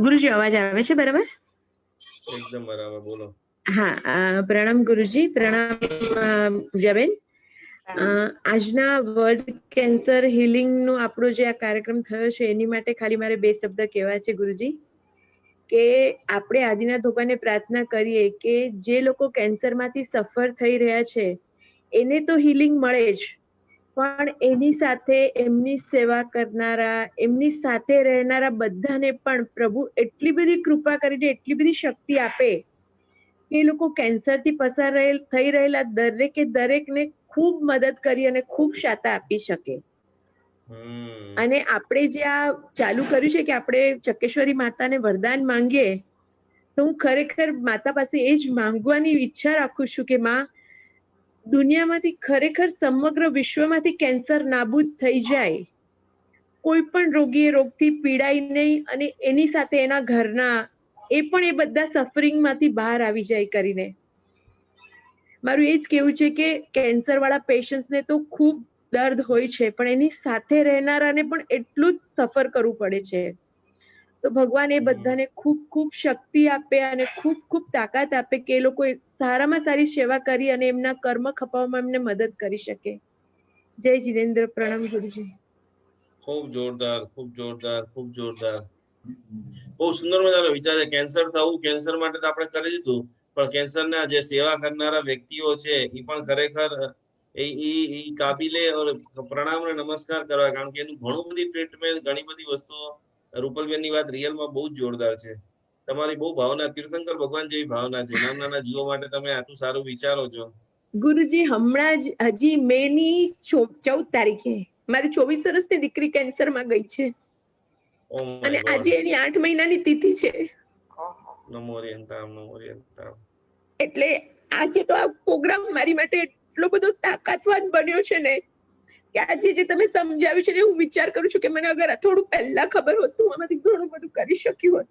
ગુરુજી અવાજ આવે છે બરાબર? એકદમ બરાબર બોલો. હા, પ્રણામ ગુરુજી, પ્રણામ પૂજાબેન. આજના વર્લ્ડ કેન્સર હિલિંગ નો આપણો જે આ કાર્યક્રમ થયો છે એની માટે ખાલી મારે બે શબ્દ કહેવા છે ગુરુજી, કે આપણે આદિના ધોકાને પ્રાર્થના કરીએ કે જે લોકો કેન્સરમાંથી સફર થઈ રહ્યા છે એને તો હિલિંગ મળે જ, પણ એની સાથે એમની સેવા કરનારા, એમની સાથે રહેનારા બધાને પણ પ્રભુ એટલી બધી કૃપા કરીને એટલી બધી શક્તિ આપે કે એ લોકો કેન્સરથી પસાર થઈ રહેલા દરેકને ખૂબ મદદ કરી અને ખૂબ શાતા આપી શકે. અને આપણે જે આ ચાલુ કર્યું છે કે આપણે ચકેશ્વરી માતાને વરદાન માંગીએ, તો હું ખરેખર માતા પાસે એ જ માંગવાની ઈચ્છા રાખું છું કે માં, દુનિયામાંથી ખરેખર સમગ્ર વિશ્વમાંથી કેન્સર નાબૂદ થઈ જાય, કોઈ પણ રોગી એ રોગથી પીડાય નહીં અને એની સાથે એના ઘરના એ પણ એ બધા સફરિંગમાંથી બહાર આવી જાય કરીને. મારું એ જ કહેવું છે કે કેન્સર વાળા પેશન્ટ્સને તો ખૂબ દર્દ હોય છે, પણ એની સાથે રહેનારાને પણ એટલું જ સફર કરવું પડે છે. તો ભગવાન એ બધાને ખૂબ ખૂબ શક્તિ આપે અને ખૂબ ખૂબ તાકાત આપે કે એ લોકો સારામાં સારી સેવા કરી અને એમના કર્મ ખપાવવામાં એમને મદદ કરી શકે. જય જીનેન્દ્ર. પ્રણામ ગુરુજી. ખૂબ જોરદાર, ખૂબ જોરદાર, ખૂબ જોરદાર. બહુ સુંદર મજાનો વિચાર છે. કેન્સર થવું, કેન્સર માટે તો આપણે કરી દીધું, પણ કેન્સરના જે સેવા કરનારા વ્યક્તિઓ છે એ પણ ખરેખર એ કાબિલે પ્રણામ અને નમસ્કાર કરવા, કારણ કે એનું ઘણું બધી ટ્રીટમેન્ટ, ઘણી બધી વસ્તુઓ. રૂપલબેનની વાત રિયલમાં બહુ જ જોરદાર છે. તમારી બહુ ભાવના, તીર્થંકર ભગવાન જેવી ભાવના છે. નાના જીવો માટે તમે આટલું સારું વિચારો છો. ગુરુજી, હમણાં જ હજી મે ની 14 તારીખે મારી 24 વર્ષની દીકરી કેન્સરમાં ગઈ છે અને આજે એની 8 મહિનાની તિથિ છે. નમો ઓરિયન્તામ, નમો ઓરિયન્તામ. એટલે આજે તો આ પ્રોગ્રામ મારી માટે એટલો બધો તાકાતવાન બન્યો છે ને કે આજે જે તમે સમજાવ્યું છે ને, હું વિચાર કરું છું કે મને અગર થોડું પહેલા ખબર હોત તો હું આમાંથી ઘણું બધું કરી શક્યું હોત.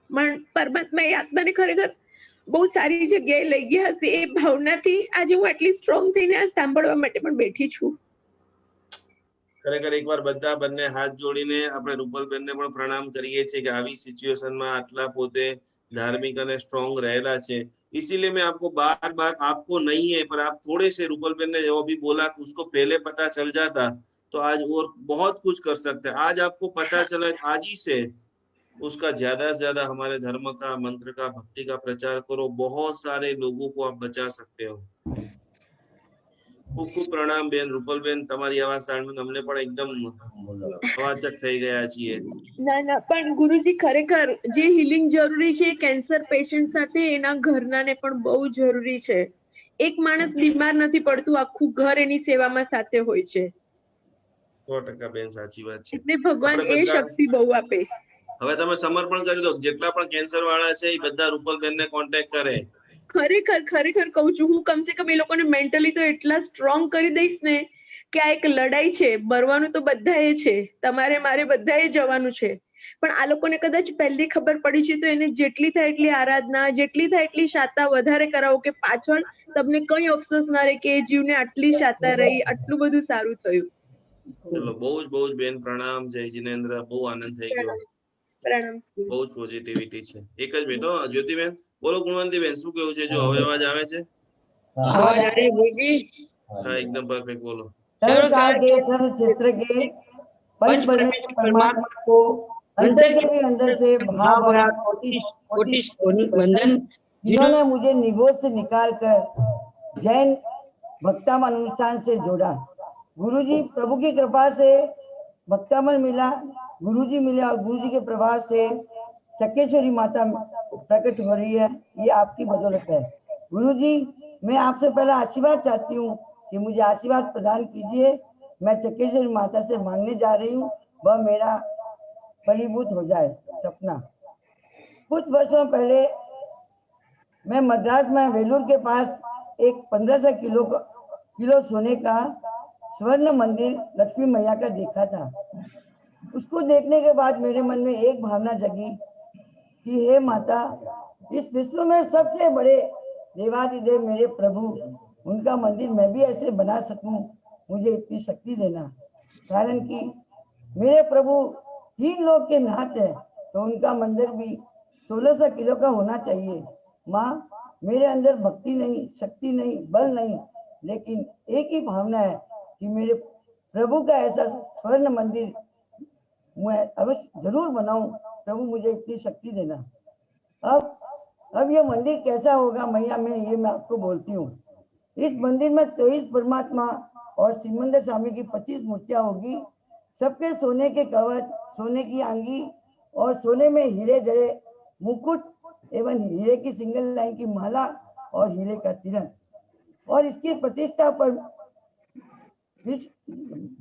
પણ પરમાત્મા એ આત્માને ખરેખર બહુ સારી જગ્યાએ લઈ ગયા હશે. એ ભાવનાથી આજે હું આટલી સ્ટ્રોંગ થઈને આ સાંભળવા માટે પણ બેઠી છું. ખરેખર એકવાર બધા બંને હાથ જોડીને આપણે રૂપલબેનને પણ પ્રણામ કરીએ છીએ કે આવી સિચ્યુએશનમાં આટલા પોતે धार्मिक और स्ट्रॉन्ग रहेला छे. इसीलिए मैं आपको बार बार, आपको नहीं है पर आप थोड़े से, रूपलबेन ने जो भी बोला उसको पहले पता चल जाता तो आज और बहुत कुछ कर सकते हैं. आज आपको पता चला, आज ही से उसका ज्यादा से ज्यादा हमारे धर्म का, मंत्र का, भक्ति का प्रचार करो. बहुत सारे लोगों को आप बचा सकते हो. खूब खूब प्रणाम बेन रूपलबेन. તમારી આવાજ સાંભળીને અમને પણ એકદમ અવાચક થઈ ગયા છીએ. ના પણ ગુરુજી, ખરેખર જે હિલિંગ જરૂરી છે કેન્સર પેશન્ટ સાથે એના ઘરનાને પણ બહુ જરૂરી છે. એક માણસ બીમાર નથી પડતું, આખું ઘર એની સેવામાં સાથે હોય છે. 100% બેન સાચી વાત છે. એટલે ભગવાન એ શક્તિ બહુ આપે. હવે તમે સમર્પણ કરી દો. જેટલા પણ કેન્સર વાળા છે એ બધા રૂપલબેન ને કોન્ટેક્ટ કરે. ખરેખર કહું છું, હું કમસે કમ એ લોકોને મેન્ટલી તો એટલા સ્ટ્રોંગ કરી દઈશ ને કે આ એક લડાઈ છે. મરવાનું તો બધાએ છે, તમારે મારે બધાએ જવાનું છે, પણ આ લોકોને કદાચ પહેલી ખબર પડી છે તો એને જેટલી થાય એટલી આરાધના, જેટલી થાય એટલી શાતા વધારે કરાવો કે પાછળ તમને કઈ અફસોસ ના રહે કે એ જીવને આટલી શાતા રહી, આટલું બધું સારું થયું. ચલો બહુ જ બેન પ્રણામ. જય જીનેન્દ્ર. બહુ આનંદ થઈ ગયો. પ્રણામ. બહુ જ પોઝિટિવિટી છે. એક જ મિનિટ હો જ્યોતિબેન. બોલો ગુણવંતીબેન, શું કેવું છે? જો હવે અવાજ આવે છે? हाँ एकदम परफेक्ट बोलो। सर्व काल के सर्व क्षेत्र के पंच परमेश्वर परमात्मा को अंदर के भी अंदर से भाव भरा कोटि कोटि वंदन, जिन्होंने मुझे निगोद से निकालकर जैन भक्तामन अनुष्ठान से जोड़ा। गुरुजी प्रभु की कृपा से भक्तामन मिला, गुरुजी मिले और गुरुजी के प्रभाव से चक्केश्वरी माता प्रकट हो रही है, ये आपकी बदौलत है। गुरुजी मैं आपसे पहला आशीर्वाद चाहती हूँ कि मुझे आशीर्वाद प्रदान कीजिए। मैं चक्केश्वरी माता से मांगने जा रही हूँ, वह मेरा फलीभूत हो जाए सपना। कुछ वर्षों पहले मैं मद्रास में वेलूर के पास एक 1500 किलो सोने का स्वर्ण मंदिर लक्ष्मी मैया का देखा था। उसको देखने के बाद मेरे मन में एक भावना जगी कि हे माता, इस विश्व में सबसे बड़े देवादिदेव मेरे प्रभु, उनका मंदिर मैं भी ऐसे बना सकूं, मुझे इतनी शक्ति देना। कारण कि मेरे प्रभु 3 लोक के नाथ है, तो उनका मंदिर भी 1600 किलो का होना चाहिए। माँ, मेरे अंदर भक्ति नहीं, शक्ति नहीं, बल नहीं, लेकिन एक ही भावना है कि मेरे प्रभु का ऐसा स्वर्ण मंदिर मैं अवश्य जरूर बनाऊं। प्रभु मुझे इतनी शक्ति देना। अब ये मंदिर कैसा होगा मैया, मैं आपको बोलती हूँ। इस मंदिर में 23 परमात्मा और सिमंदर स्वामी की 25 मूर्तियां होगी। सबके सोने के कवच, सोने की आंगी और सोने में हीरे जड़े मुकुट एवं हीरे की सिंगल लाइन की माला और हीरे का तिलक। और इसकी प्रतिष्ठा पर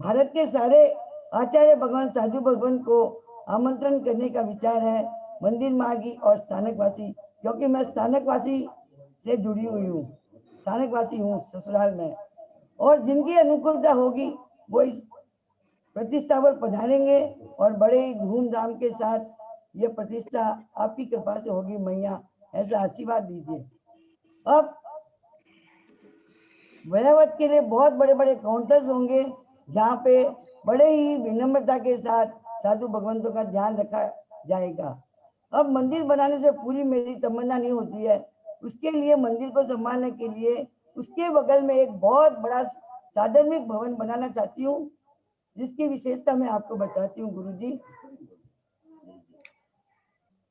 भारत के सारे आचार्य भगवान, साधु भगवान को आमंत्रण करने का विचार है। मंदिर मार्गी और स्थानकवासी, क्योंकि मैं स्थानकवासी से जुड़ी हुई हूँ, स्थानकवासी हूँ ससुराल में, और जिनकी अनुकूलता होगी वो इस प्रतिष्ठा पर पधारेंगे और बड़े ही धूमधाम के साथ ये प्रतिष्ठा आपकी कृपा से होगी मैया, ऐसा आशीर्वाद दीजिए। अब वैरावत के लिए बहुत बड़े बड़े काउंटर्स होंगे, जहाँ पे बड़े ही विनम्रता के साथ साधु भगवंतों का ध्यान रखा जाएगा। अब मंदिर बनाने से पूरी मेरी तमन्ना नहीं होती है, उसके लिए मंदिर को संभालने के लिए उसके बगल में एक बहुत बड़ा साधर्मिक भवन बनाना चाहती हूँ, जिसकी विशेषता मैं आपको बताती हूँ गुरुजी।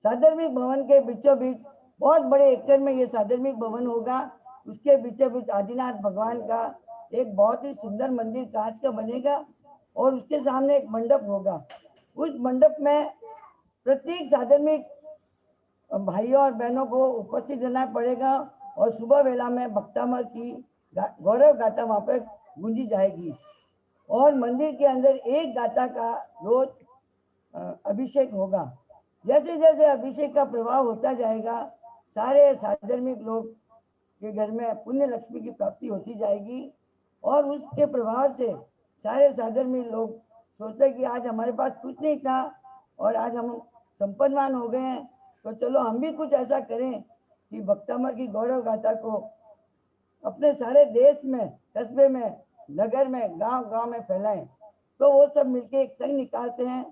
साधर्मिक भवन के बीचों बीच बहुत बड़े एकड़ में ये साधर्मिक भवन होगा। उसके बीचों बीच आदिनाथ भगवान का एक बहुत ही सुंदर मंदिर कांच का बनेगा और उसके सामने एक मंडप होगा। उस मंडप में प्रत्येक साधर्मिक भाइयों और बहनों को उपस्थित रहना पड़ेगा और सुबह वेला में भक्तामर की गौरव गाथा वहाँ पर गूंजी जाएगी। और मंदिर के अंदर एक गाथा का रोज अभिषेक होगा। जैसे जैसे अभिषेक का प्रभाव होता जाएगा, सारे साधर्मिक लोग के घर में पुण्य लक्ष्मी की प्राप्ति होती जाएगी और उसके प्रभाव से सारे साधर्मिक लोग सोचते कि आज हमारे पास कुछ नहीं था और आज हम संपन्नवान हो गए हैं, तो चलो हम भी कुछ ऐसा करें कि भक्तामर की गौरव गाथा को अपने सारे देश में, कस्बे में, नगर में, गांव-गांव में फैलाएं। तो वो सब मिलके एक संघ निकालते हैं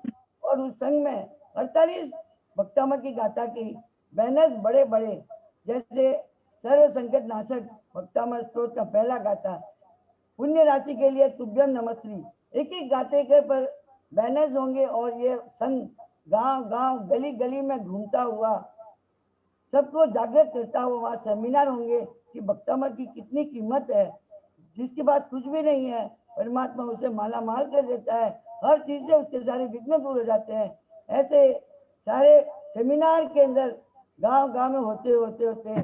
और उस संघ में 48 भक्तामर की गाथा की बैनर्स बड़े बड़े, जैसे सर्व संकट नाशक भक्तामर स्तोत्र का पहला गाथा, पुण्य राशि के लिए तुभ्यम नमस्त्री, एक एक गाते के पर बैनर्स होंगे और ये संघ गांव-गांव, गली-गली में घूमता हुआ सबको जागृत करता हुआ वहाँ सेमिनार होंगे कि भक्तामर की कितनी कीमत है। जिसके पास कुछ भी नहीं है, परमात्मा उसे माला माल कर देता है, हर चीज से उसके सारे विघ्न दूर हो जाते हैं। ऐसे सारे सेमिनार के अंदर गांव-गांव में होते होते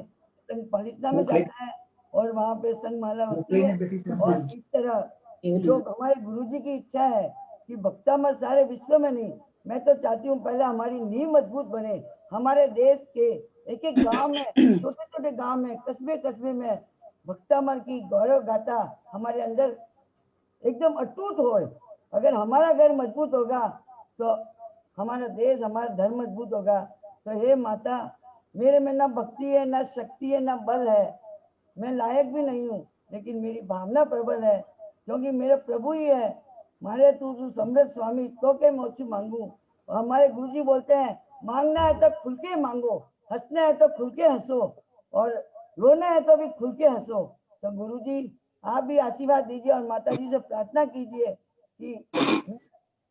संघ पालितना में जाता है और वहाँ पे संघ माला होती है। और इस तरह जो हमारे गुरुजी की इच्छा है कि भक्तामर सारे विश्व में नहीं, मैं तो चाहती हूँ पहले हमारी नींव मजबूत बने, हमारे देश के एक एक गांव में, छोटे छोटे गांव में, कस्बे कस्बे में भक्तामर की गौरव गाथा हमारे अंदर एकदम अटूट हो। अगर हमारा घर मजबूत होगा तो हमारा देश, हमारा धर्म मजबूत होगा। तो हे माता, मेरे में ना भक्ति है, ना शक्ति है, ना बल है, मैं लायक भी नहीं हूँ, लेकिन मेरी भावना प्रबल है, क्योंकि मेरे प्रभु ही है। मारे तू समृद्ध स्वामी तो के मोक्ष मांगू। और हमारे गुरुजी बोलते हैं, मांगना है तो खुल के मांगो, हंसना है तो खुल के हंसो और रोना है तो भी खुल के हंसो। तो गुरुजी आप भी आशीर्वाद दीजिए और माता जी से प्रार्थना कीजिए कि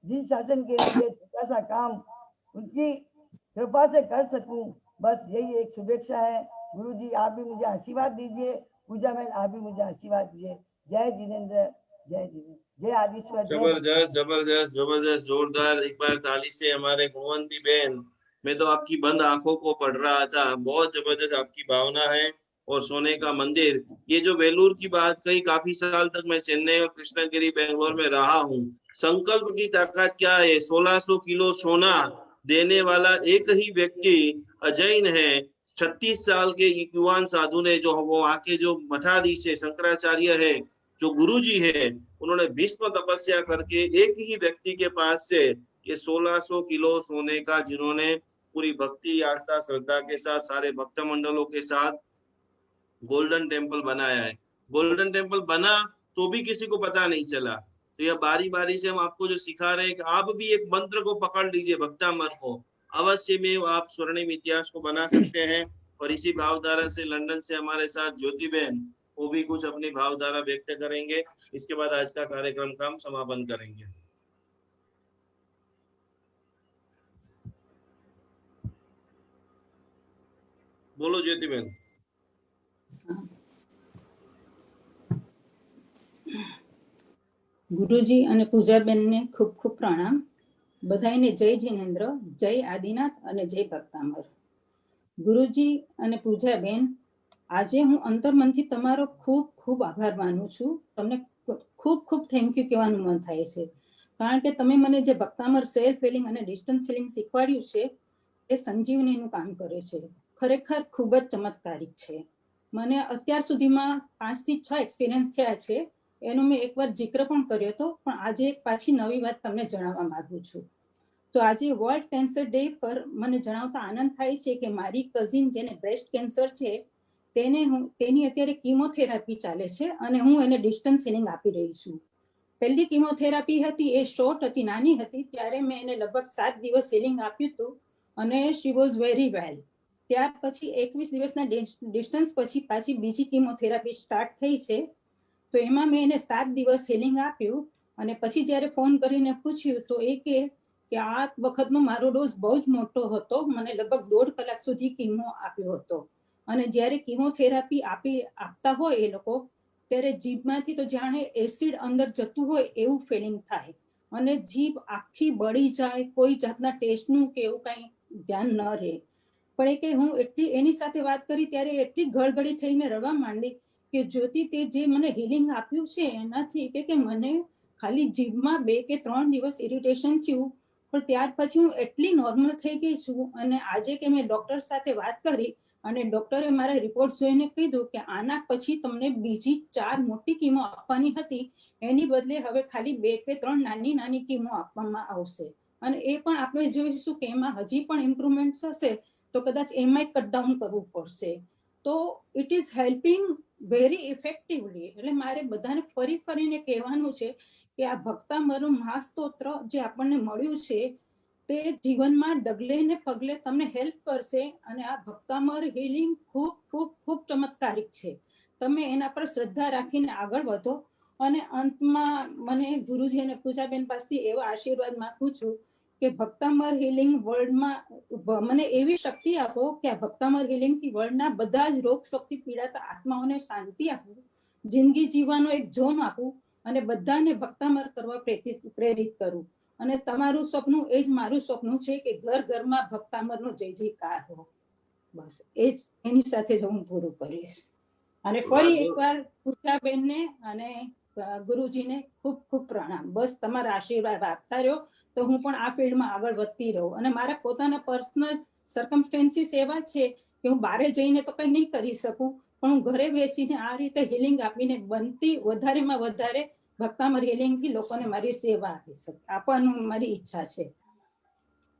जिन शासन के लिए छोटा सा काम उनकी कृपा से कर सकूं, बस यही एक शुभेच्छा है। गुरु जी आप भी मुझे आशीर्वाद दीजिए, पूजा बहन आप भी मुझे आशीर्वाद दीजिए। जय जिनेन्द्र, जय जिनेन्द्र, जय आदिश्वर, जय जबरदस्त जबरदस्त जबरदस्त, जोरदार एक बार ताली से हमारे गुणवंती बहन। मैं तो आपकी बंद आंखों को पढ़ रहा था, बहुत जबरदस्त आपकी भावना है। और सोने का मंदिर, ये जो वेलूर की बात कही, काफी साल तक मैं चेन्नई और कृष्णगिरी बेंगलोर में रहा हूँ। संकल्प की ताकत क्या है, 1600 किलो सोना देने वाला एक ही व्यक्ति अजैन है। 36 साल के युवान साधु ने, जो वो आके जो मठाधीश है शंकराचार्य है, जो गुरु जी है, उन्होंने भीष्म तपस्या करके एक ही व्यक्ति के पास से ये 1600 किलो सोने का, जिन्होंने पूरी भक्ति आस्था श्रद्धा के साथ सारे भक्त मंडलों के साथ गोल्डन टेम्पल बनाया है। गोल्डन टेम्पल बना तो भी किसी को पता नहीं चला। तो यह बारी बारी से हम आपको जो सिखा रहे हैं कि आप भी एक मंत्र को पकड़ लीजिए, भक्तामर को अवश्य में आप स्वर्णिम इतिहास को बना सकते हैं। और इसी भावधारा से लंदन से हमारे साथ ज्योति बहन, वो भी कुछ अपनी भावधारा व्यक्त करेंगे। इसके बाद आज का कार्यक्रम का हम समापन करेंगे। बोलो ज्योति बहन। ગુરુજી અને પૂજાબેનને ખૂબ ખૂબ પ્રણામ. બધાયને જય જિનેન્દ્ર, જય આદિનાથ અને જય ભક્તામર. ગુરુજી અને પૂજાબેન, આજે હું અંતરમનથી તમારો ખૂબ ખૂબ આભાર માનું છું. તમને ખૂબ ખૂબ થેન્ક યુ કહેવાનું મન થાય છે, કારણ કે તમે મને જે ભક્તામર સેલ્ફ હીલિંગ અને ડિસ્ટન્સ હીલિંગ શીખવાડ્યું છે એ સંજીવનીનું કામ કરે છે. ખરેખર ખૂબ જ ચમત્કારિક છે. મને અત્યાર સુધીમાં 5 થી 6 એક્સપિરિયન્સ થયા છે. એનો મેં એકવાર જિક્ર પણ કર્યો હતો, પણ આજે એક પાછી નવી વાત તમને જણાવવા માંગુ છું. તો આજે વર્લ્ડ કેન્સર ડે પર મને જણાવતા આનંદ થાય છે કે મારી કઝિન જેને બ્રેસ્ટ કેન્સર છે, તેની અત્યારે કીમોથેરાપી ચાલે છે અને હું એને ડિસ્ટન્સ હીલિંગ આપી રહી છું. પહેલી કીમોથેરાપી હતી એ શોર્ટ હતી, નાની હતી, ત્યારે મેં એને લગભગ 7 દિવસ હીલિંગ આપ્યું હતું અને શી વોઝ વેરી વેલ. ત્યાર પછી 21 દિવસના ડિસ્ટન્સ પછી પાછી બીજી કીમોથેરાપી સ્ટાર્ટ થઈ છે. તો એમાં મેં એને 7 દિવસ હીલિંગ આપ્યું અને પછી જ્યારે ફોન કરીને પૂછ્યું તો એ કે આ વખતનો મારો ડોઝ બહુ જ મોટો હતો, મને લગભગ 1.5 કલાક સુધી કીમો આપ્યો હતો. અને જ્યારે કીમોથેરાપી આપતા હોય એ લોકો, ત્યારે જીભમાંથી તો જાણે એસિડ અંદર જતું હોય એવું ફિલિંગ થાય અને જીભ આખી બળી જાય, કોઈ જાતના ટેસ્ટનું કે એવું કંઈ ધ્યાન ન રહે. પણ એ કે હું એટલી એની સાથે વાત કરી ત્યારે એટલી ગળગળી થઈને રડવા માંડી કે જ્યોતિ, તે જે મને હીલિંગ આપ્યું છે એનાથી કે મને ખાલી જીભમાં 2 કે 3 દિવસ ઇરિટેશન થયું, પણ ત્યાર પછી હું એટલી નોર્મલ થઈ ગઈ છું. અને આજે કે મેં ડોક્ટર સાથે વાત કરી અને ડોક્ટરે મારા રિપોર્ટ જોઈને કીધું કે આના પછી તમને બીજી 4 મોટી કીમો આપવાની હતી, એની બદલે હવે ખાલી 2 કે 3 નાની નાની કીમો આપવામાં આવશે. અને એ પણ આપણે જોઈશું કે એમાં હજી પણ ઇમ્પ્રુવમેન્ટ હશે, તો કદાચ એમાંય કટ ડાઉન કરવું પડશે. તો it is helping very effectively. એટલે મારે બધાને ફરી ફરીને કહેવાનું છે કે આ ભક્તામરનું મહાસ્તોત્ર જે આપણને મળ્યું છે તે જીવનમાં ડગલે ને પગલે તમને હેલ્પ કરશે. અને આ ભક્તામર હીલિંગ ખૂબ ખૂબ ખૂબ ચમત્કારિક છે. તમે એના પર શ્રદ્ધા રાખીને આગળ વધો. અને અંતમાં મને ગુરુજી અને પૂજાબેન પાસેથી એવા આશીર્વાદ માંગુ છું કે ભક્તામર હીલિંગ વર્લ્ડમાં મને એવી શક્તિ આપો કે આ ભક્તામર હીલિંગથી વર્લ્ડના બધા જ રોગ શોકથી પીડાતા આત્માઓને શાંતિ આપું, જિંદગી જીવવાનો એક જોમ આપું અને બધાને ભક્તામર કરવા પ્રેરિત કરું. અને તમારું સપનું એ જ મારું સપનું છે કે ઘર ઘરમાં ભક્તામરનો જય જયકાર હો. બસ એ જ એની સાથે જ હું પૂરું કરીશ. અને ફરી એકવાર પૂજાબેનને અને ગુરુજીને ખૂબ ખૂબ પ્રણામ. બસ તમારા આશીર્વાદ આપતા રહ્યો તો હું પણ આ ફિલ્ડમાં આગળ વધતી રહું. અને મારા પોતાના પર્સનલ સર્કમસ્ટેન્સીસ એવા છે કે હું બહાર જઈને તો કંઈ નહીં કરી શકું, પણ હું ઘરે બેસીને આ રીતે હીલિંગ આપીને બનતી વધારેમાં વધારે ભક્તામર હીલિંગથી લોકોને મારી સેવા આપી શકે, આપવાનું મારી ઈચ્છા છે.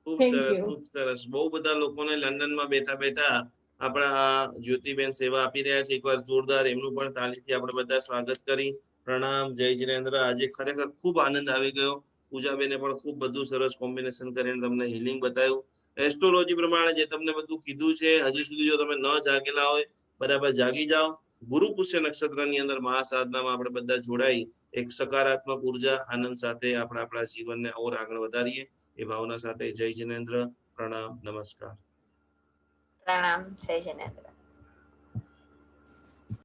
ખૂબ સરસ, ખૂબ સરસ. બહુ બધા લોકોને લંડનમાં બેઠા બેઠા આપણા જ્યોતિબેન સેવા આપી રહ્યા છે. એકવાર જોરદાર એમનું પણ તાલીથી આપણે બધા સ્વાગત કરી. પ્રણામ, જય જિનેન્દ્ર. આજે ખરેખર ખૂબ આનંદ આવી ગયો. પૂજાબેને પણ ખૂબ બધું સરસ કોમ્બિનેશન કરીને તમને હીલિંગ બતાવ્યું. એસ્ટ્રોલોજી પ્રમાણે જે તમને બધું કીધું છે, હજી સુધી જો તમે ન જાગેલા હોય, બરાબર જાગી જાઓ. ગુરુ પુષ્ય નક્ષત્રની અંદર મહાસાધનામાં આપણે બધા જોડાઈ એક સકારાત્મક ઉર્જા આનંદ સાથે આપણે આપણા જીવનને ઓર આગળ વધારીએ એ ભાવના સાથે જય જિનેન્દ્ર. પ્રણામ, નમસ્કાર. પ્રણામ, જય જિનેન્દ્ર.